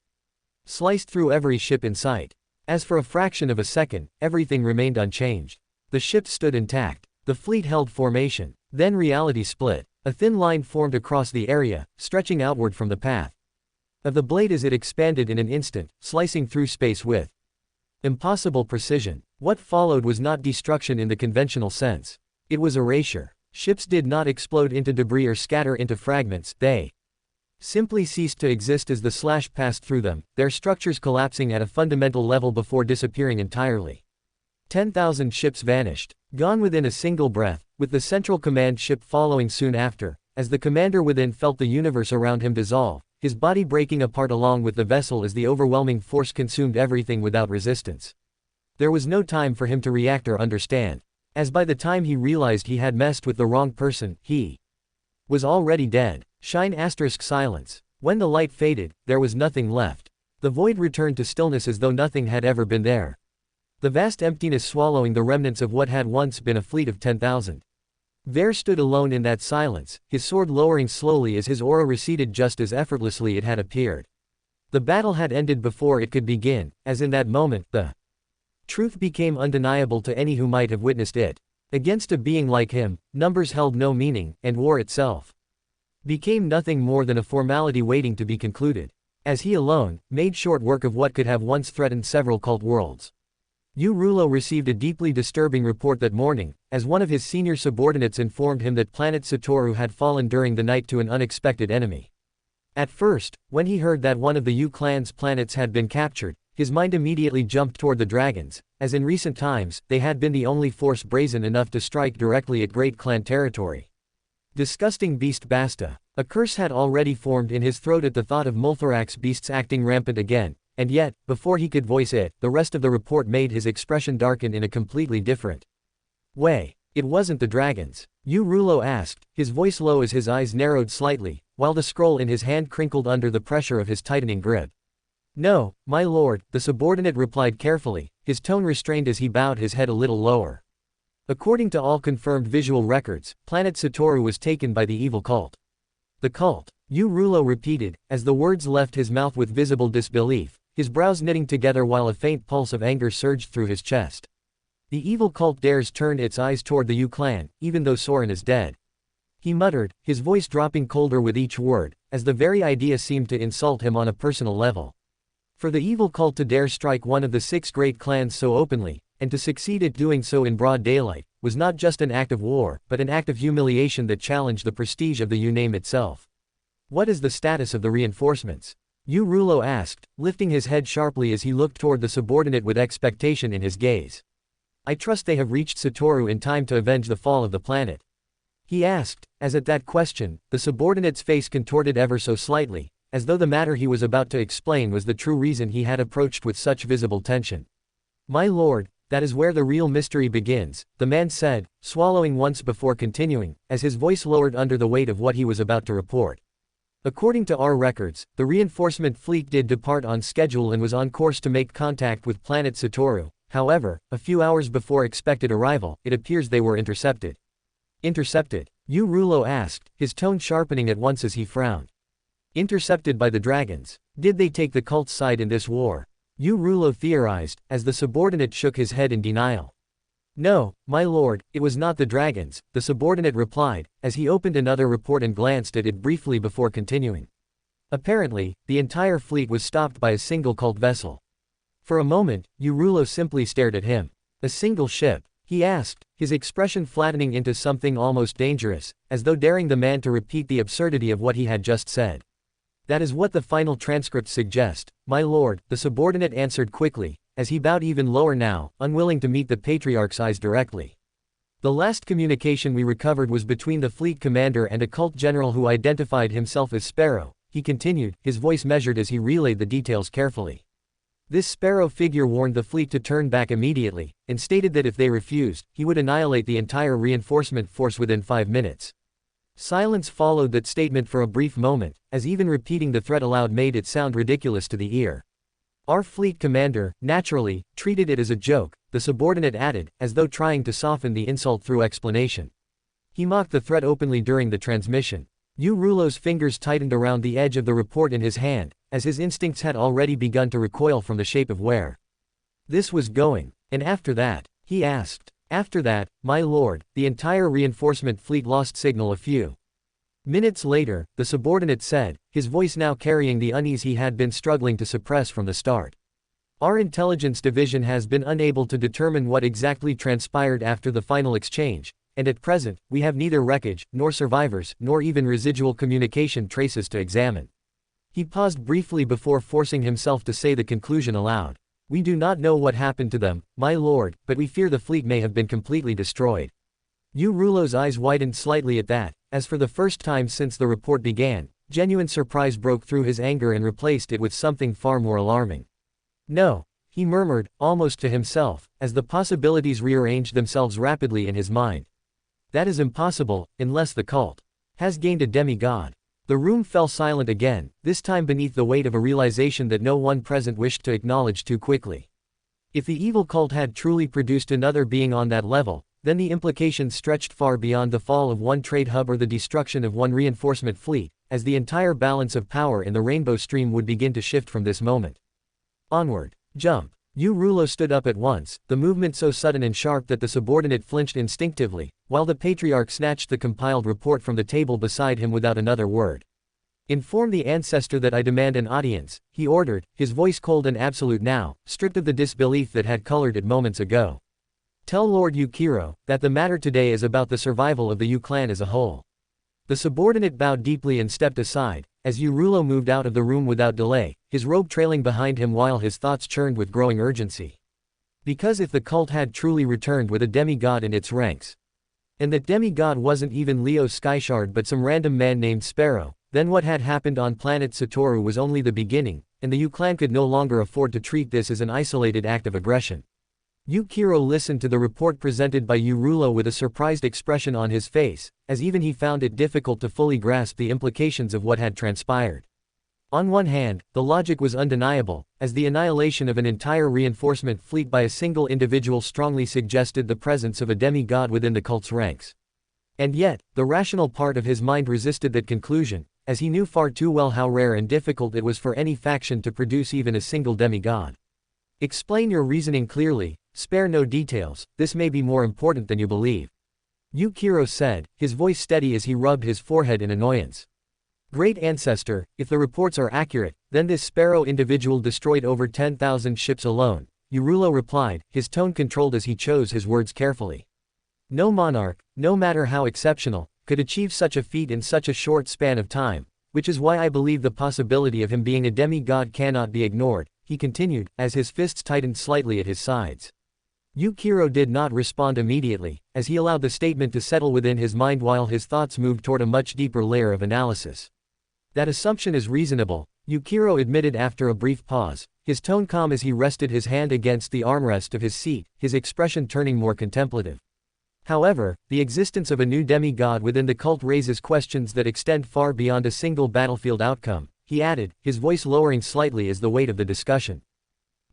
sliced through every ship in sight. As for a fraction of a second, everything remained unchanged. The ship stood intact. The fleet held formation. Then reality split. A thin line formed across the area, stretching outward from the path of the blade as it expanded in an instant, slicing through space with impossible precision. What followed was not destruction in the conventional sense. It was erasure. Ships did not explode into debris or scatter into fragments, they simply ceased to exist as the slash passed through them, their structures collapsing at a fundamental level before disappearing entirely. 10,000 ships vanished, gone within a single breath, with the central command ship following soon after, as the commander within felt the universe around him dissolve, his body breaking apart along with the vessel as the overwhelming force consumed everything without resistance. There was no time for him to react or understand, as by the time he realized he had messed with the wrong person, he was already dead. Silence. When the light faded, there was nothing left. The void returned to stillness as though nothing had ever been there. The vast emptiness swallowing the remnants of what had once been a fleet of 10,000. Ver stood alone in that silence, his sword lowering slowly as his aura receded just as effortlessly it had appeared. The battle had ended before it could begin, as in that moment, the truth became undeniable to any who might have witnessed it. Against a being like him, numbers held no meaning, and war itself became nothing more than a formality waiting to be concluded, as he alone made short work of what could have once threatened several cult worlds. Yu Rulo received a deeply disturbing report that morning, as one of his senior subordinates informed him that planet Satoru had fallen during the night to an unexpected enemy. At first, when he heard that one of the Yu clan's planets had been captured, his mind immediately jumped toward the dragons, as in recent times, they had been the only force brazen enough to strike directly at Great Clan territory. Disgusting beast basta. A curse had already formed in his throat at the thought of Multhorax beasts acting rampant again, and yet, before he could voice it, the rest of the report made his expression darken in a completely different way. It wasn't the dragons? Yu Rulo asked, his voice low as his eyes narrowed slightly, while the scroll in his hand crinkled under the pressure of his tightening grip. No, my lord, the subordinate replied carefully, his tone restrained as he bowed his head a little lower. According to all confirmed visual records, planet Satoru was taken by the evil cult. The cult, Yu Rulo repeated, as the words left his mouth with visible disbelief, his brows knitting together while a faint pulse of anger surged through his chest. The evil cult dares turn its eyes toward the Yu clan, even though Soren is dead. He muttered, his voice dropping colder with each word, as the very idea seemed to insult him on a personal level. For the evil cult to dare strike one of the 6 great clans so openly, and to succeed at doing so in broad daylight, was not just an act of war, but an act of humiliation that challenged the prestige of the Yu name itself. What is the status of the reinforcements? Yu Rulo asked, lifting his head sharply as he looked toward the subordinate with expectation in his gaze. I trust they have reached Satoru in time to avenge the fall of the planet. He asked, as at that question, the subordinate's face contorted ever so slightly, as though the matter he was about to explain was the true reason he had approached with such visible tension. My lord, that is where the real mystery begins, the man said, swallowing once before continuing, as his voice lowered under the weight of what he was about to report. According to our records, the reinforcement fleet did depart on schedule and was on course to make contact with planet Satoru. However, a few hours before expected arrival, it appears they were intercepted. Intercepted? Yu Rulo asked, his tone sharpening at once as he frowned. Intercepted by the dragons. Did they take the cult's side in this war? Yu Rulo theorized, as the subordinate shook his head in denial. No, my lord, it was not the dragons, the subordinate replied, as he opened another report and glanced at it briefly before continuing. Apparently, the entire fleet was stopped by a single cult vessel. For a moment, Yu Rulo simply stared at him. A single ship? He asked, his expression flattening into something almost dangerous, as though daring the man to repeat the absurdity of what he had just said. That is what the final transcripts suggest, my lord, the subordinate answered quickly, as he bowed even lower now, unwilling to meet the Patriarch's eyes directly. The last communication we recovered was between the fleet commander and a cult general who identified himself as Sparrow, he continued, his voice measured as he relayed the details carefully. This Sparrow figure warned the fleet to turn back immediately, and stated that if they refused, he would annihilate the entire reinforcement force within 5 minutes. Silence followed that statement for a brief moment, as even repeating the threat aloud made it sound ridiculous to the ear. Our fleet commander, naturally, treated it as a joke, the subordinate added, as though trying to soften the insult through explanation. He mocked the threat openly during the transmission. Rulo's fingers tightened around the edge of the report in his hand, as his instincts had already begun to recoil from the shape of where this was going. And after that? He asked. After that, my lord, the entire reinforcement fleet lost signal a few minutes later, the subordinate said, his voice now carrying the unease he had been struggling to suppress from the start. Our intelligence division has been unable to determine what exactly transpired after the final exchange, and at present, we have neither wreckage, nor survivors, nor even residual communication traces to examine. He paused briefly before forcing himself to say the conclusion aloud. We do not know what happened to them, my lord, but we fear the fleet may have been completely destroyed. Rulo's eyes widened slightly at that, as for the first time since the report began, genuine surprise broke through his anger and replaced it with something far more alarming. No, he murmured, almost to himself, as the possibilities rearranged themselves rapidly in his mind. That is impossible, unless the cult has gained a demigod. The room fell silent again, this time beneath the weight of a realization that no one present wished to acknowledge too quickly. If the evil cult had truly produced another being on that level, then the implications stretched far beyond the fall of one trade hub or the destruction of one reinforcement fleet, as the entire balance of power in the rainbow stream would begin to shift from this moment. Onward. Jump. Rulo stood up at once, the movement so sudden and sharp that the subordinate flinched instinctively, while the Patriarch snatched the compiled report from the table beside him without another word. Inform the ancestor that I demand an audience, he ordered, his voice cold and absolute now, stripped of the disbelief that had colored it moments ago. Tell Lord Yukiro that the matter today is about the survival of the Yu clan as a whole. The subordinate bowed deeply and stepped aside, as Rulo moved out of the room without delay, his robe trailing behind him while his thoughts churned with growing urgency. Because if the cult had truly returned with a demigod in its ranks, and that demigod wasn't even Leo Skyshard but some random man named Sparrow, then what had happened on planet Satoru was only the beginning, and the Yu clan could no longer afford to treat this as an isolated act of aggression. Yukiro listened to the report presented by Rulo with a surprised expression on his face, as even he found it difficult to fully grasp the implications of what had transpired. On one hand, the logic was undeniable, as the annihilation of an entire reinforcement fleet by a single individual strongly suggested the presence of a demigod within the cult's ranks. And yet, the rational part of his mind resisted that conclusion, as he knew far too well how rare and difficult it was for any faction to produce even a single demigod. Explain your reasoning clearly, spare no details, this may be more important than you believe. Yukiro said, his voice steady as he rubbed his forehead in annoyance. Great Ancestor, if the reports are accurate, then this Sparrow individual destroyed over 10,000 ships alone, Rulo replied, his tone controlled as he chose his words carefully. No monarch, no matter how exceptional, could achieve such a feat in such a short span of time, which is why I believe the possibility of him being a demigod cannot be ignored, he continued, as his fists tightened slightly at his sides. Yukiro did not respond immediately, as he allowed the statement to settle within his mind while his thoughts moved toward a much deeper layer of analysis. That assumption is reasonable, Yukiro admitted after a brief pause, his tone calm as he rested his hand against the armrest of his seat, his expression turning more contemplative. However, the existence of a new demigod within the cult raises questions that extend far beyond a single battlefield outcome, he added, his voice lowering slightly as the weight of the discussion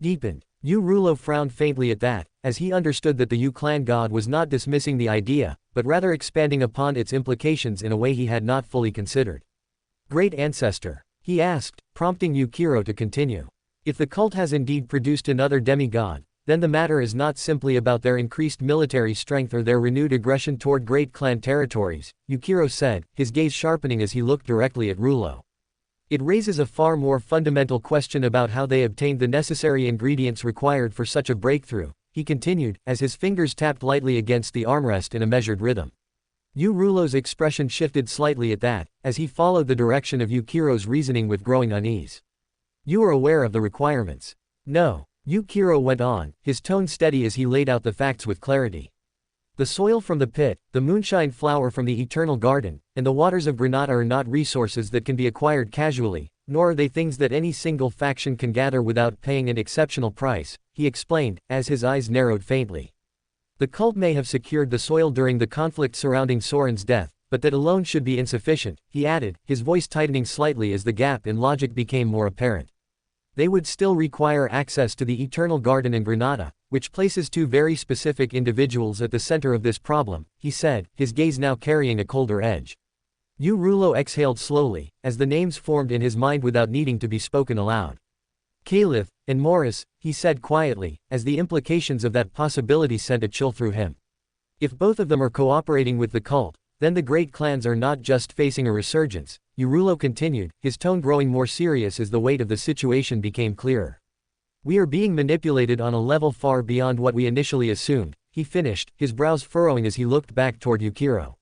deepened. Rulo frowned faintly at that, as he understood that the Yu clan god was not dismissing the idea, but rather expanding upon its implications in a way he had not fully considered. Great Ancestor, he asked, prompting Yukiro to continue. If the cult has indeed produced another demigod, then the matter is not simply about their increased military strength or their renewed aggression toward Great Clan territories, Yukiro said, his gaze sharpening as he looked directly at Rulo. It raises a far more fundamental question about how they obtained the necessary ingredients required for such a breakthrough, he continued, as his fingers tapped lightly against the armrest in a measured rhythm. Yurulo's expression shifted slightly at that, as he followed the direction of Yukiro's reasoning with growing unease. You are aware of the requirements. No. Yukiro went on, his tone steady as he laid out the facts with clarity. The soil from the pit, the moonshine flower from the eternal garden, and the waters of Granada are not resources that can be acquired casually, nor are they things that any single faction can gather without paying an exceptional price, he explained, as his eyes narrowed faintly. The cult may have secured the soil during the conflict surrounding Soren's death, but that alone should be insufficient, he added, his voice tightening slightly as the gap in logic became more apparent. They would still require access to the Eternal Garden in Granada, which places two very specific individuals at the center of this problem, he said, his gaze now carrying a colder edge. Yurulo exhaled slowly, as the names formed in his mind without needing to be spoken aloud. Caliph, and Morris, he said quietly, as the implications of that possibility sent a chill through him. If both of them are cooperating with the cult, then the great clans are not just facing a resurgence, Yurulo continued, his tone growing more serious as the weight of the situation became clearer. We are being manipulated on a level far beyond what we initially assumed, he finished, his brows furrowing as he looked back toward Yukiro.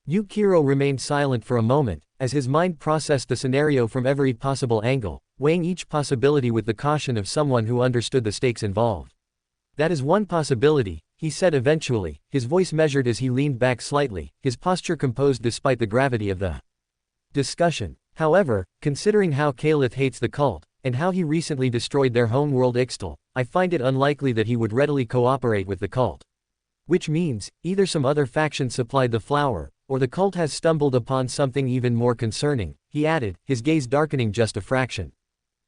Yukiro remained silent for a moment, as his mind processed the scenario from every possible angle, weighing each possibility with the caution of someone who understood the stakes involved. That is one possibility, he said eventually, his voice measured as he leaned back slightly, his posture composed despite the gravity of the discussion. However, considering how Caliph hates the cult, and how he recently destroyed their homeworld Ixtal, I find it unlikely that he would readily cooperate with the cult. Which means, either some other faction supplied the flower, or the cult has stumbled upon something even more concerning, he added, his gaze darkening just a fraction.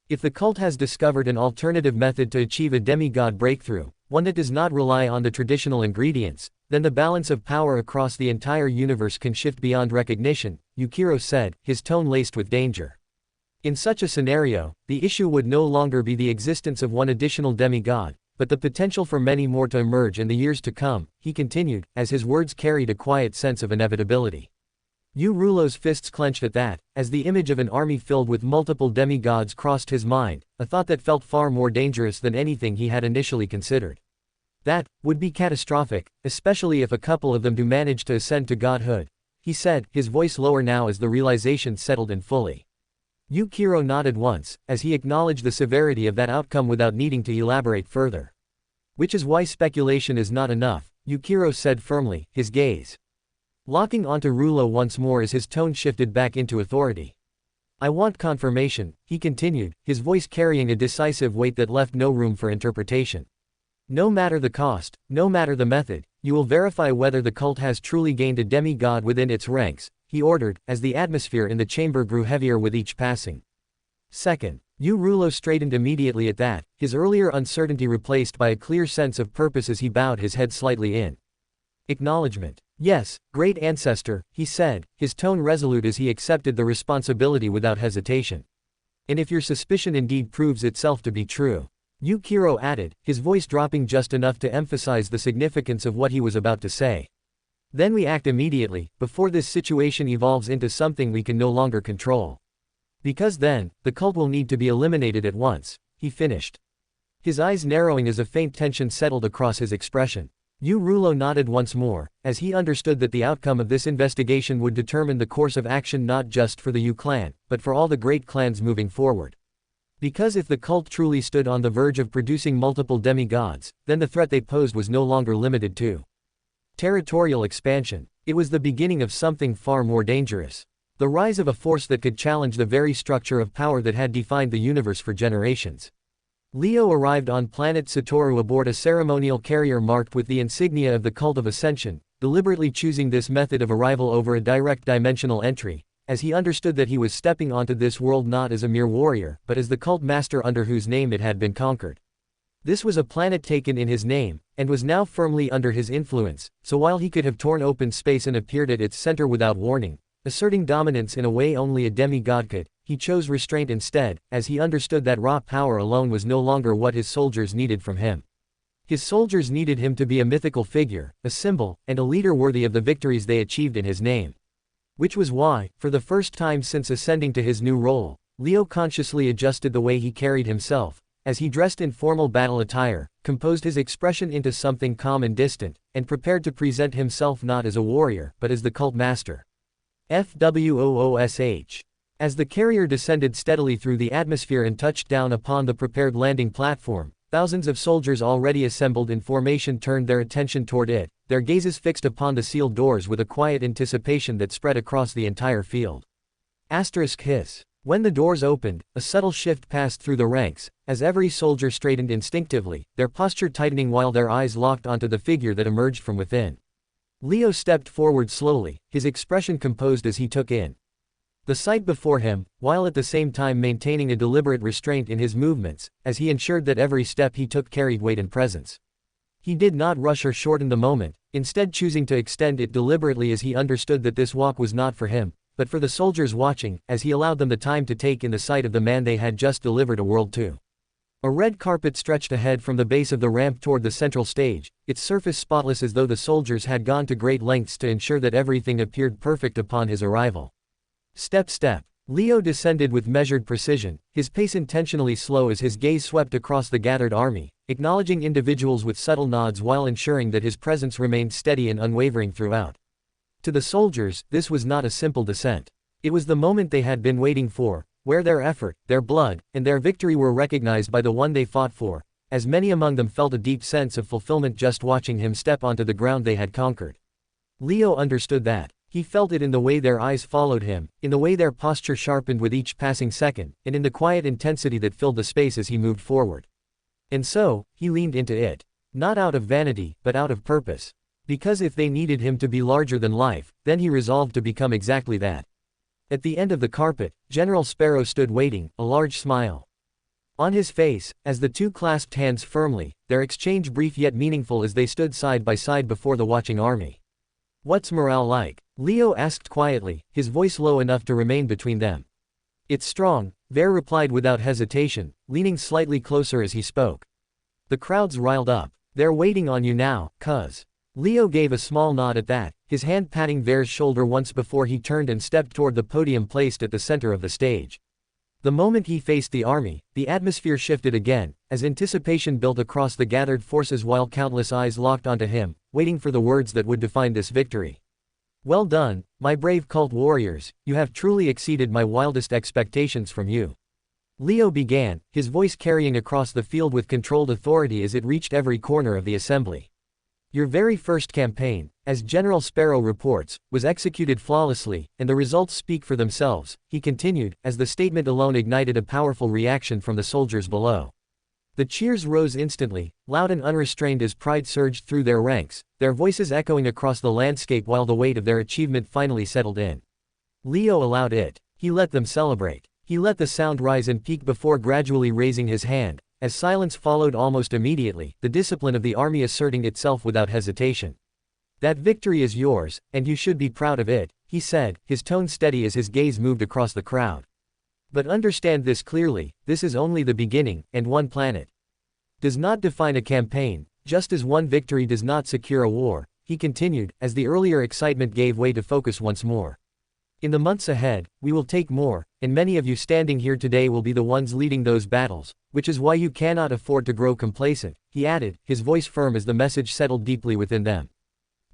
If the cult has discovered an alternative method to achieve a demigod breakthrough, one that does not rely on the traditional ingredients, then the balance of power across the entire universe can shift beyond recognition, Yukiro said, his tone laced with danger. In such a scenario, the issue would no longer be the existence of one additional demigod, but the potential for many more to emerge in the years to come, he continued, as his words carried a quiet sense of inevitability. Yurulo's fists clenched at that, as the image of an army filled with multiple demigods crossed his mind, a thought that felt far more dangerous than anything he had initially considered. That would be catastrophic, especially if a couple of them do manage to ascend to godhood, he said, his voice lower now as the realization settled in fully. Yukiro nodded once, as he acknowledged the severity of that outcome without needing to elaborate further. Which is why speculation is not enough, Yukiro said firmly, his gaze locking onto Rulo once more as his tone shifted back into authority. I want confirmation, he continued, his voice carrying a decisive weight that left no room for interpretation. No matter the cost, no matter the method, you will verify whether the cult has truly gained a demigod within its ranks, he ordered, as the atmosphere in the chamber grew heavier with each passing second. Yurulo straightened immediately at that, his earlier uncertainty replaced by a clear sense of purpose as he bowed his head slightly in acknowledgement. Yes, great ancestor, he said, his tone resolute as he accepted the responsibility without hesitation. And if your suspicion indeed proves itself to be true, Yukiro added, his voice dropping just enough to emphasize the significance of what he was about to say. Then we act immediately, before this situation evolves into something we can no longer control. Because then, the cult will need to be eliminated at once, he finished. His eyes narrowing as a faint tension settled across his expression. Yurulo nodded once more, as he understood that the outcome of this investigation would determine the course of action not just for the Yu clan, but for all the great clans moving forward. Because if the cult truly stood on the verge of producing multiple demigods, then the threat they posed was no longer limited to territorial expansion. It was the beginning of something far more dangerous. The rise of a force that could challenge the very structure of power that had defined the universe for generations. Leo arrived on planet Satoru aboard a ceremonial carrier marked with the insignia of the Cult of Ascension, deliberately choosing this method of arrival over a direct dimensional entry, as he understood that he was stepping onto this world not as a mere warrior, but as the cult master under whose name it had been conquered. This was a planet taken in his name, and was now firmly under his influence, so while he could have torn open space and appeared at its center without warning, asserting dominance in a way only a demigod could, he chose restraint instead, as he understood that raw power alone was no longer what his soldiers needed from him. His soldiers needed him to be a mythical figure, a symbol, and a leader worthy of the victories they achieved in his name. Which was why, for the first time since ascending to his new role, Leo consciously adjusted the way he carried himself. As he dressed in formal battle attire, composed his expression into something calm and distant, and prepared to present himself not as a warrior, but as the cult master. FWOOSH. As the carrier descended steadily through the atmosphere and touched down upon the prepared landing platform, thousands of soldiers already assembled in formation turned their attention toward it, their gazes fixed upon the sealed doors with a quiet anticipation that spread across the entire field. Hiss. When the doors opened, a subtle shift passed through the ranks, as every soldier straightened instinctively, their posture tightening while their eyes locked onto the figure that emerged from within. Leo stepped forward slowly, his expression composed as he took in the sight before him, while at the same time maintaining a deliberate restraint in his movements, as he ensured that every step he took carried weight and presence. He did not rush or shorten the moment, instead choosing to extend it deliberately as he understood that this walk was not for him, but for the soldiers watching, as he allowed them the time to take in the sight of the man they had just delivered a world to. A red carpet stretched ahead from the base of the ramp toward the central stage, its surface spotless as though the soldiers had gone to great lengths to ensure that everything appeared perfect upon his arrival. Step. Leo descended with measured precision, his pace intentionally slow as his gaze swept across the gathered army, acknowledging individuals with subtle nods while ensuring that his presence remained steady and unwavering throughout. To the soldiers, this was not a simple descent. It was the moment they had been waiting for, where their effort, their blood, and their victory were recognized by the one they fought for, as many among them felt a deep sense of fulfillment just watching him step onto the ground they had conquered. Leo understood that. He felt it in the way their eyes followed him, in the way their posture sharpened with each passing second, and in the quiet intensity that filled the space as he moved forward. And so, he leaned into it. Not out of vanity, but out of purpose. Because if they needed him to be larger than life, then he resolved to become exactly that. At the end of the carpet, General Sparrow stood waiting, a large smile on his face, as the two clasped hands firmly, their exchange brief yet meaningful as they stood side by side before the watching army. "What's morale like?" Leo asked quietly, his voice low enough to remain between them. "It's strong," Ver replied without hesitation, leaning slightly closer as he spoke. The crowds riled up. "They're waiting on you now, cuz." Leo gave a small nod at that, his hand patting Ver's shoulder once before he turned and stepped toward the podium placed at the center of the stage. The moment he faced the army, the atmosphere shifted again, as anticipation built across the gathered forces while countless eyes locked onto him, waiting for the words that would define this victory. "Well done, my brave cult warriors, you have truly exceeded my wildest expectations from you." Leo began, his voice carrying across the field with controlled authority as it reached every corner of the assembly. "Your very first campaign, as General Sparrow reports, was executed flawlessly, and the results speak for themselves," he continued, as the statement alone ignited a powerful reaction from the soldiers below. The cheers rose instantly, loud and unrestrained as pride surged through their ranks, their voices echoing across the landscape while the weight of their achievement finally settled in. Leo allowed it. He let them celebrate. He let the sound rise and peak before gradually raising his hand. As silence followed almost immediately, the discipline of the army asserting itself without hesitation. "That victory is yours, and you should be proud of it," he said, his tone steady as his gaze moved across the crowd. "But understand this clearly, this is only the beginning, and one planet does not define a campaign, just as one victory does not secure a war," he continued, as the earlier excitement gave way to focus once more. "In the months ahead, we will take more, and many of you standing here today will be the ones leading those battles, which is why you cannot afford to grow complacent," he added, his voice firm as the message settled deeply within them.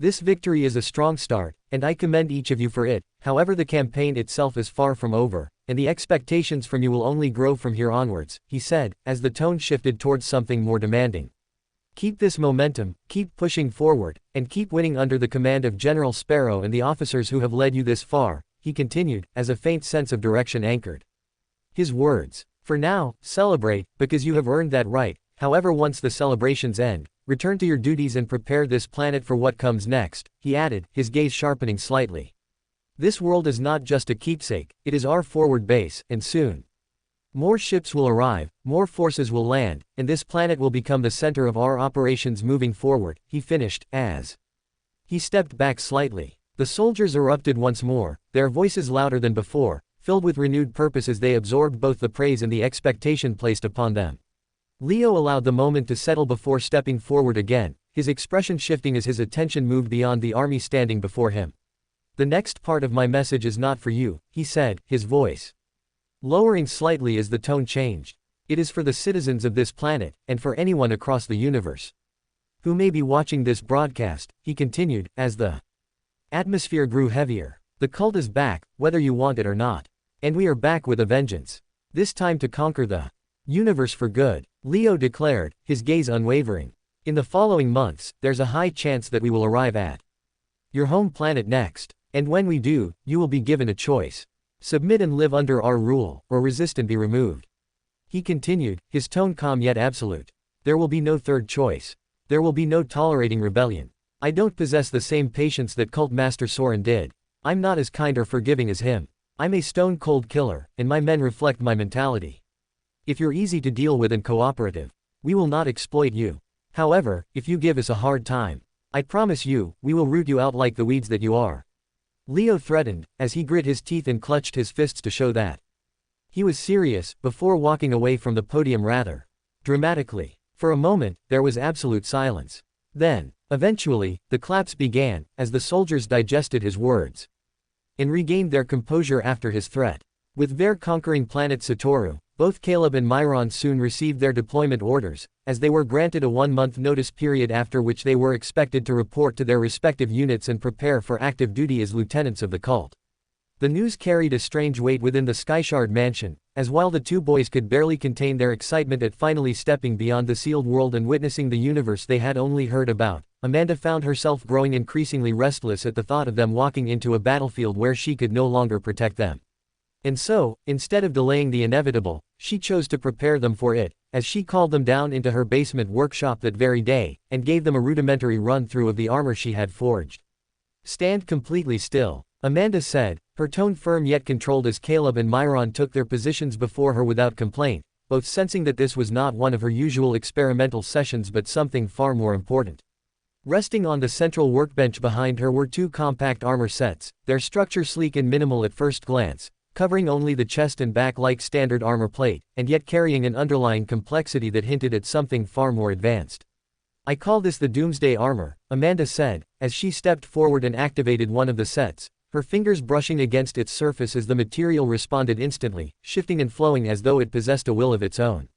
"This victory is a strong start, and I commend each of you for it. However, the campaign itself is far from over, and the expectations from you will only grow from here onwards," he said, as the tone shifted towards something more demanding. "Keep this momentum, keep pushing forward, and keep winning under the command of General Sparrow and the officers who have led you this far," he continued, as a faint sense of direction anchored his words. "For now, celebrate, because you have earned that right. However, once the celebrations end, return to your duties and prepare this planet for what comes next," he added, his gaze sharpening slightly. "This world is not just a keepsake, it is our forward base, and soon more ships will arrive, more forces will land, and this planet will become the center of our operations moving forward," he finished, as he stepped back slightly. The soldiers erupted once more, their voices louder than before, filled with renewed purpose as they absorbed both the praise and the expectation placed upon them. Leo allowed the moment to settle before stepping forward again, his expression shifting as his attention moved beyond the army standing before him. "The next part of my message is not for you," he said, his voice lowering slightly as the tone changed. "It is for the citizens of this planet, and for anyone across the universe who may be watching this broadcast, he continued, as the atmosphere grew heavier. The cult is back, whether you want it or not. And we are back with a vengeance. This time to conquer the universe for good, Leo declared, his gaze unwavering. In the following months, there's a high chance that we will arrive at your home planet next. And when we do, you will be given a choice. Submit and live under our rule, or resist and be removed. He continued, his tone calm yet absolute. There will be no third choice. There will be no tolerating rebellion. I don't possess the same patience that Cult Master Soren did. I'm not as kind or forgiving as him. I'm a stone-cold killer, and my men reflect my mentality. If you're easy to deal with and cooperative, we will not exploit you. However, if you give us a hard time, I promise you, we will root you out like the weeds that you are. Leo threatened, as he grit his teeth and clutched his fists to show that he was serious, before walking away from the podium rather dramatically. For a moment, there was absolute silence. Then, eventually, the claps began, as the soldiers digested his words and regained their composure after his threat. With their conquering planet Satoru, both Caleb and Myron soon received their deployment orders, as they were granted a 1-month notice period after which they were expected to report to their respective units and prepare for active duty as lieutenants of the cult. The news carried a strange weight within the Skyshard mansion, as while the two boys could barely contain their excitement at finally stepping beyond the sealed world and witnessing the universe they had only heard about, Amanda found herself growing increasingly restless at the thought of them walking into a battlefield where she could no longer protect them. And so, instead of delaying the inevitable, she chose to prepare them for it, as she called them down into her basement workshop that very day, and gave them a rudimentary run-through of the armor she had forged. Stand completely still, Amanda said, her tone firm yet controlled as Caleb and Myron took their positions before her without complaint, both sensing that this was not one of her usual experimental sessions but something far more important. Resting on the central workbench behind her were 2 compact armor sets, their structure sleek and minimal at first glance, covering only the chest and back like standard armor plate, and yet carrying an underlying complexity that hinted at something far more advanced. I call this the Doomsday Armor, Amanda said, as she stepped forward and activated one of the sets, her fingers brushing against its surface as the material responded instantly, shifting and flowing as though it possessed a will of its own.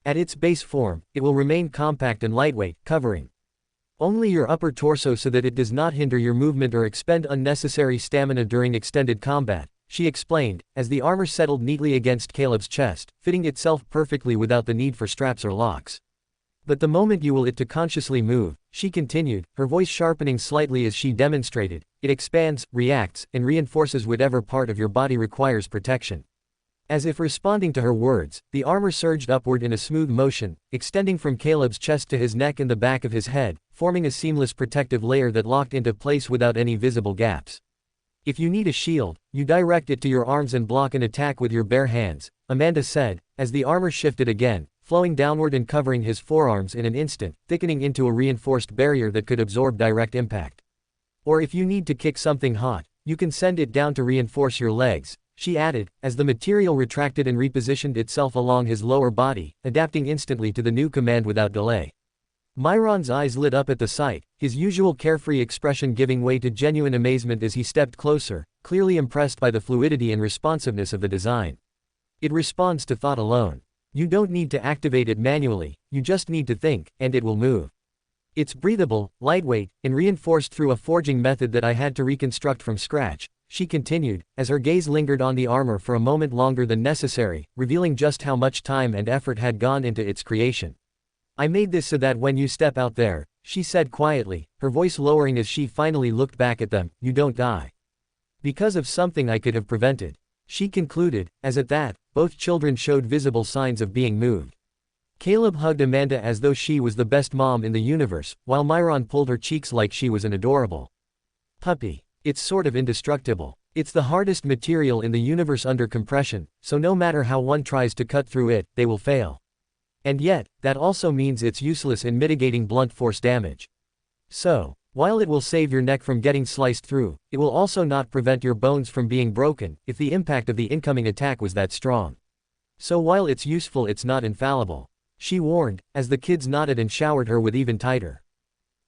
At its base form, it will remain compact and lightweight, covering only your upper torso so that it does not hinder your movement or expend unnecessary stamina during extended combat, she explained, as the armor settled neatly against Caleb's chest, fitting itself perfectly without the need for straps or locks. But the moment you will it to consciously move, she continued, her voice sharpening slightly as she demonstrated, it expands, reacts, and reinforces whatever part of your body requires protection. As if responding to her words, the armor surged upward in a smooth motion, extending from Caleb's chest to his neck and the back of his head, forming a seamless protective layer that locked into place without any visible gaps. If you need a shield, you direct it to your arms and block an attack with your bare hands, Amanda said, as the armor shifted again, flowing downward and covering his forearms in an instant, thickening into a reinforced barrier that could absorb direct impact. Or if you need to kick something hot, you can send it down to reinforce your legs, she added, as the material retracted and repositioned itself along his lower body, adapting instantly to the new command without delay. Myron's eyes lit up at the sight, his usual carefree expression giving way to genuine amazement as he stepped closer, clearly impressed by the fluidity and responsiveness of the design. It responds to thought alone. You don't need to activate it manually, you just need to think, and it will move. It's breathable, lightweight, and reinforced through a forging method that I had to reconstruct from scratch, she continued, as her gaze lingered on the armor for a moment longer than necessary, revealing just how much time and effort had gone into its creation. I made this so that when you step out there, she said quietly, her voice lowering as she finally looked back at them, you don't die. Because of something I could have prevented. She concluded, as at that, both children showed visible signs of being moved. Caleb hugged Amanda as though she was the best mom in the universe, while Myron pulled her cheeks like she was an adorable puppy. It's sort of indestructible. It's the hardest material in the universe under compression, so no matter how one tries to cut through it, they will fail. And yet, that also means it's useless in mitigating blunt force damage. So, while it will save your neck from getting sliced through, it will also not prevent your bones from being broken, if the impact of the incoming attack was that strong. So while it's useful, it's not infallible, she warned, as the kids nodded and showered her with even tighter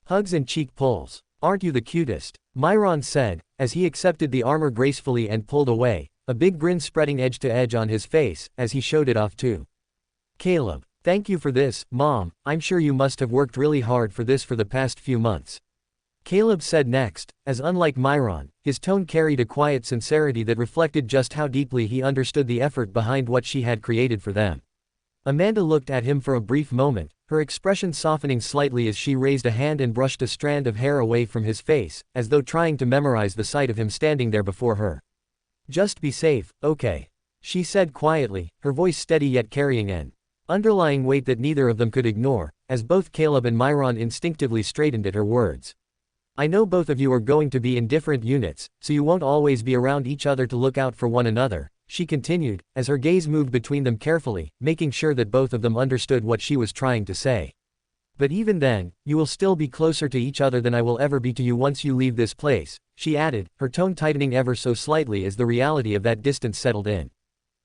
hugs and cheek pulls. Aren't you the cutest? Myron said, as he accepted the armor gracefully and pulled away, a big grin spreading edge to edge on his face, as he showed it off to Caleb. Thank you for this, Mom, I'm sure you must have worked really hard for this for the past few months. Caleb said next, as unlike Myron, his tone carried a quiet sincerity that reflected just how deeply he understood the effort behind what she had created for them. Amanda looked at him for a brief moment, her expression softening slightly as she raised a hand and brushed a strand of hair away from his face, as though trying to memorize the sight of him standing there before her. Just be safe, okay? She said quietly, her voice steady yet carrying an underlying weight that neither of them could ignore, as both Caleb and Myron instinctively straightened at her words. I know both of you are going to be in different units, so you won't always be around each other to look out for one another, she continued, as her gaze moved between them carefully, making sure that both of them understood what she was trying to say. But even then, you will still be closer to each other than I will ever be to you once you leave this place, she added, her tone tightening ever so slightly as the reality of that distance settled in.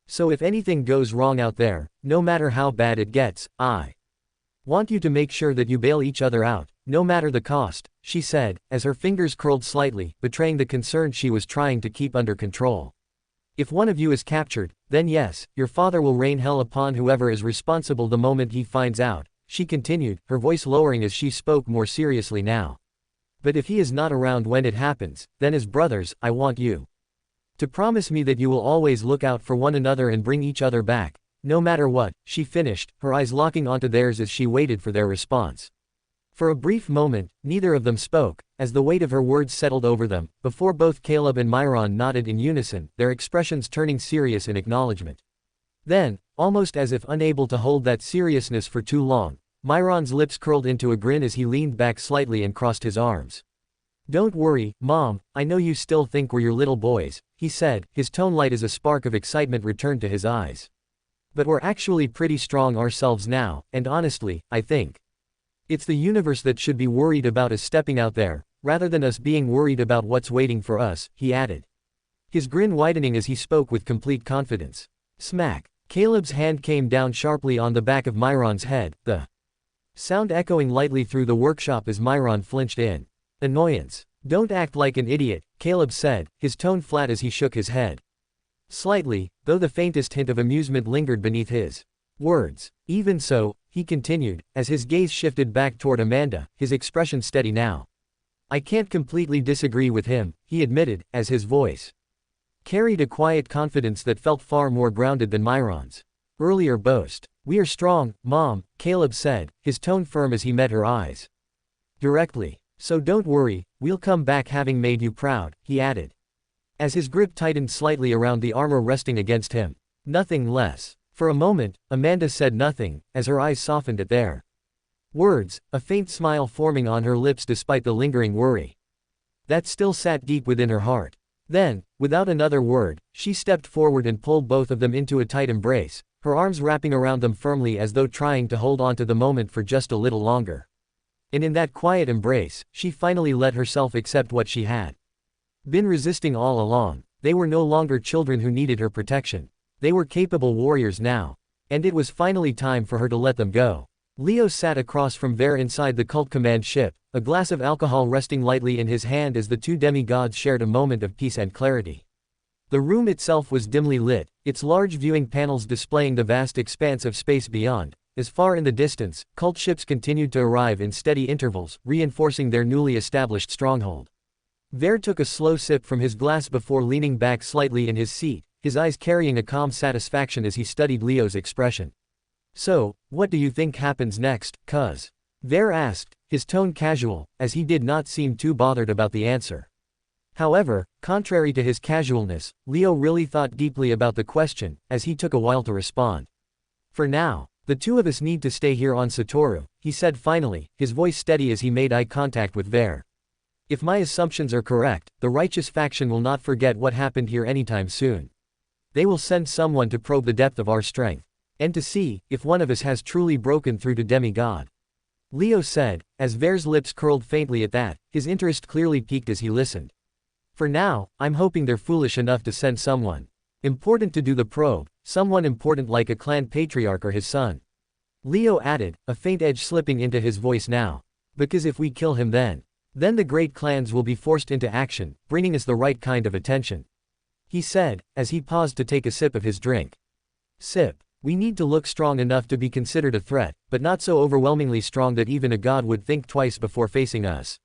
So if anything goes wrong out there, no matter how bad it gets, I want you to make sure that you bail each other out, no matter the cost, she said, as her fingers curled slightly, betraying the concern she was trying to keep under control. If one of you is captured, then yes, your father will rain hell upon whoever is responsible the moment he finds out, she continued, her voice lowering as she spoke more seriously now. But if he is not around when it happens, then as brothers, I want you to promise me that you will always look out for one another and bring each other back, no matter what, she finished, her eyes locking onto theirs as she waited for their response. For a brief moment, neither of them spoke, as the weight of her words settled over them, before both Caleb and Myron nodded in unison, their expressions turning serious in acknowledgement. Then, almost as if unable to hold that seriousness for too long, Myron's lips curled into a grin as he leaned back slightly and crossed his arms. Don't worry, Mom, I know you still think we're your little boys, he said, his tone light as a spark of excitement returned to his eyes. But we're actually pretty strong ourselves now, and honestly, I think it's the universe that should be worried about us stepping out there, rather than us being worried about what's waiting for us, he added. His grin widening as he spoke with complete confidence. Smack! Caleb's hand came down sharply on the back of Myron's head, the sound echoing lightly through the workshop as Myron flinched in annoyance. Don't act like an idiot, Caleb said, his tone flat as he shook his head. Slightly, though the faintest hint of amusement lingered beneath his words. Even so, he continued, as his gaze shifted back toward Amanda, his expression steady now. I can't completely disagree with him, he admitted, as his voice carried a quiet confidence that felt far more grounded than Myron's earlier boast. We are strong, Mom, Caleb said, his tone firm as he met her eyes directly. So don't worry, we'll come back having made you proud, he added, as his grip tightened slightly around the armor resting against him. Nothing less. For a moment, Amanda said nothing, as her eyes softened at their words, a faint smile forming on her lips despite the lingering worry that still sat deep within her heart. Then, without another word, she stepped forward and pulled both of them into a tight embrace, her arms wrapping around them firmly as though trying to hold on to the moment for just a little longer. And in that quiet embrace, she finally let herself accept what she had been resisting all along. They were no longer children who needed her protection. They were capable warriors now. And it was finally time for her to let them go. Leo sat across from Ver inside the cult command ship, a glass of alcohol resting lightly in his hand as the two demigods shared a moment of peace and clarity. The room itself was dimly lit, its large viewing panels displaying the vast expanse of space beyond. As far in the distance, cult ships continued to arrive in steady intervals, reinforcing their newly established stronghold. Ver took a slow sip from his glass before leaning back slightly in his seat, his eyes carrying a calm satisfaction as he studied Leo's expression. So, what do you think happens next, cuz? Ver asked, his tone casual, as he did not seem too bothered about the answer. However, contrary to his casualness, Leo really thought deeply about the question, as he took a while to respond. For now, the two of us need to stay here on Satoru, he said finally, his voice steady as he made eye contact with Ver. If my assumptions are correct, the righteous faction will not forget what happened here anytime soon. They will send someone to probe the depth of our strength, and to see if one of us has truly broken through to demigod. Leo said, as Ver's lips curled faintly at that, his interest clearly piqued as he listened. For now, I'm hoping they're foolish enough to send someone important to do the probe, someone important like a clan patriarch or his son. Leo added, a faint edge slipping into his voice now. Because if we kill him then the great clans will be forced into action, bringing us the right kind of attention. He said, as he paused to take a sip of his drink. Sip. We need to look strong enough to be considered a threat, but not so overwhelmingly strong that even a god would think twice before facing us.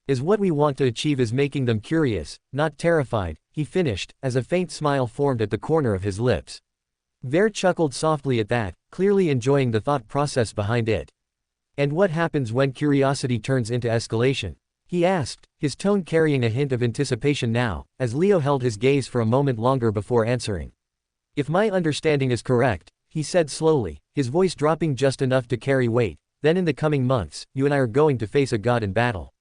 Is what we want to achieve is making them curious, not terrified, he finished, as a faint smile formed at the corner of his lips. Ver chuckled softly at that, clearly enjoying the thought process behind it. And what happens when curiosity turns into escalation? He asked, his tone carrying a hint of anticipation now, as Leo held his gaze for a moment longer before answering. If my understanding is correct, he said slowly, his voice dropping just enough to carry weight, then in the coming months, you and I are going to face a god in battle.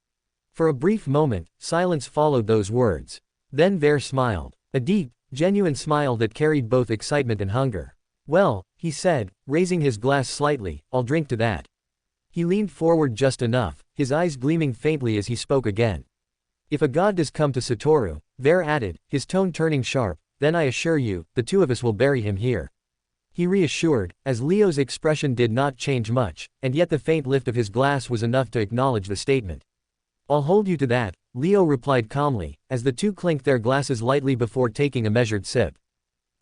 For a brief moment, silence followed those words. Then Ver smiled. A deep, genuine smile that carried both excitement and hunger. Well, he said, raising his glass slightly, I'll drink to that. He leaned forward just enough, his eyes gleaming faintly as he spoke again. If a god does come to Satoru, Ver added, his tone turning sharp, then I assure you, the two of us will bury him here. He reassured, as Leo's expression did not change much, and yet the faint lift of his glass was enough to acknowledge the statement. I'll hold you to that, Leo replied calmly, as the two clinked their glasses lightly before taking a measured sip.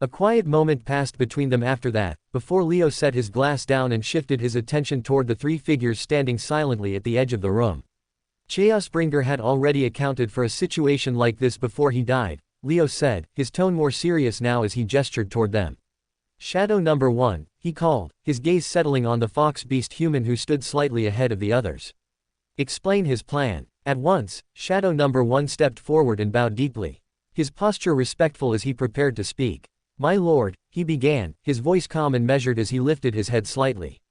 A quiet moment passed between them after that, before Leo set his glass down and shifted his attention toward the three figures standing silently at the edge of the room. Chaosbringer had already accounted for a situation like this before he died, Leo said, his tone more serious now as he gestured toward them. Shadow number 1, he called, his gaze settling on the fox beast human who stood slightly ahead of the others. Explain his plan. At once, Shadow number 1 stepped forward and bowed deeply. His posture respectful as he prepared to speak. My lord, he began, his voice calm and measured as he lifted his head slightly.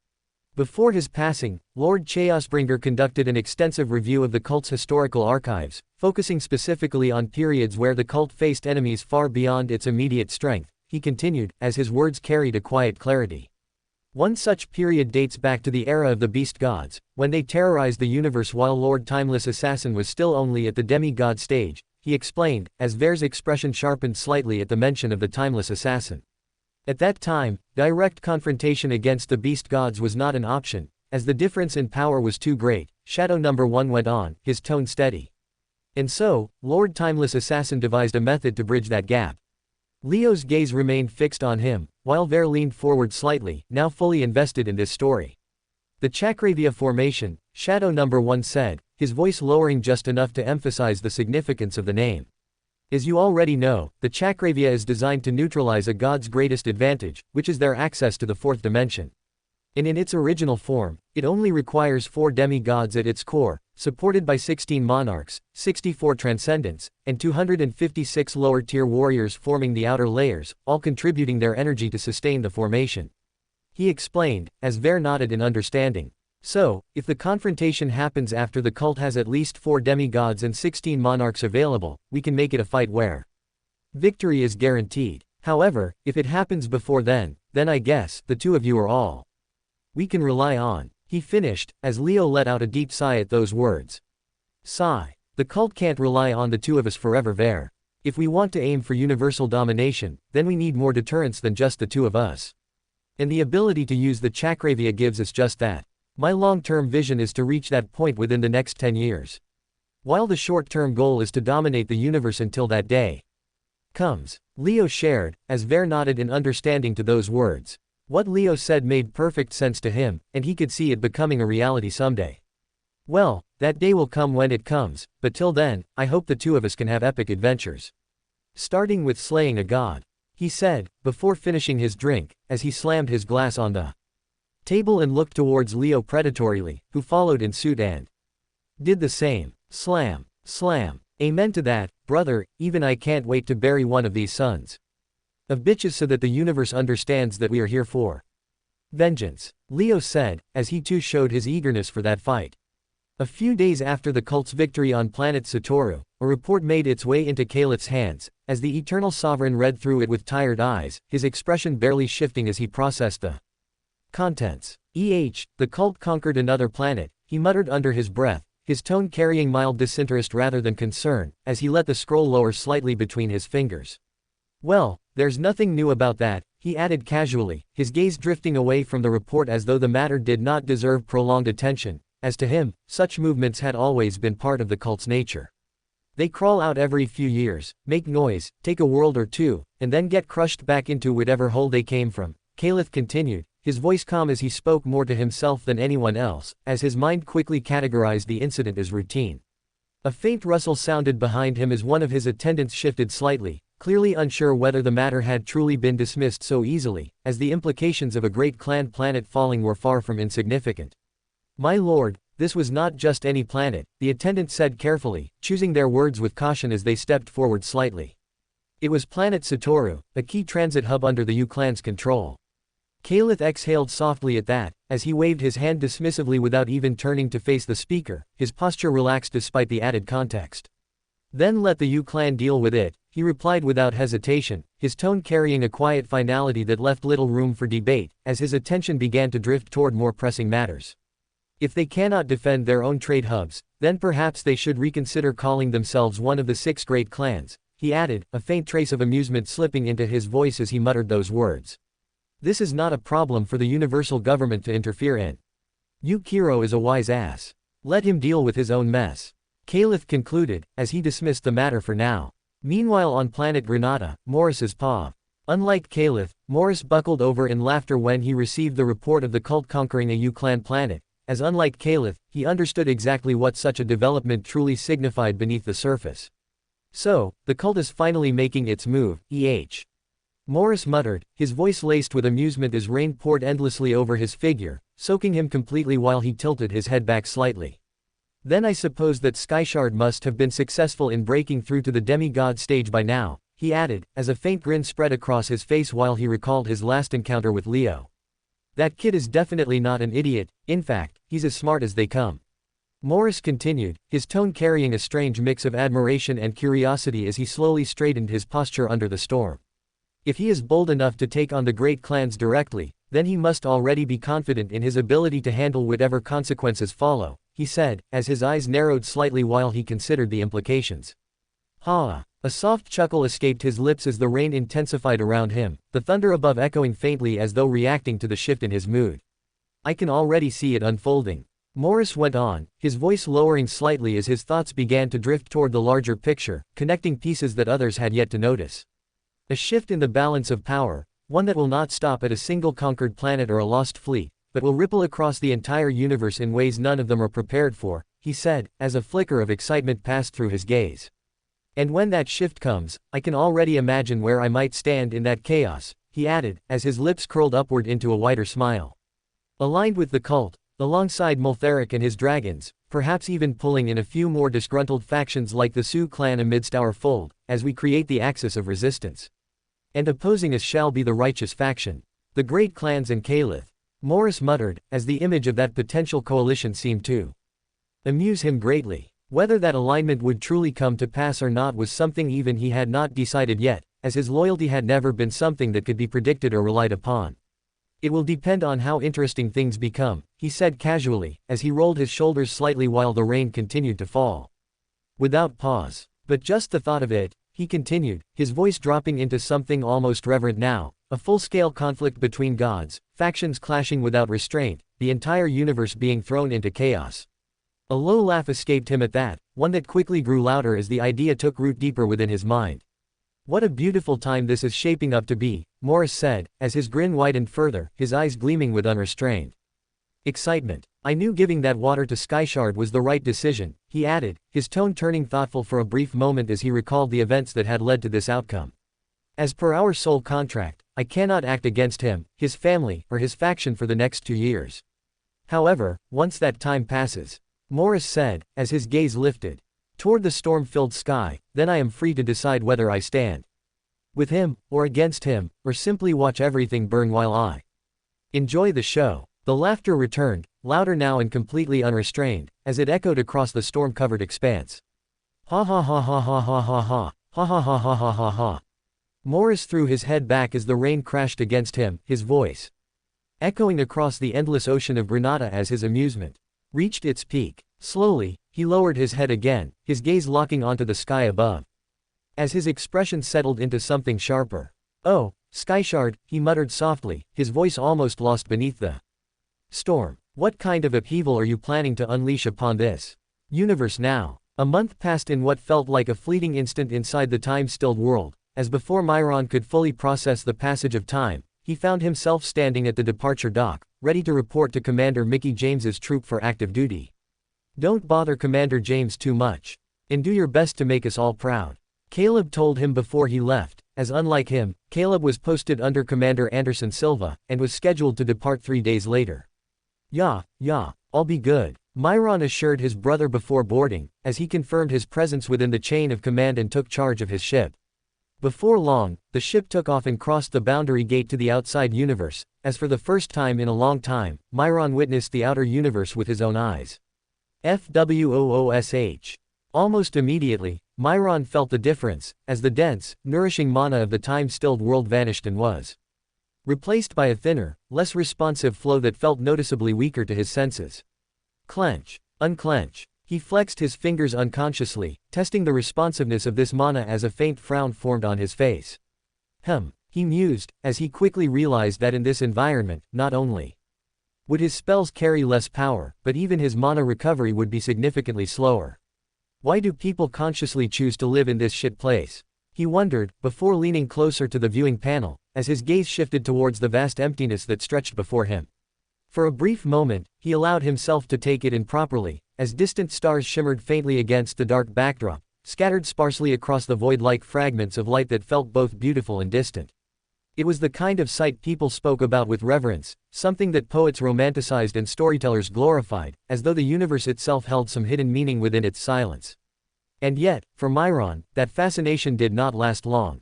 Before his passing, Lord Chaosbringer conducted an extensive review of the cult's historical archives, focusing specifically on periods where the cult faced enemies far beyond its immediate strength. He continued, as his words carried a quiet clarity. One such period dates back to the era of the beast gods, when they terrorized the universe while Lord Timeless Assassin was still only at the demigod stage, he explained, as Ver's expression sharpened slightly at the mention of the Timeless Assassin. At that time, direct confrontation against the beast gods was not an option, as the difference in power was too great, Shadow number 1 went on, his tone steady. And so, Lord Timeless Assassin devised a method to bridge that gap. Leo's gaze remained fixed on him, while Ver leaned forward slightly, now fully invested in this story. The Chakravya formation, Shadow number 1 said, his voice lowering just enough to emphasize the significance of the name. As you already know, the Chakravya is designed to neutralize a god's greatest advantage, which is their access to the fourth dimension. And in its original form, it only requires 4 demigods at its core, supported by 16 monarchs, 64 transcendents, and 256 lower-tier warriors forming the outer layers, all contributing their energy to sustain the formation. He explained, as Ver nodded in understanding. So, if the confrontation happens after the cult has at least 4 demigods and 16 monarchs available, we can make it a fight where victory is guaranteed. However, if it happens before then I guess, the two of you are all we can rely on. He finished, as Leo let out a deep sigh at those words. Sigh. The cult can't rely on the two of us forever, Ver. If we want to aim for universal domination, then we need more deterrence than just the two of us. And the ability to use the Chakravya gives us just that. My long-term vision is to reach that point within the next 10 years. While the short-term goal is to dominate the universe until that day comes. Leo shared, as Ver nodded in understanding to those words. What Leo said made perfect sense to him, and he could see it becoming a reality someday. Well, that day will come when it comes, but till then, I hope the two of us can have epic adventures. Starting with slaying a god, he said, before finishing his drink, as he slammed his glass on the table and looked towards Leo predatorily, who followed in suit and did the same. Slam, slam. Amen to that, brother, even I can't wait to bury one of these sons of bitches so that the universe understands that we are here for vengeance, Leo said, as he too showed his eagerness for that fight. A few days after the cult's victory on planet Satoru, a report made its way into Calip's hands, as the Eternal Sovereign read through it with tired eyes, his expression barely shifting as he processed the contents. The cult conquered another planet, he muttered under his breath, his tone carrying mild disinterest rather than concern, as he let the scroll lower slightly between his fingers. Well, there's nothing new about that, he added casually, his gaze drifting away from the report as though the matter did not deserve prolonged attention. As to him, such movements had always been part of the cult's nature. They crawl out every few years, make noise, take a world or two, and then get crushed back into whatever hole they came from. Caliph continued, his voice calm as he spoke more to himself than anyone else, as his mind quickly categorized the incident as routine. A faint rustle sounded behind him as one of his attendants shifted slightly, clearly unsure whether the matter had truly been dismissed so easily, as the implications of a great clan planet falling were far from insignificant. My lord, this was not just any planet, the attendant said carefully, choosing their words with caution as they stepped forward slightly. It was planet Satoru, a key transit hub under the U clan's control. Caliph exhaled softly at that, as he waved his hand dismissively without even turning to face the speaker, his posture relaxed despite the added context. Then let the U clan deal with it, he replied without hesitation, his tone carrying a quiet finality that left little room for debate, as his attention began to drift toward more pressing matters. If they cannot defend their own trade hubs, then perhaps they should reconsider calling themselves one of the 6 great clans, he added, a faint trace of amusement slipping into his voice as he muttered those words. This is not a problem for the universal government to interfere in. Yukiro is a wise ass. Let him deal with his own mess. Caliph concluded, as he dismissed the matter for now. Meanwhile on planet Granada, Morris's paw. Unlike Caliph, Morris buckled over in laughter when he received the report of the cult conquering a U-clan planet, as unlike Caliph, he understood exactly what such a development truly signified beneath the surface. So, the cult is finally making its move, Morris muttered, his voice laced with amusement as rain poured endlessly over his figure, soaking him completely while he tilted his head back slightly. Then I suppose that Skyshard must have been successful in breaking through to the demigod stage by now, he added, as a faint grin spread across his face while he recalled his last encounter with Leo. That kid is definitely not an idiot, in fact, he's as smart as they come. Morris continued, his tone carrying a strange mix of admiration and curiosity as he slowly straightened his posture under the storm. If he is bold enough to take on the great clans directly, then he must already be confident in his ability to handle whatever consequences follow, he said, as his eyes narrowed slightly while he considered the implications. Ha! A soft chuckle escaped his lips as the rain intensified around him, the thunder above echoing faintly as though reacting to the shift in his mood. I can already see it unfolding. Morris went on, his voice lowering slightly as his thoughts began to drift toward the larger picture, connecting pieces that others had yet to notice. A shift in the balance of power, one that will not stop at a single conquered planet or a lost fleet, but will ripple across the entire universe in ways none of them are prepared for, he said, as a flicker of excitement passed through his gaze. And when that shift comes, I can already imagine where I might stand in that chaos, he added, as his lips curled upward into a wider smile. Aligned with the cult, alongside Multheric and his dragons, perhaps even pulling in a few more disgruntled factions like the Sioux clan amidst our fold, as we create the axis of resistance. And opposing us shall be the righteous faction. The great clans and Caliph. Morris muttered, as the image of that potential coalition seemed to amuse him greatly. Whether that alignment would truly come to pass or not was something even he had not decided yet, as his loyalty had never been something that could be predicted or relied upon. It will depend on how interesting things become, he said casually, as he rolled his shoulders slightly while the rain continued to fall. Without pause. But just the thought of it, he continued, his voice dropping into something almost reverent now, a full-scale conflict between gods, factions clashing without restraint, the entire universe being thrown into chaos. A low laugh escaped him at that, one that quickly grew louder as the idea took root deeper within his mind. What a beautiful time this is shaping up to be, Morris said, as his grin widened further, his eyes gleaming with unrestrained excitement. I knew giving that water to Skyshard was the right decision, he added, his tone turning thoughtful for a brief moment as he recalled the events that had led to this outcome. As per our soul contract, I cannot act against him, his family, or his faction for the next 2 years. However, once that time passes, Morris said, as his gaze lifted toward the storm-filled sky, then I am free to decide whether I stand with him, or against him, or simply watch everything burn while I enjoy the show. The laughter returned, louder now and completely unrestrained, as it echoed across the storm-covered expanse. Ha ha ha ha ha ha ha ha, ha ha ha ha ha ha ha. Morris threw his head back as the rain crashed against him, his voice echoing across the endless ocean of Granada as his amusement reached its peak. Slowly, he lowered his head again, his gaze locking onto the sky above. As his expression settled into something sharper. Oh, Skyshard, he muttered softly, his voice almost lost beneath the storm. What kind of upheaval are you planning to unleash upon this universe now? A month passed in what felt like a fleeting instant inside the time-stilled world, as before Myron could fully process the passage of time, he found himself standing at the departure dock, ready to report to Commander Mickey James's troop for active duty. "Don't bother Commander James too much. And do your best to make us all proud," Caleb told him before he left, as unlike him, Caleb was posted under Commander Anderson Silva, and was scheduled to depart 3 days later. Yeah, I'll be good," Myron assured his brother before boarding, as he confirmed his presence within the chain of command and took charge of his ship. Before long, the ship took off and crossed the boundary gate to the outside universe, as for the first time in a long time, Myron witnessed the outer universe with his own eyes. FWOOSH. Almost immediately, Myron felt the difference, as the dense, nourishing mana of the time-stilled world vanished and was replaced by a thinner, less responsive flow that felt noticeably weaker to his senses. Clench. Unclench. He flexed his fingers unconsciously, testing the responsiveness of this mana as a faint frown formed on his face. He mused, as he quickly realized that in this environment, not only would his spells carry less power, but even his mana recovery would be significantly slower. Why do people consciously choose to live in this shit place? He wondered, before leaning closer to the viewing panel, as his gaze shifted towards the vast emptiness that stretched before him. For a brief moment, he allowed himself to take it in properly, as distant stars shimmered faintly against the dark backdrop, scattered sparsely across the void like fragments of light that felt both beautiful and distant. It was the kind of sight people spoke about with reverence, something that poets romanticized and storytellers glorified, as though the universe itself held some hidden meaning within its silence. And yet, for Myron, that fascination did not last long.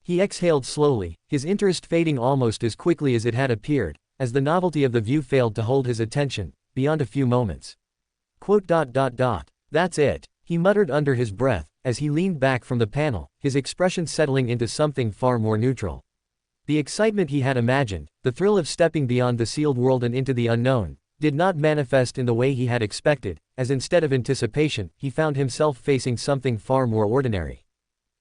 He exhaled slowly, his interest fading almost as quickly as it had appeared, as the novelty of the view failed to hold his attention, beyond a few moments. "That's it," he muttered under his breath, as he leaned back from the panel, his expression settling into something far more neutral. The excitement he had imagined, the thrill of stepping beyond the sealed world and into the unknown, did not manifest in the way he had expected, as instead of anticipation, he found himself facing something far more ordinary.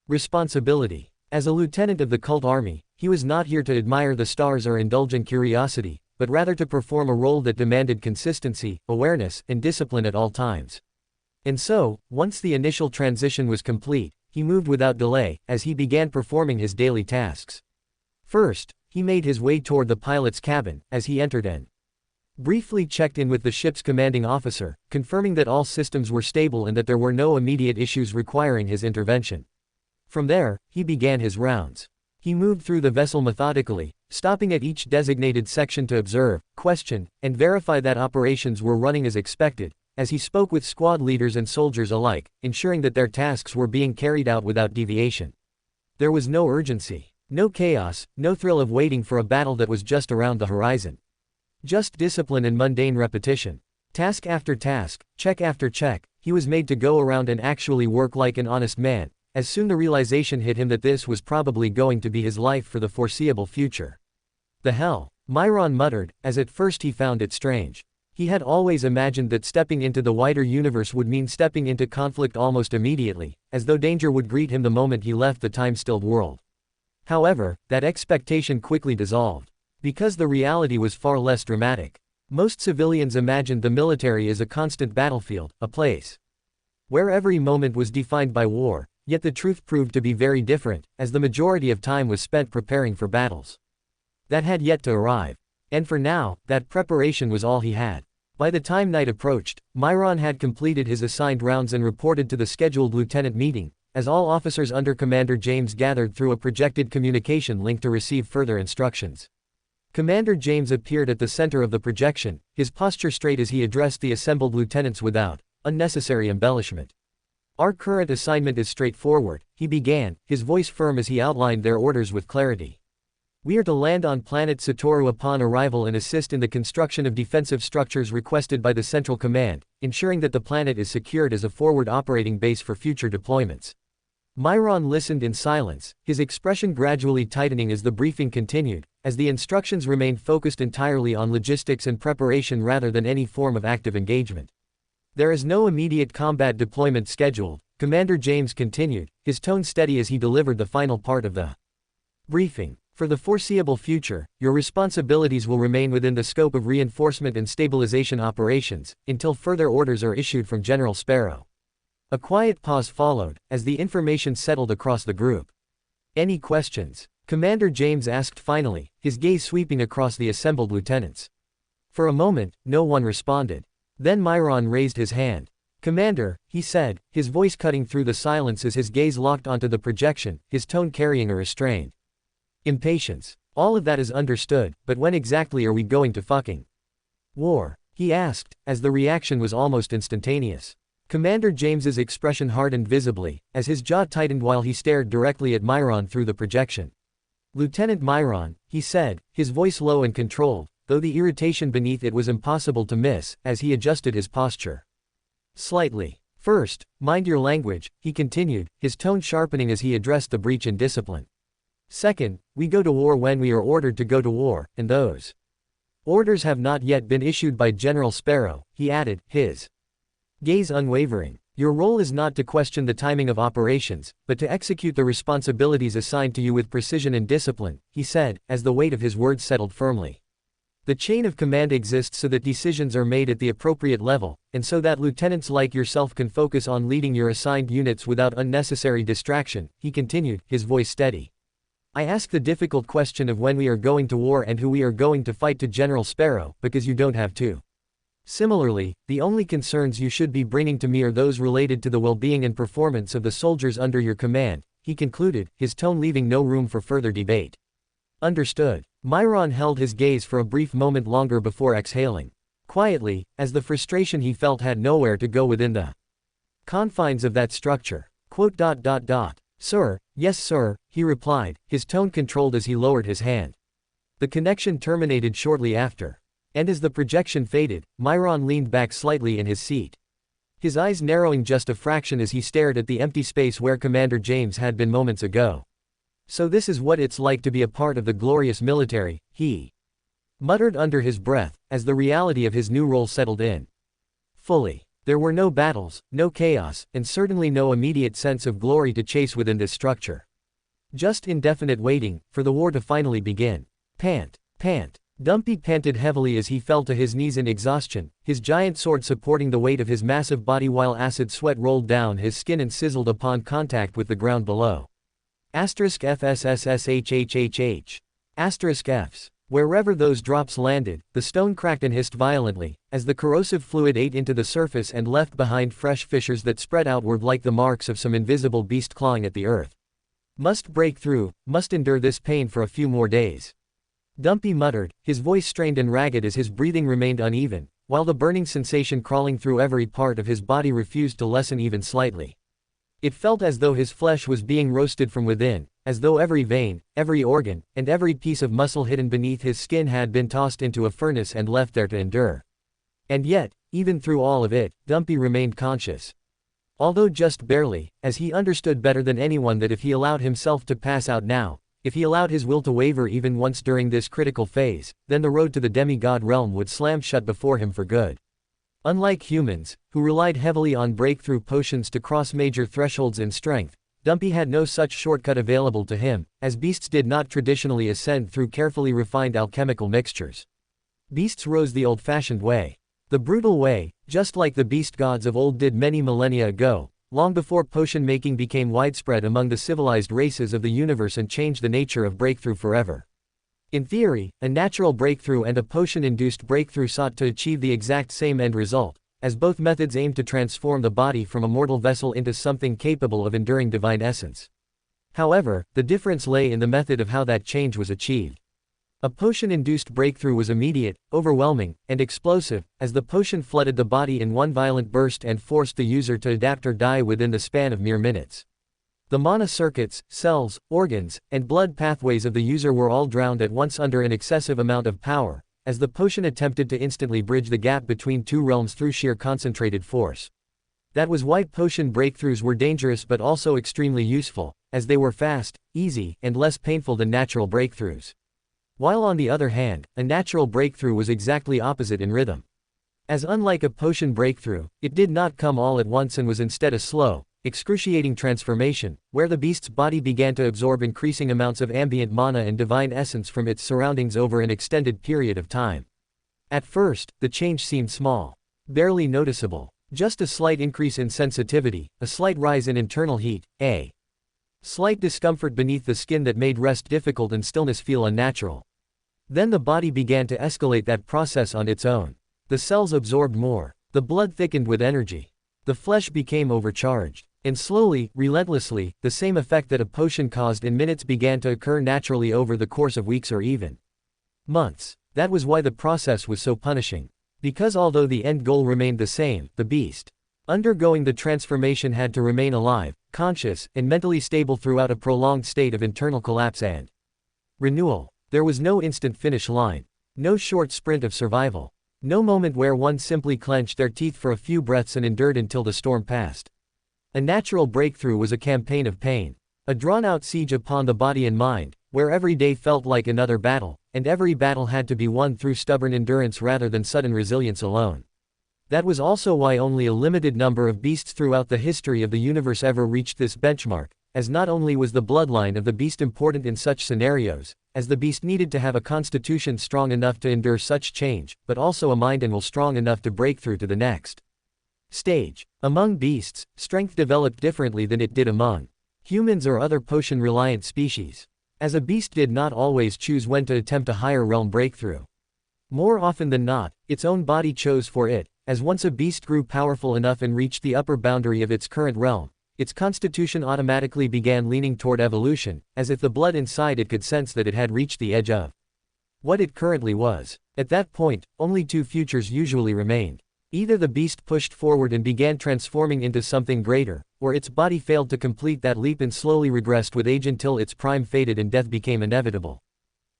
Responsibility. As a lieutenant of the cult army, he was not here to admire the stars or indulge in curiosity, but rather to perform a role that demanded consistency, awareness, and discipline at all times. And so, once the initial transition was complete, he moved without delay, as he began performing his daily tasks. First, he made his way toward the pilot's cabin, as he entered and briefly checked in with the ship's commanding officer, confirming that all systems were stable and that there were no immediate issues requiring his intervention. From there, he began his rounds. He moved through the vessel methodically, stopping at each designated section to observe, question, and verify that operations were running as expected, as he spoke with squad leaders and soldiers alike, ensuring that their tasks were being carried out without deviation. There was no urgency, no chaos, no thrill of waiting for a battle that was just around the horizon. Just discipline and mundane repetition. Task after task, check after check, he was made to go around and actually work like an honest man, as soon the realization hit him that this was probably going to be his life for the foreseeable future. "The hell," Myron muttered, as at first he found it strange. He had always imagined that stepping into the wider universe would mean stepping into conflict almost immediately, as though danger would greet him the moment he left the time-stilled world. However, that expectation quickly dissolved, because the reality was far less dramatic. Most civilians imagined the military as a constant battlefield, a place where every moment was defined by war, yet the truth proved to be very different, as the majority of time was spent preparing for battles that had yet to arrive. And for now, that preparation was all he had. By the time night approached, Myron had completed his assigned rounds and reported to the scheduled lieutenant meeting, as all officers under Commander James gathered through a projected communication link to receive further instructions. Commander James appeared at the center of the projection, his posture straight as he addressed the assembled lieutenants without unnecessary embellishment. "Our current assignment is straightforward," he began, his voice firm as he outlined their orders with clarity. "We are to land on planet Satoru upon arrival and assist in the construction of defensive structures requested by the Central Command, ensuring that the planet is secured as a forward operating base for future deployments." Myron listened in silence, his expression gradually tightening as the briefing continued, as the instructions remained focused entirely on logistics and preparation rather than any form of active engagement. "There is no immediate combat deployment scheduled," Commander James continued, his tone steady as he delivered the final part of the briefing. "For the foreseeable future, your responsibilities will remain within the scope of reinforcement and stabilization operations, until further orders are issued from General Sparrow." A quiet pause followed, as the information settled across the group. "Any questions?" Commander James asked finally, his gaze sweeping across the assembled lieutenants. For a moment, no one responded. Then Myron raised his hand. "Commander," he said, his voice cutting through the silence as his gaze locked onto the projection, his tone carrying a restrained impatience. "All of that is understood, but when exactly are we going to fucking war?" he asked, as the reaction was almost instantaneous. Commander James's expression hardened visibly, as his jaw tightened while he stared directly at Myron through the projection. "Lieutenant Myron," he said, his voice low and controlled, though the irritation beneath it was impossible to miss, as he adjusted his posture slightly. "First, mind your language," he continued, his tone sharpening as he addressed the breach in discipline. "Second, we go to war when we are ordered to go to war, and those orders have not yet been issued by General Sparrow," he added, his gaze unwavering. "Your role is not to question the timing of operations, but to execute the responsibilities assigned to you with precision and discipline," he said, as the weight of his words settled firmly. "The chain of command exists so that decisions are made at the appropriate level, and so that lieutenants like yourself can focus on leading your assigned units without unnecessary distraction," he continued, his voice steady. "I ask the difficult question of when we are going to war and who we are going to fight to General Sparrow, because you don't have to. Similarly, the only concerns you should be bringing to me are those related to the well-being and performance of the soldiers under your command," he concluded, his tone leaving no room for further debate. "Understood." Myron held his gaze for a brief moment longer before exhaling quietly, as the frustration he felt had nowhere to go within the confines of that structure. "Sir, yes sir," he replied, his tone controlled as he lowered his hand. The connection terminated shortly after. And as the projection faded, Myron leaned back slightly in his seat. His eyes narrowing just a fraction as he stared at the empty space where Commander James had been moments ago. "So this is what it's like to be a part of the glorious military," he muttered under his breath, as the reality of his new role settled in fully. There were no battles, no chaos, and certainly no immediate sense of glory to chase within this structure. Just indefinite waiting, for the war to finally begin. Pant. Pant. Dumpy panted heavily as he fell to his knees in exhaustion, his giant sword supporting the weight of his massive body while acid sweat rolled down his skin and sizzled upon contact with the ground below. *FSSSHHHH. *Fs. Wherever those drops landed, the stone cracked and hissed violently, as the corrosive fluid ate into the surface and left behind fresh fissures that spread outward like the marks of some invisible beast clawing at the earth. "Must break through, must endure this pain for a few more days," Dumpy muttered, his voice strained and ragged as his breathing remained uneven, while the burning sensation crawling through every part of his body refused to lessen even slightly. It felt as though his flesh was being roasted from within, as though every vein, every organ, and every piece of muscle hidden beneath his skin had been tossed into a furnace and left there to endure. And yet, even through all of it, Dumpy remained conscious. Although just barely, as he understood better than anyone that if he allowed himself to pass out now, if he allowed his will to waver even once during this critical phase, then the road to the demigod realm would slam shut before him for good. Unlike humans, who relied heavily on breakthrough potions to cross major thresholds in strength, Dumpy had no such shortcut available to him, as beasts did not traditionally ascend through carefully refined alchemical mixtures. Beasts rose the old-fashioned way. The brutal way, just like the beast gods of old did many millennia ago, long before potion making became widespread among the civilized races of the universe and changed the nature of breakthrough forever. In theory, a natural breakthrough and a potion-induced breakthrough sought to achieve the exact same end result, as both methods aimed to transform the body from a mortal vessel into something capable of enduring divine essence. However, the difference lay in the method of how that change was achieved. A potion-induced breakthrough was immediate, overwhelming, and explosive, as the potion flooded the body in one violent burst and forced the user to adapt or die within the span of mere minutes. The mana circuits, cells, organs, and blood pathways of the user were all drowned at once under an excessive amount of power, as the potion attempted to instantly bridge the gap between two realms through sheer concentrated force. That was why potion breakthroughs were dangerous but also extremely useful, as they were fast, easy, and less painful than natural breakthroughs. While on the other hand, a natural breakthrough was exactly opposite in rhythm. As unlike a potion breakthrough, it did not come all at once and was instead a slow, excruciating transformation, where the beast's body began to absorb increasing amounts of ambient mana and divine essence from its surroundings over an extended period of time. At first, the change seemed small. Barely noticeable. Just a slight increase in sensitivity, a slight rise in internal heat, a Slight discomfort beneath the skin that made rest difficult and stillness feel unnatural. Then the body began to escalate that process on its own. The cells absorbed more. The blood thickened with energy. The flesh became overcharged. And slowly, relentlessly, the same effect that a potion caused in minutes began to occur naturally over the course of weeks or even months. That was why the process was so punishing. Because although the end goal remained the same, the beast undergoing the transformation had to remain alive, conscious, and mentally stable throughout a prolonged state of internal collapse and renewal. There was no instant finish line. No short sprint of survival. No moment where one simply clenched their teeth for a few breaths and endured until the storm passed. A natural breakthrough was a campaign of pain. A drawn-out siege upon the body and mind, where every day felt like another battle, and every battle had to be won through stubborn endurance rather than sudden resilience alone. That was also why only a limited number of beasts throughout the history of the universe ever reached this benchmark, as not only was the bloodline of the beast important in such scenarios, as the beast needed to have a constitution strong enough to endure such change, but also a mind and will strong enough to break through to the next stage. Among beasts, strength developed differently than it did among humans or other potion-reliant species, as a beast did not always choose when to attempt a higher realm breakthrough. More often than not, its own body chose for it, as once a beast grew powerful enough and reached the upper boundary of its current realm, its constitution automatically began leaning toward evolution, as if the blood inside it could sense that it had reached the edge of what it currently was. At that point, only two futures usually remained. Either the beast pushed forward and began transforming into something greater, or its body failed to complete that leap and slowly regressed with age until its prime faded and death became inevitable.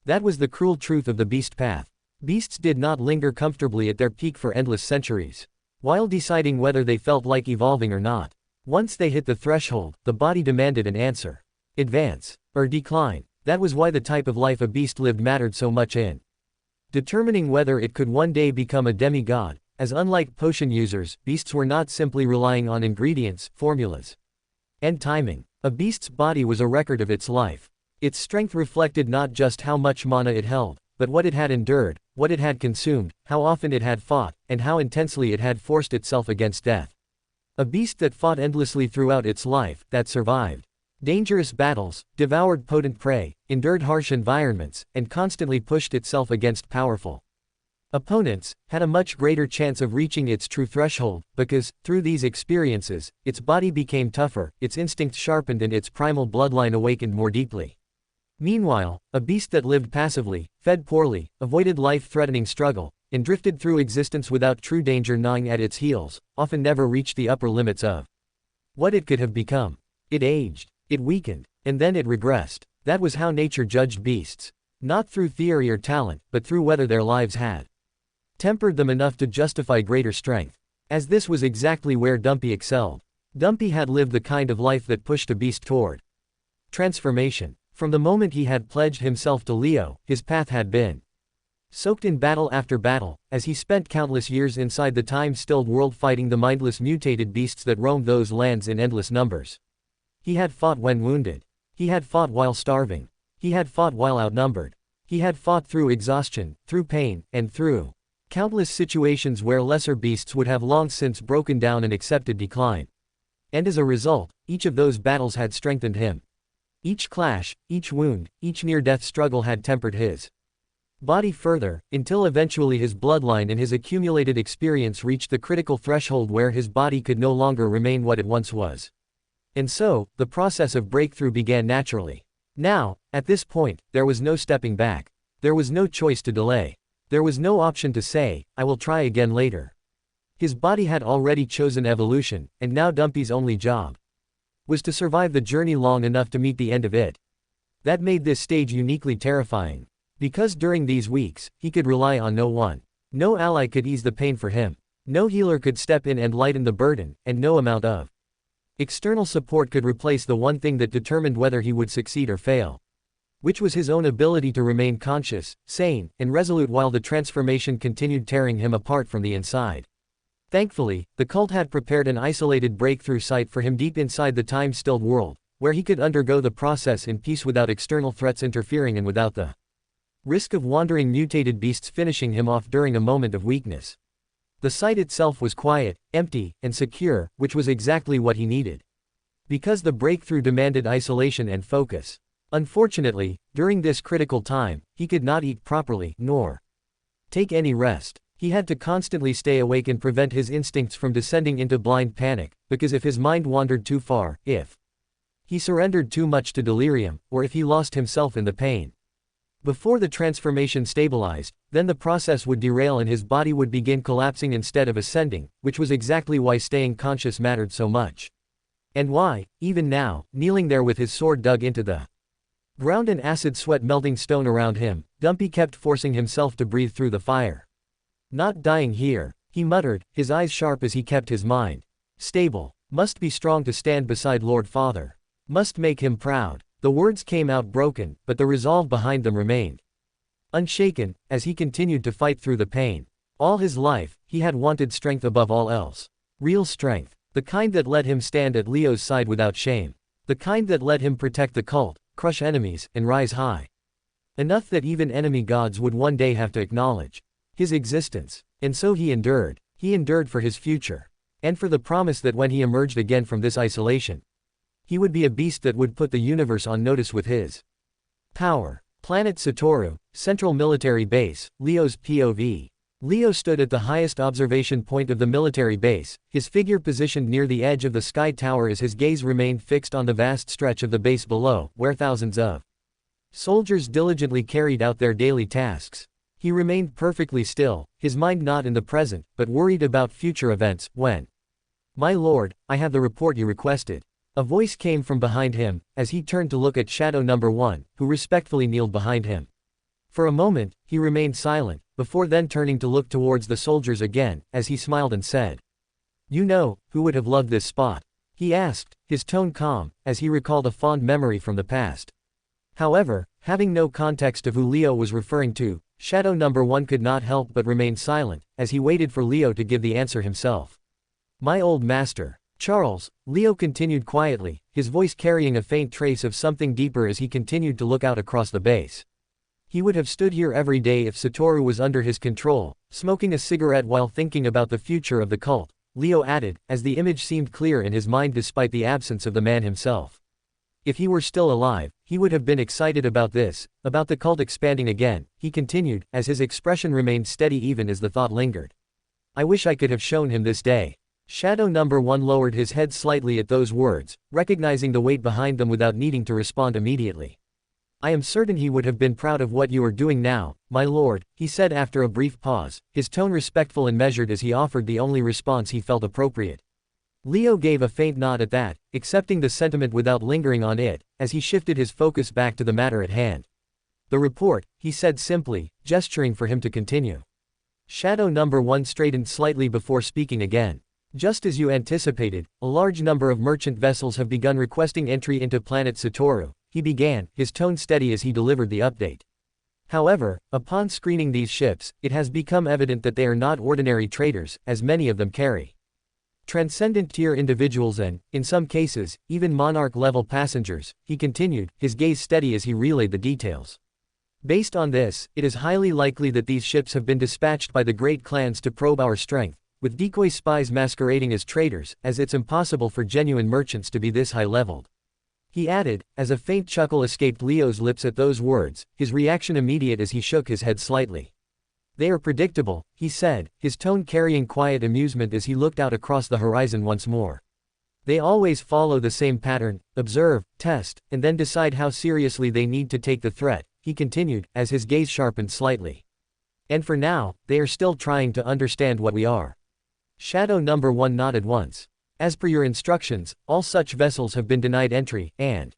That was the cruel truth of the beast path. Beasts did not linger comfortably at their peak for endless centuries, while deciding whether they felt like evolving or not. Once they hit the threshold, the body demanded an answer. Advance, or decline. That was why the type of life a beast lived mattered so much in determining whether it could one day become a demigod, as unlike potion users, beasts were not simply relying on ingredients, formulas, and timing. A beast's body was a record of its life. Its strength reflected not just how much mana it held, but what it had endured, what it had consumed, how often it had fought, and how intensely it had forced itself against death. A beast that fought endlessly throughout its life, that survived dangerous battles, devoured potent prey, endured harsh environments, and constantly pushed itself against powerful opponents, had a much greater chance of reaching its true threshold, because, through these experiences, its body became tougher, its instincts sharpened and its primal bloodline awakened more deeply. Meanwhile, a beast that lived passively, fed poorly, avoided life-threatening struggle, and drifted through existence without true danger gnawing at its heels, often never reached the upper limits of what it could have become. It aged, it weakened, and then it regressed. That was how nature judged beasts. Not through theory or talent, but through whether their lives had tempered them enough to justify greater strength. As this was exactly where Dumpy excelled. Dumpy had lived the kind of life that pushed a beast toward transformation. From the moment he had pledged himself to Leo, his path had been soaked in battle after battle, as he spent countless years inside the time-stilled world fighting the mindless mutated beasts that roamed those lands in endless numbers. He had fought when wounded. He had fought while starving. He had fought while outnumbered. He had fought through exhaustion, through pain, and through countless situations where lesser beasts would have long since broken down and accepted decline. And as a result, each of those battles had strengthened him. Each clash, each wound, each near-death struggle had tempered his body further, until eventually his bloodline and his accumulated experience reached the critical threshold where his body could no longer remain what it once was. And so, the process of breakthrough began naturally. Now, at this point, there was no stepping back. There was no choice to delay. There was no option to say, I will try again later. His body had already chosen evolution, and now Dumpy's only job was to survive the journey long enough to meet the end of it. That made this stage uniquely terrifying. Because during these weeks, he could rely on no one. No ally could ease the pain for him. No healer could step in and lighten the burden, and no amount of external support could replace the one thing that determined whether he would succeed or fail, which was his own ability to remain conscious, sane, and resolute while the transformation continued tearing him apart from the inside. Thankfully, the cult had prepared an isolated breakthrough site for him deep inside the time-stilled world, where he could undergo the process in peace without external threats interfering and without the risk of wandering mutated beasts finishing him off during a moment of weakness. The site itself was quiet, empty, and secure, which was exactly what he needed. Because the breakthrough demanded isolation and focus. Unfortunately, during this critical time, he could not eat properly, nor take any rest. He had to constantly stay awake and prevent his instincts from descending into blind panic, because if his mind wandered too far, if he surrendered too much to delirium, or if he lost himself in the pain before the transformation stabilized, then the process would derail and his body would begin collapsing instead of ascending, which was exactly why staying conscious mattered so much. And why, even now, kneeling there with his sword dug into the ground and acid sweat melting stone around him, Dumpy kept forcing himself to breathe through the fire. Not dying here, he muttered, his eyes sharp as he kept his mind stable. Must be strong to stand beside Lord Father. Must make him proud. The words came out broken, but the resolve behind them remained unshaken, as he continued to fight through the pain. All his life, he had wanted strength above all else. Real strength. The kind that let him stand at Leo's side without shame. The kind that let him protect the cult, crush enemies, and rise high. Enough that even enemy gods would one day have to acknowledge his existence. And so he endured. He endured for his future. And for the promise that when he emerged again from this isolation, he would be a beast that would put the universe on notice with his power. Planet Satoru, Central Military Base, Leo's POV. Leo stood at the highest observation point of the military base, his figure positioned near the edge of the sky tower as his gaze remained fixed on the vast stretch of the base below, where thousands of soldiers diligently carried out their daily tasks. He remained perfectly still, his mind not in the present, but worried about future events, when, "My lord, I have the report you requested." A voice came from behind him, as he turned to look at Shadow Number 1, who respectfully kneeled behind him. For a moment, he remained silent, before then turning to look towards the soldiers again, as he smiled and said, "You know, who would have loved this spot?" he asked, his tone calm, as he recalled a fond memory from the past. However, having no context of who Leo was referring to, Shadow Number 1 could not help but remain silent, as he waited for Leo to give the answer himself. "My old master, Charles," Leo continued quietly, his voice carrying a faint trace of something deeper as he continued to look out across the base. "He would have stood here every day if Satoru was under his control, smoking a cigarette while thinking about the future of the cult," Leo added, as the image seemed clear in his mind despite the absence of the man himself. "If he were still alive, he would have been excited about this, about the cult expanding again," he continued, as his expression remained steady even as the thought lingered. "I wish I could have shown him this day." Shadow Number 1 lowered his head slightly at those words, recognizing the weight behind them without needing to respond immediately. "I am certain he would have been proud of what you are doing now, my lord," he said after a brief pause, his tone respectful and measured as he offered the only response he felt appropriate. Leo gave a faint nod at that, accepting the sentiment without lingering on it, as he shifted his focus back to the matter at hand. "The report," he said simply, gesturing for him to continue. Shadow Number 1 straightened slightly before speaking again. "Just as you anticipated, a large number of merchant vessels have begun requesting entry into planet Satoru," he began, his tone steady as he delivered the update. "However, upon screening these ships, it has become evident that they are not ordinary traders, as many of them carry transcendent tier individuals and, in some cases, even monarch-level passengers," he continued, his gaze steady as he relayed the details. "Based on this, it is highly likely that these ships have been dispatched by the great clans to probe our strength, with decoy spies masquerading as traders, as it's impossible for genuine merchants to be this high-leveled," he added, as a faint chuckle escaped Leo's lips at those words, his reaction immediate as he shook his head slightly. "They are predictable," he said, his tone carrying quiet amusement as he looked out across the horizon once more. "They always follow the same pattern: observe, test, and then decide how seriously they need to take the threat," he continued, as his gaze sharpened slightly. "And for now, they are still trying to understand what we are." Shadow Number 1 nodded once. "As per your instructions, all such vessels have been denied entry, and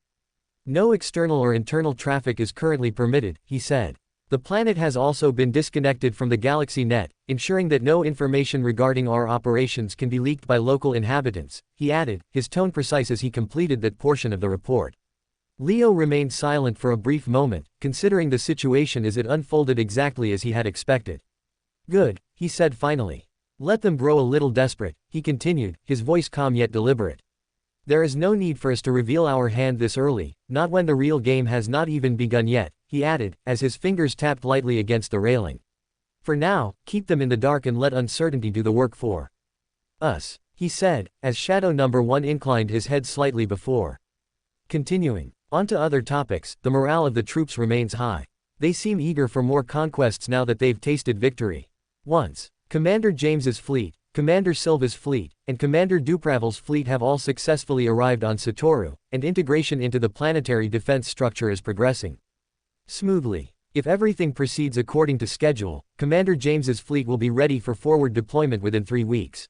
no external or internal traffic is currently permitted," he said. "The planet has also been disconnected from the galaxy net, ensuring that no information regarding our operations can be leaked by local inhabitants," he added, his tone precise as he completed that portion of the report. Leo remained silent for a brief moment, considering the situation as it unfolded exactly as he had expected. "Good," he said finally. "Let them grow a little desperate," he continued, his voice calm yet deliberate. "There is no need for us to reveal our hand this early, not when the real game has not even begun yet," he added, as his fingers tapped lightly against the railing. "For now, keep them in the dark and let uncertainty do the work for us." he said, as Shadow Number 1 inclined his head slightly before. Continuing. Onto other topics, the morale of the troops remains high. They seem eager for more conquests now that they've tasted victory. Once, Commander James's fleet, Commander Silva's fleet, and Commander Dupravel's fleet have all successfully arrived on Satoru, and integration into the planetary defense structure is progressing smoothly. If everything proceeds according to schedule, Commander James's fleet will be ready for forward deployment within 3 weeks.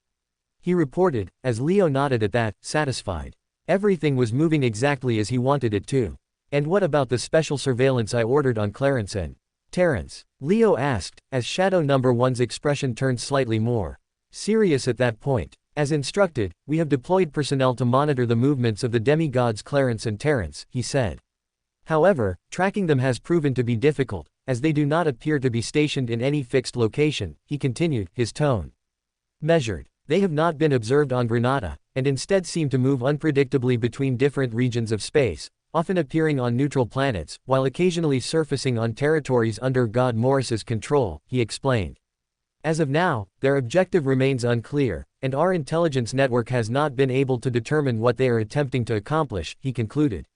He reported, as Leo nodded at that, satisfied. Everything was moving exactly as he wanted it to. And what about the special surveillance I ordered on Clarence and Terrence? Leo asked, as Shadow Number 1's expression turned slightly more serious at that point. As instructed, we have deployed personnel to monitor the movements of the demigods Clarence and Terrence, he said. However, tracking them has proven to be difficult, as they do not appear to be stationed in any fixed location, he continued, his tone measured. They have not been observed on Granada, and instead seem to move unpredictably between different regions of space, often appearing on neutral planets, while occasionally surfacing on territories under God Morris's control, he explained. As of now, their objective remains unclear, and our intelligence network has not been able to determine what they are attempting to accomplish, he concluded.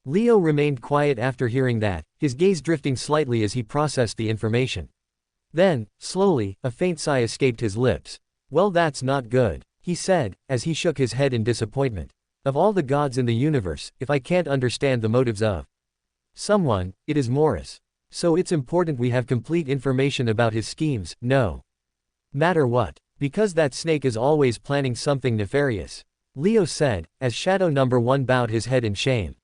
Leo remained quiet after hearing that, his gaze drifting slightly as he processed the information. Then, slowly, a faint sigh escaped his lips. Well, that's not good, he said, as he shook his head in disappointment. Of all the gods in the universe, if I can't understand the motives of someone, it is Morris. So it's important we have complete information about his schemes, no matter what. Because that snake is always planning something nefarious, Leo said, as Shadow Number 1 bowed his head in shame.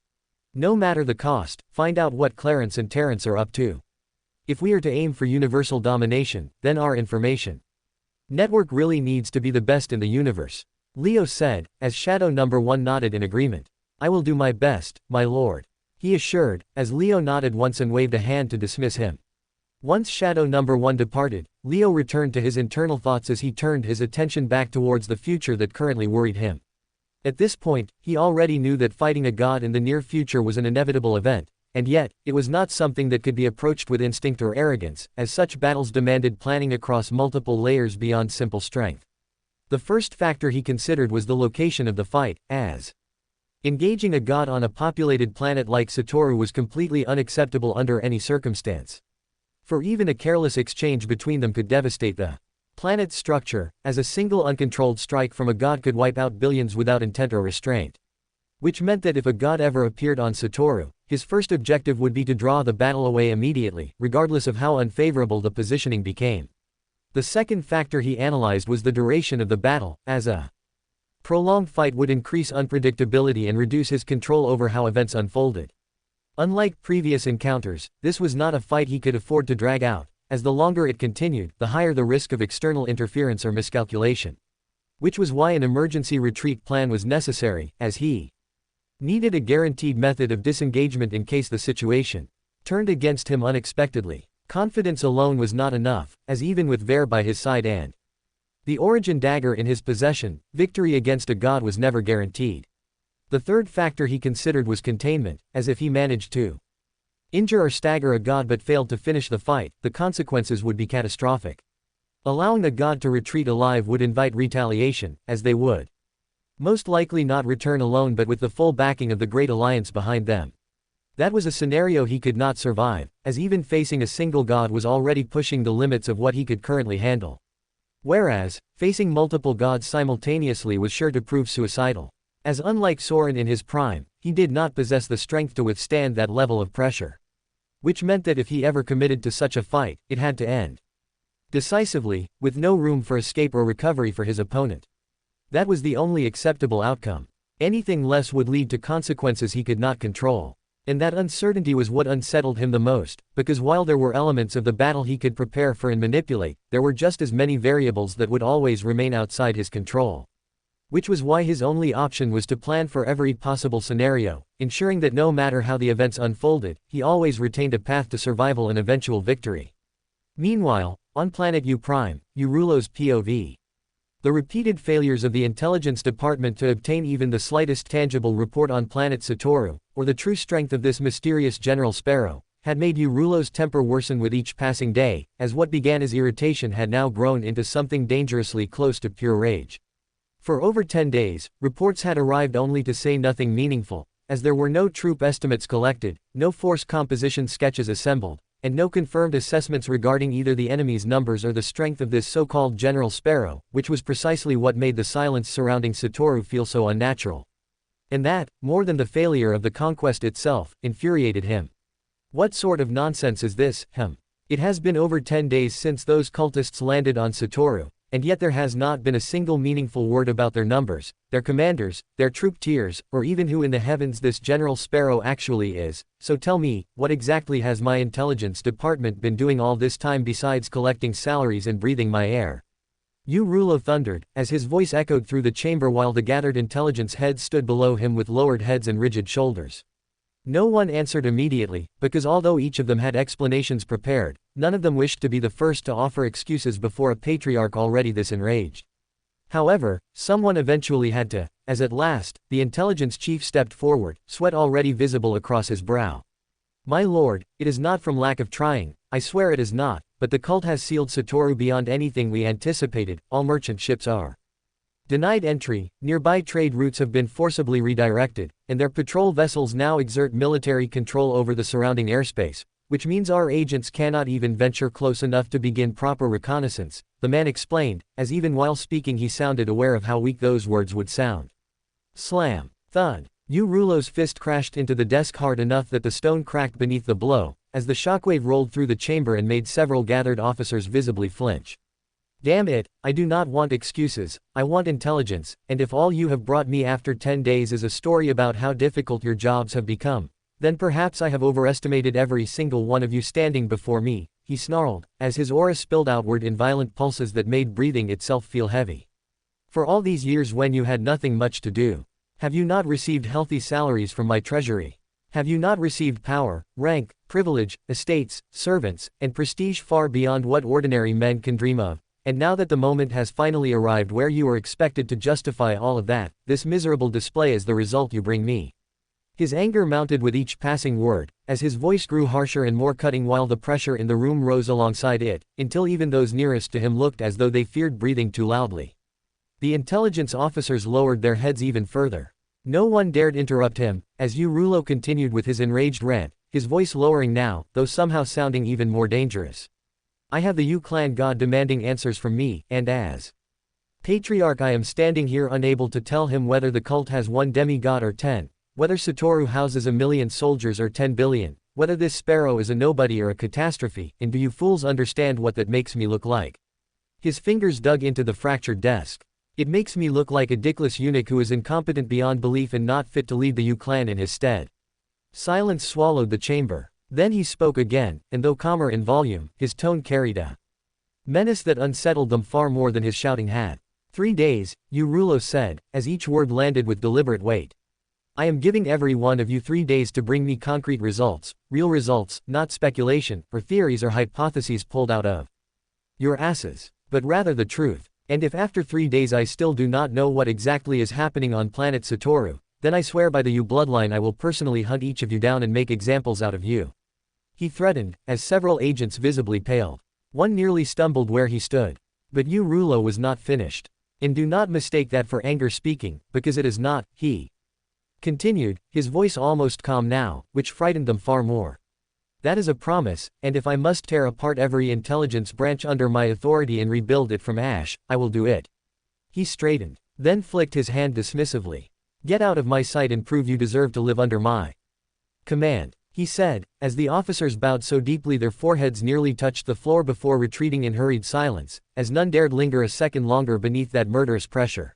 No matter the cost, find out what Clarence and Terrence are up to. If we are to aim for universal domination, then our information network really needs to be the best in the universe, Leo said, as Shadow Number 1 nodded in agreement. I will do my best, my lord, he assured, as Leo nodded once and waved a hand to dismiss him. Once Shadow Number 1 departed, Leo returned to his internal thoughts as he turned his attention back towards the future that currently worried him. At this point, he already knew that fighting a god in the near future was an inevitable event, and yet, it was not something that could be approached with instinct or arrogance, as such battles demanded planning across multiple layers beyond simple strength. The first factor he considered was the location of the fight, as engaging a god on a populated planet like Satoru was completely unacceptable under any circumstance. For even a careless exchange between them could devastate the planet's structure, as a single uncontrolled strike from a god could wipe out billions without intent or restraint. Which meant that if a god ever appeared on Satoru, his first objective would be to draw the battle away immediately, regardless of how unfavorable the positioning became. The second factor he analyzed was the duration of the battle, as a prolonged fight would increase unpredictability and reduce his control over how events unfolded. Unlike previous encounters, this was not a fight he could afford to drag out, as the longer it continued, the higher the risk of external interference or miscalculation. Which was why an emergency retreat plan was necessary, as he needed a guaranteed method of disengagement in case the situation turned against him unexpectedly. Confidence alone was not enough, as even with Ver by his side and the origin dagger in his possession, victory against a god was never guaranteed. The third factor he considered was containment, as if he managed to injure or stagger a god but failed to finish the fight, the consequences would be catastrophic. Allowing a god to retreat alive would invite retaliation, as they would most likely not return alone but with the full backing of the Great Alliance behind them. That was a scenario he could not survive, as even facing a single god was already pushing the limits of what he could currently handle. Whereas, facing multiple gods simultaneously was sure to prove suicidal. As unlike Soren in his prime, he did not possess the strength to withstand that level of pressure. Which meant that if he ever committed to such a fight, it had to end decisively, with no room for escape or recovery for his opponent. That was the only acceptable outcome. Anything less would lead to consequences he could not control. And that uncertainty was what unsettled him the most, because while there were elements of the battle he could prepare for and manipulate, there were just as many variables that would always remain outside his control. Which was why his only option was to plan for every possible scenario, ensuring that no matter how the events unfolded, he always retained a path to survival and eventual victory. Meanwhile, on planet U Prime, Eurulo's POV. The repeated failures of the intelligence department to obtain even the slightest tangible report on planet Satoru, or the true strength of this mysterious General Sparrow, had made Eurulo's temper worsen with each passing day, as what began as irritation had now grown into something dangerously close to pure rage. For over 10 days, reports had arrived only to say nothing meaningful, as there were no troop estimates collected, no force composition sketches assembled, and no confirmed assessments regarding either the enemy's numbers or the strength of this so-called General Sparrow, which was precisely what made the silence surrounding Satoru feel so unnatural. And that, more than the failure of the conquest itself, infuriated him. What sort of nonsense is this, It has been over 10 days since those cultists landed on Satoru, and yet there has not been a single meaningful word about their numbers, their commanders, their troop tiers, or even who in the heavens this General Sparrow actually is. So tell me, what exactly has my intelligence department been doing all this time besides collecting salaries and breathing my air? Rulo thundered, as his voice echoed through the chamber while the gathered intelligence heads stood below him with lowered heads and rigid shoulders. No one answered immediately, because although each of them had explanations prepared, none of them wished to be the first to offer excuses before a patriarch already this enraged. However, someone eventually had to, as at last, the intelligence chief stepped forward, sweat already visible across his brow. My lord, it is not from lack of trying, I swear it is not, but the cult has sealed Satoru beyond anything we anticipated. All merchant ships are denied entry, nearby trade routes have been forcibly redirected, and their patrol vessels now exert military control over the surrounding airspace, which means our agents cannot even venture close enough to begin proper reconnaissance, the man explained, as even while speaking he sounded aware of how weak those words would sound. Slam. Thud. Rulo's fist crashed into the desk hard enough that the stone cracked beneath the blow, as the shockwave rolled through the chamber and made several gathered officers visibly flinch. Damn it, I do not want excuses, I want intelligence, and if all you have brought me after 10 days is a story about how difficult your jobs have become, then perhaps I have overestimated every single one of you standing before me, he snarled, as his aura spilled outward in violent pulses that made breathing itself feel heavy. For all these years when you had nothing much to do, have you not received healthy salaries from my treasury? Have you not received power, rank, privilege, estates, servants, and prestige far beyond what ordinary men can dream of? And now that the moment has finally arrived where you are expected to justify all of that, this miserable display is the result you bring me. His anger mounted with each passing word, as his voice grew harsher and more cutting while the pressure in the room rose alongside it, until even those nearest to him looked as though they feared breathing too loudly. The intelligence officers lowered their heads even further. No one dared interrupt him, as Rulo continued with his enraged rant, his voice lowering now, though somehow sounding even more dangerous. I have the clan god demanding answers from me, and as patriarch I am standing here unable to tell him whether the cult has one demigod or 10, whether Satoru houses 1,000,000 soldiers or 10 billion, whether this sparrow is a nobody or a catastrophe, and do you fools understand what that makes me look like? His fingers dug into the fractured desk. It makes me look like a dickless eunuch who is incompetent beyond belief and not fit to lead the clan in his stead. Silence swallowed the chamber. Then he spoke again, and though calmer in volume, his tone carried a menace that unsettled them far more than his shouting had. 3 days, Rulo said, as each word landed with deliberate weight. I am giving every one of you 3 days to bring me concrete results, real results, not speculation, or theories or hypotheses pulled out of your asses, but rather the truth. And if after 3 days I still do not know what exactly is happening on planet Satoru, then I swear by the bloodline I will personally hunt each of you down and make examples out of you. He threatened, as several agents visibly paled. One nearly stumbled where he stood. But Rulo was not finished. And do not mistake that for anger speaking, because it is not, he continued, his voice almost calm now, which frightened them far more. That is a promise, and if I must tear apart every intelligence branch under my authority and rebuild it from ash, I will do it. He straightened, then flicked his hand dismissively. Get out of my sight and prove you deserve to live under my command, he said, as the officers bowed so deeply their foreheads nearly touched the floor before retreating in hurried silence, as none dared linger a second longer beneath that murderous pressure.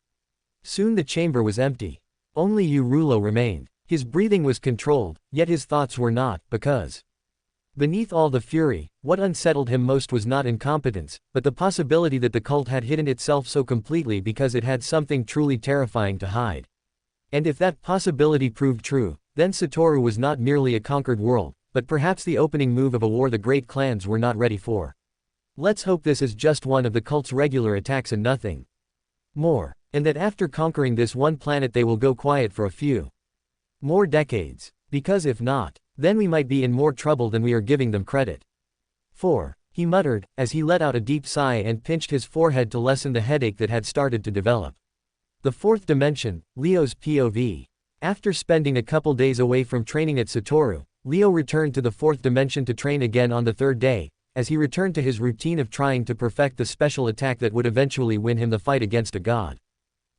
Soon the chamber was empty. Only Rulo remained. His breathing was controlled, yet his thoughts were not, because beneath all the fury, what unsettled him most was not incompetence, but the possibility that the cult had hidden itself so completely because it had something truly terrifying to hide. And if that possibility proved true, then Satoru was not merely a conquered world, but perhaps the opening move of a war the great clans were not ready for. Let's hope this is just one of the cult's regular attacks and nothing more, and that after conquering this one planet they will go quiet for a few more decades, because if not, then we might be in more trouble than we are giving them credit for, he muttered, as he let out a deep sigh and pinched his forehead to lessen the headache that had started to develop. The fourth dimension, Leo's POV. After spending a couple days away from training at Satoru, Leo returned to the fourth dimension to train again on the third day, as he returned to his routine of trying to perfect the special attack that would eventually win him the fight against a god.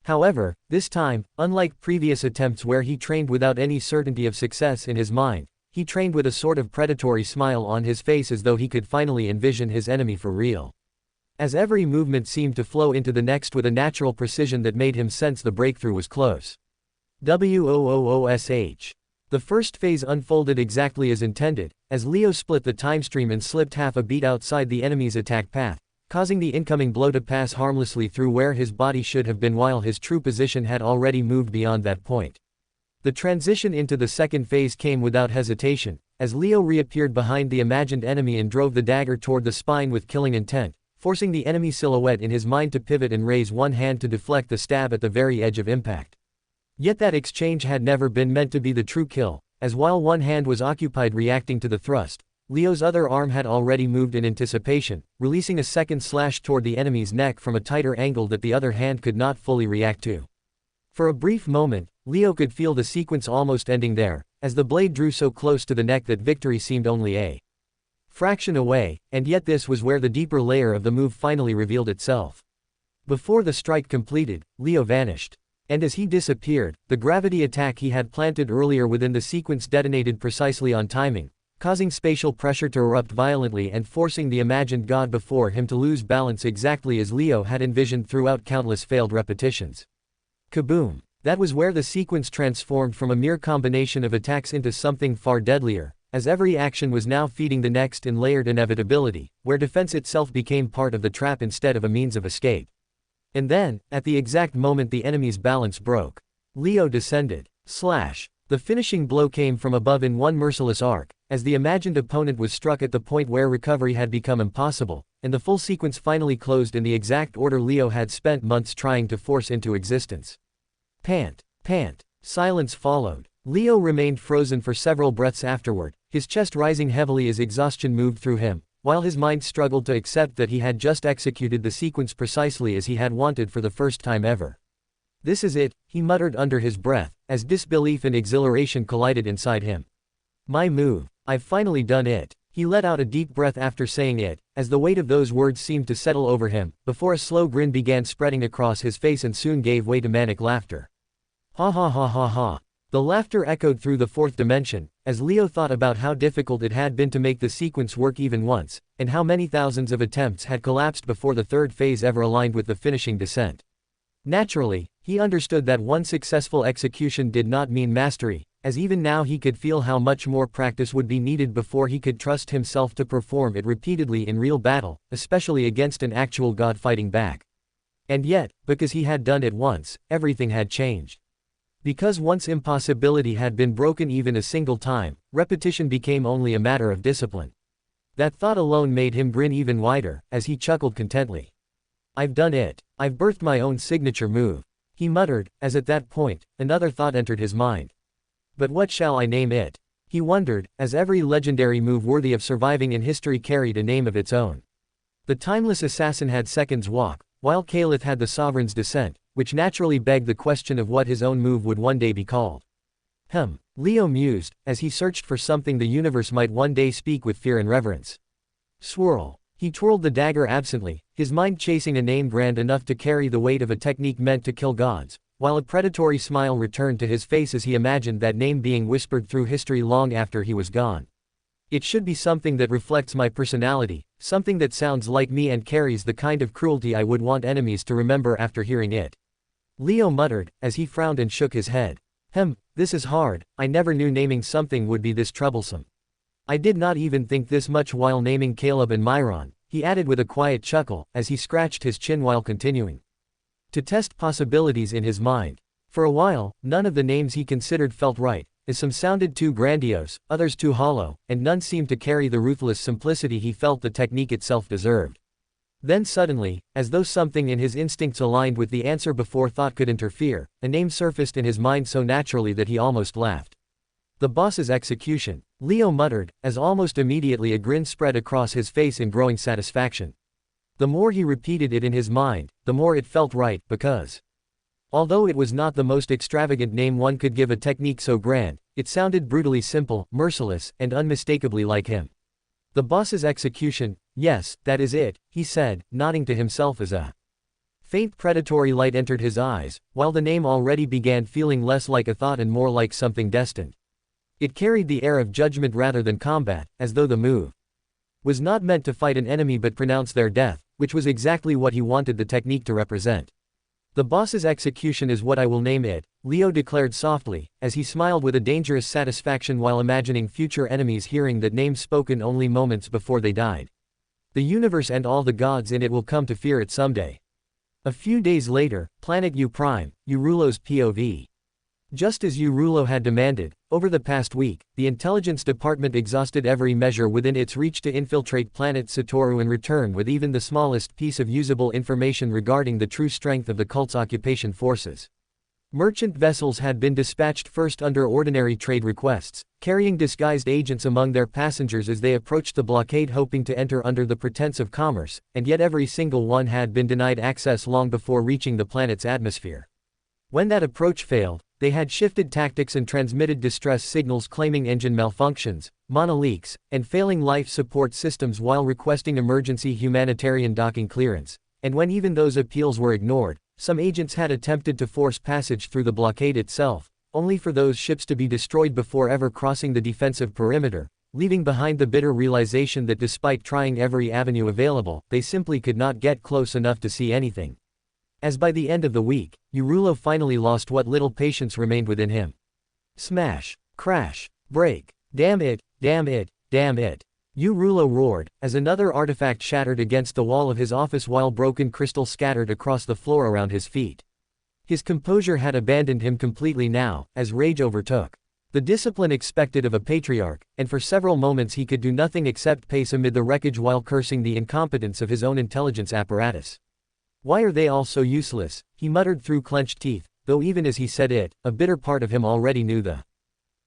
However, this time, unlike previous attempts where he trained without any certainty of success in his mind, he trained with a sort of predatory smile on his face as though he could finally envision his enemy for real. As every movement seemed to flow into the next with a natural precision that made him sense the breakthrough was close. WOOOSH. The first phase unfolded exactly as intended, as Leo split the timestream and slipped half a beat outside the enemy's attack path, causing the incoming blow to pass harmlessly through where his body should have been while his true position had already moved beyond that point. The transition into the second phase came without hesitation, as Leo reappeared behind the imagined enemy and drove the dagger toward the spine with killing intent, forcing the enemy silhouette in his mind to pivot and raise one hand to deflect the stab at the very edge of impact. Yet that exchange had never been meant to be the true kill, as while one hand was occupied reacting to the thrust, Leo's other arm had already moved in anticipation, releasing a second slash toward the enemy's neck from a tighter angle that the other hand could not fully react to. For a brief moment, Leo could feel the sequence almost ending there, as the blade drew so close to the neck that victory seemed only a fraction away, and yet this was where the deeper layer of the move finally revealed itself. Before the strike completed, Leo vanished. And as he disappeared, the gravity attack he had planted earlier within the sequence detonated precisely on timing, causing spatial pressure to erupt violently and forcing the imagined god before him to lose balance exactly as Leo had envisioned throughout countless failed repetitions. Kaboom! That was where the sequence transformed from a mere combination of attacks into something far deadlier, as every action was now feeding the next in layered inevitability, where defense itself became part of the trap instead of a means of escape. And then, at the exact moment the enemy's balance broke, Leo descended. Slash! The finishing blow came from above in one merciless arc, as the imagined opponent was struck at the point where recovery had become impossible, and the full sequence finally closed in the exact order Leo had spent months trying to force into existence. Pant. Pant. Silence followed. Leo remained frozen for several breaths afterward, his chest rising heavily as exhaustion moved through him, while his mind struggled to accept that he had just executed the sequence precisely as he had wanted for the first time ever. This is it, he muttered under his breath, as disbelief and exhilaration collided inside him. My move. I've finally done it. He let out a deep breath after saying it, as the weight of those words seemed to settle over him, before a slow grin began spreading across his face and soon gave way to manic laughter. Ha ha ha ha ha. The laughter echoed through the fourth dimension, as Leo thought about how difficult it had been to make the sequence work even once, and how many thousands of attempts had collapsed before the third phase ever aligned with the finishing descent. Naturally, he understood that one successful execution did not mean mastery, as even now he could feel how much more practice would be needed before he could trust himself to perform it repeatedly in real battle, especially against an actual god fighting back. And yet, because he had done it once, everything had changed. Because once impossibility had been broken even a single time, repetition became only a matter of discipline. That thought alone made him grin even wider, as he chuckled contently. I've done it. I've birthed my own signature move, he muttered, as at that point, another thought entered his mind. But what shall I name it? He wondered, as every legendary move worthy of surviving in history carried a name of its own. The timeless assassin had Second's Walk, while Caliph had the Sovereign's Descent, which naturally begged the question of what his own move would one day be called. Leo mused, as he searched for something the universe might one day speak with fear and reverence. Swirl. He twirled the dagger absently, his mind chasing a name grand enough to carry the weight of a technique meant to kill gods, while a predatory smile returned to his face as he imagined that name being whispered through history long after he was gone. It should be something that reflects my personality, something that sounds like me and carries the kind of cruelty I would want enemies to remember after hearing it. Leo muttered, as he frowned and shook his head. This is hard. I never knew naming something would be this troublesome. I did not even think this much while naming Caleb and Myron, he added with a quiet chuckle, as he scratched his chin while continuing to test possibilities in his mind. For a while, none of the names he considered felt right, as some sounded too grandiose, others too hollow, and none seemed to carry the ruthless simplicity he felt the technique itself deserved. Then suddenly, as though something in his instincts aligned with the answer before thought could interfere, a name surfaced in his mind so naturally that he almost laughed. The boss's execution, Leo muttered, as almost immediately a grin spread across his face in growing satisfaction. The more he repeated it in his mind, the more it felt right, because Although it was not the most extravagant name one could give a technique so grand, it sounded brutally simple, merciless, and unmistakably like him. The boss's execution, yes, that is it, he said, nodding to himself as a faint predatory light entered his eyes, while the name already began feeling less like a thought and more like something destined. It carried the air of judgment rather than combat, as though the move was not meant to fight an enemy but pronounce their death, which was exactly what he wanted the technique to represent. The boss's execution is what I will name it, Leo declared softly, as he smiled with a dangerous satisfaction while imagining future enemies hearing that name spoken only moments before they died. The universe and all the gods in it will come to fear it someday. A few days later, Planet U Prime, Eurulo's POV. Just as Eurulo had demanded, over the past week, the intelligence department exhausted every measure within its reach to infiltrate planet Satoru and return with even the smallest piece of usable information regarding the true strength of the cult's occupation forces. Merchant vessels had been dispatched first under ordinary trade requests, carrying disguised agents among their passengers as they approached the blockade hoping to enter under the pretense of commerce, and yet every single one had been denied access long before reaching the planet's atmosphere. When that approach failed, they had shifted tactics and transmitted distress signals claiming engine malfunctions, monoleaks, and failing life support systems while requesting emergency humanitarian docking clearance, and when even those appeals were ignored, some agents had attempted to force passage through the blockade itself, only for those ships to be destroyed before ever crossing the defensive perimeter, leaving behind the bitter realization that despite trying every avenue available, they simply could not get close enough to see anything. As by the end of the week, Eurulo finally lost what little patience remained within him. Smash, crash, break, damn it, damn it, damn it. Eurulo roared, as another artifact shattered against the wall of his office while broken crystal scattered across the floor around his feet. His composure had abandoned him completely now, as rage overtook the discipline expected of a patriarch, and for several moments he could do nothing except pace amid the wreckage while cursing the incompetence of his own intelligence apparatus. Why are they all so useless? He muttered through clenched teeth, though even as he said it, a bitter part of him already knew the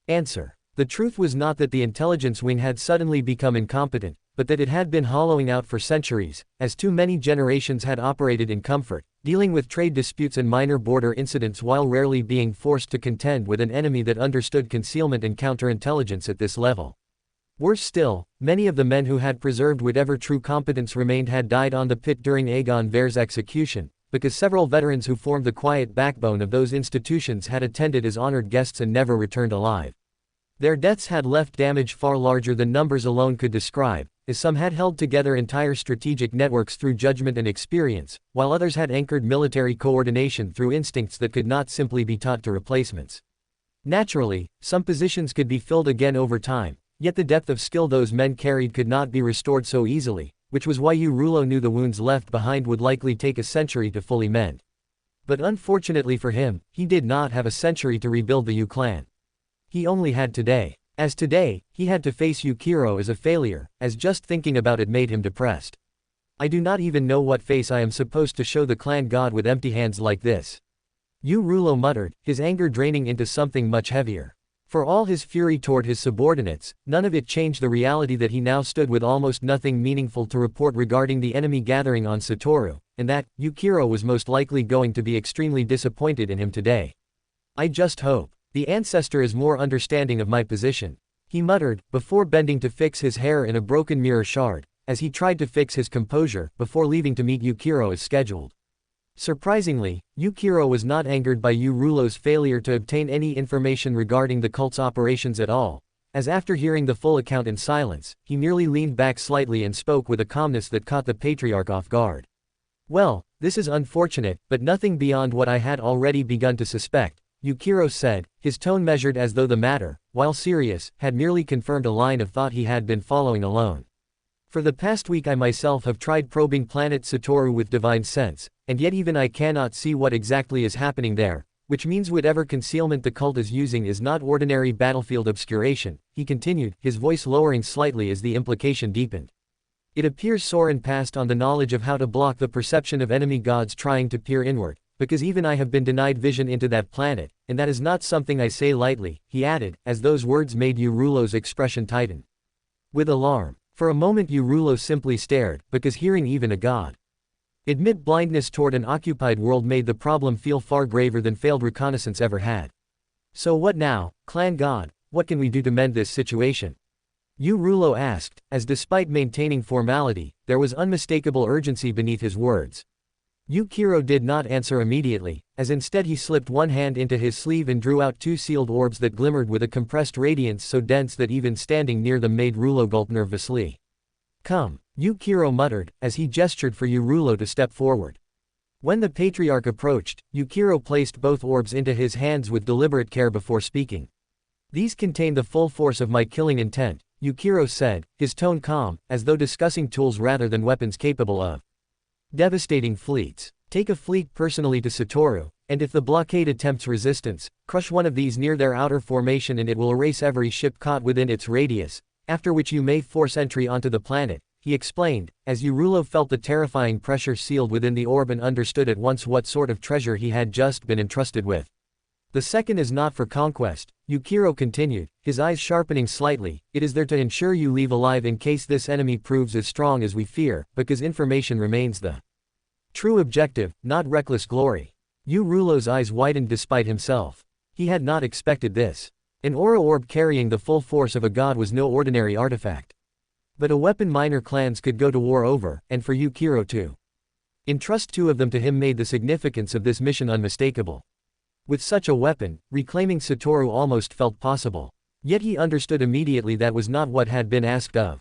answer. The truth was not that the intelligence wing had suddenly become incompetent, but that it had been hollowing out for centuries, as too many generations had operated in comfort, dealing with trade disputes and minor border incidents while rarely being forced to contend with an enemy that understood concealment and counterintelligence at this level. Worse still, many of the men who had preserved whatever true competence remained had died on the pit during Aegon Ver's execution, because several veterans who formed the quiet backbone of those institutions had attended as honored guests and never returned alive. Their deaths had left damage far larger than numbers alone could describe, as some had held together entire strategic networks through judgment and experience, while others had anchored military coordination through instincts that could not simply be taught to replacements. Naturally, some positions could be filled again over time, yet the depth of skill those men carried could not be restored so easily, which was why Eurulo knew the wounds left behind would likely take a century to fully mend. But unfortunately for him, he did not have a century to rebuild the Yu clan. He only had today. As today, he had to face Yukiro as a failure, as just thinking about it made him depressed. I do not even know what face I am supposed to show the clan god with empty hands like this. Eurulo muttered, his anger draining into something much heavier. For all his fury toward his subordinates, none of it changed the reality that he now stood with almost nothing meaningful to report regarding the enemy gathering on Satoru, and that, Yukiro was most likely going to be extremely disappointed in him today. I just hope the ancestor is more understanding of my position, he muttered, before bending to fix his hair in a broken mirror shard, as he tried to fix his composure, before leaving to meet Yukiro as scheduled. Surprisingly, Yukiro was not angered by Eurulo's failure to obtain any information regarding the cult's operations at all, as after hearing the full account in silence, he merely leaned back slightly and spoke with a calmness that caught the patriarch off guard. Well, this is unfortunate, but nothing beyond what I had already begun to suspect, Yukiro said, his tone measured as though the matter, while serious, had merely confirmed a line of thought he had been following alone. For the past week I myself have tried probing planet Satoru with divine sense, and yet even I cannot see what exactly is happening there, which means whatever concealment the cult is using is not ordinary battlefield obscuration, he continued, his voice lowering slightly as the implication deepened. It appears Soren passed on the knowledge of how to block the perception of enemy gods trying to peer inward, because even I have been denied vision into that planet, and that is not something I say lightly, he added, as those words made Eurulo's expression tighten. With alarm. For a moment Eurulo simply stared, because hearing even a god Admit blindness toward an occupied world made the problem feel far graver than failed reconnaissance ever had. So what now, Clan God, what can we do to mend this situation? Rulo asked, as despite maintaining formality, there was unmistakable urgency beneath his words. Yukiro did not answer immediately, as instead he slipped one hand into his sleeve and drew out 2 sealed orbs that glimmered with a compressed radiance so dense that even standing near them made Rulo gulp nervously. Come, Yukiro muttered, as he gestured for Rulo to step forward. When the patriarch approached, Yukiro placed both orbs into his hands with deliberate care before speaking. These contain the full force of my killing intent, Yukiro said, his tone calm, as though discussing tools rather than weapons capable of devastating fleets. Take a fleet personally to Satoru, and if the blockade attempts resistance, crush one of these near their outer formation and it will erase every ship caught within its radius, after which you may force entry onto the planet, he explained, as Rulo felt the terrifying pressure sealed within the orb and understood at once what sort of treasure he had just been entrusted with. The second is not for conquest, Yukiro continued, his eyes sharpening slightly, it is there to ensure you leave alive in case this enemy proves as strong as we fear, because information remains the true objective, not reckless glory. Rulo's eyes widened despite himself. He had not expected this. An aura orb carrying the full force of a god was no ordinary artifact. But a weapon minor clans could go to war over, and for Yukiro to entrust 2 of them to him made the significance of this mission unmistakable. With such a weapon, reclaiming Satoru almost felt possible. Yet he understood immediately that was not what had been asked of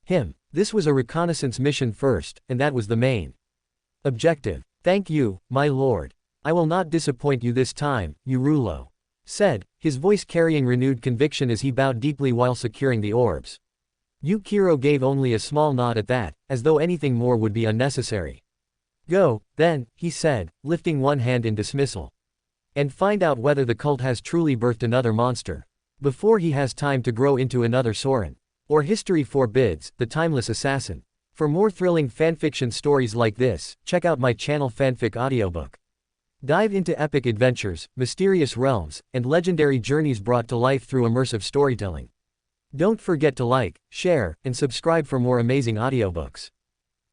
him. This was a reconnaissance mission first, and that was the main objective. Thank you, my lord. I will not disappoint you this time, Rulo said, his voice carrying renewed conviction as he bowed deeply while securing the orbs. Yukiro gave only a small nod at that, as though anything more would be unnecessary. Go, then, he said, lifting one hand in dismissal. And find out whether the cult has truly birthed another monster. Before he has time to grow into another Soren. Or history forbids, the timeless assassin. For more thrilling fanfiction stories like this, check out my channel Fanfic Audiobook. Dive into epic adventures, mysterious realms, and legendary journeys brought to life through immersive storytelling. Don't forget to like, share, and subscribe for more amazing audiobooks.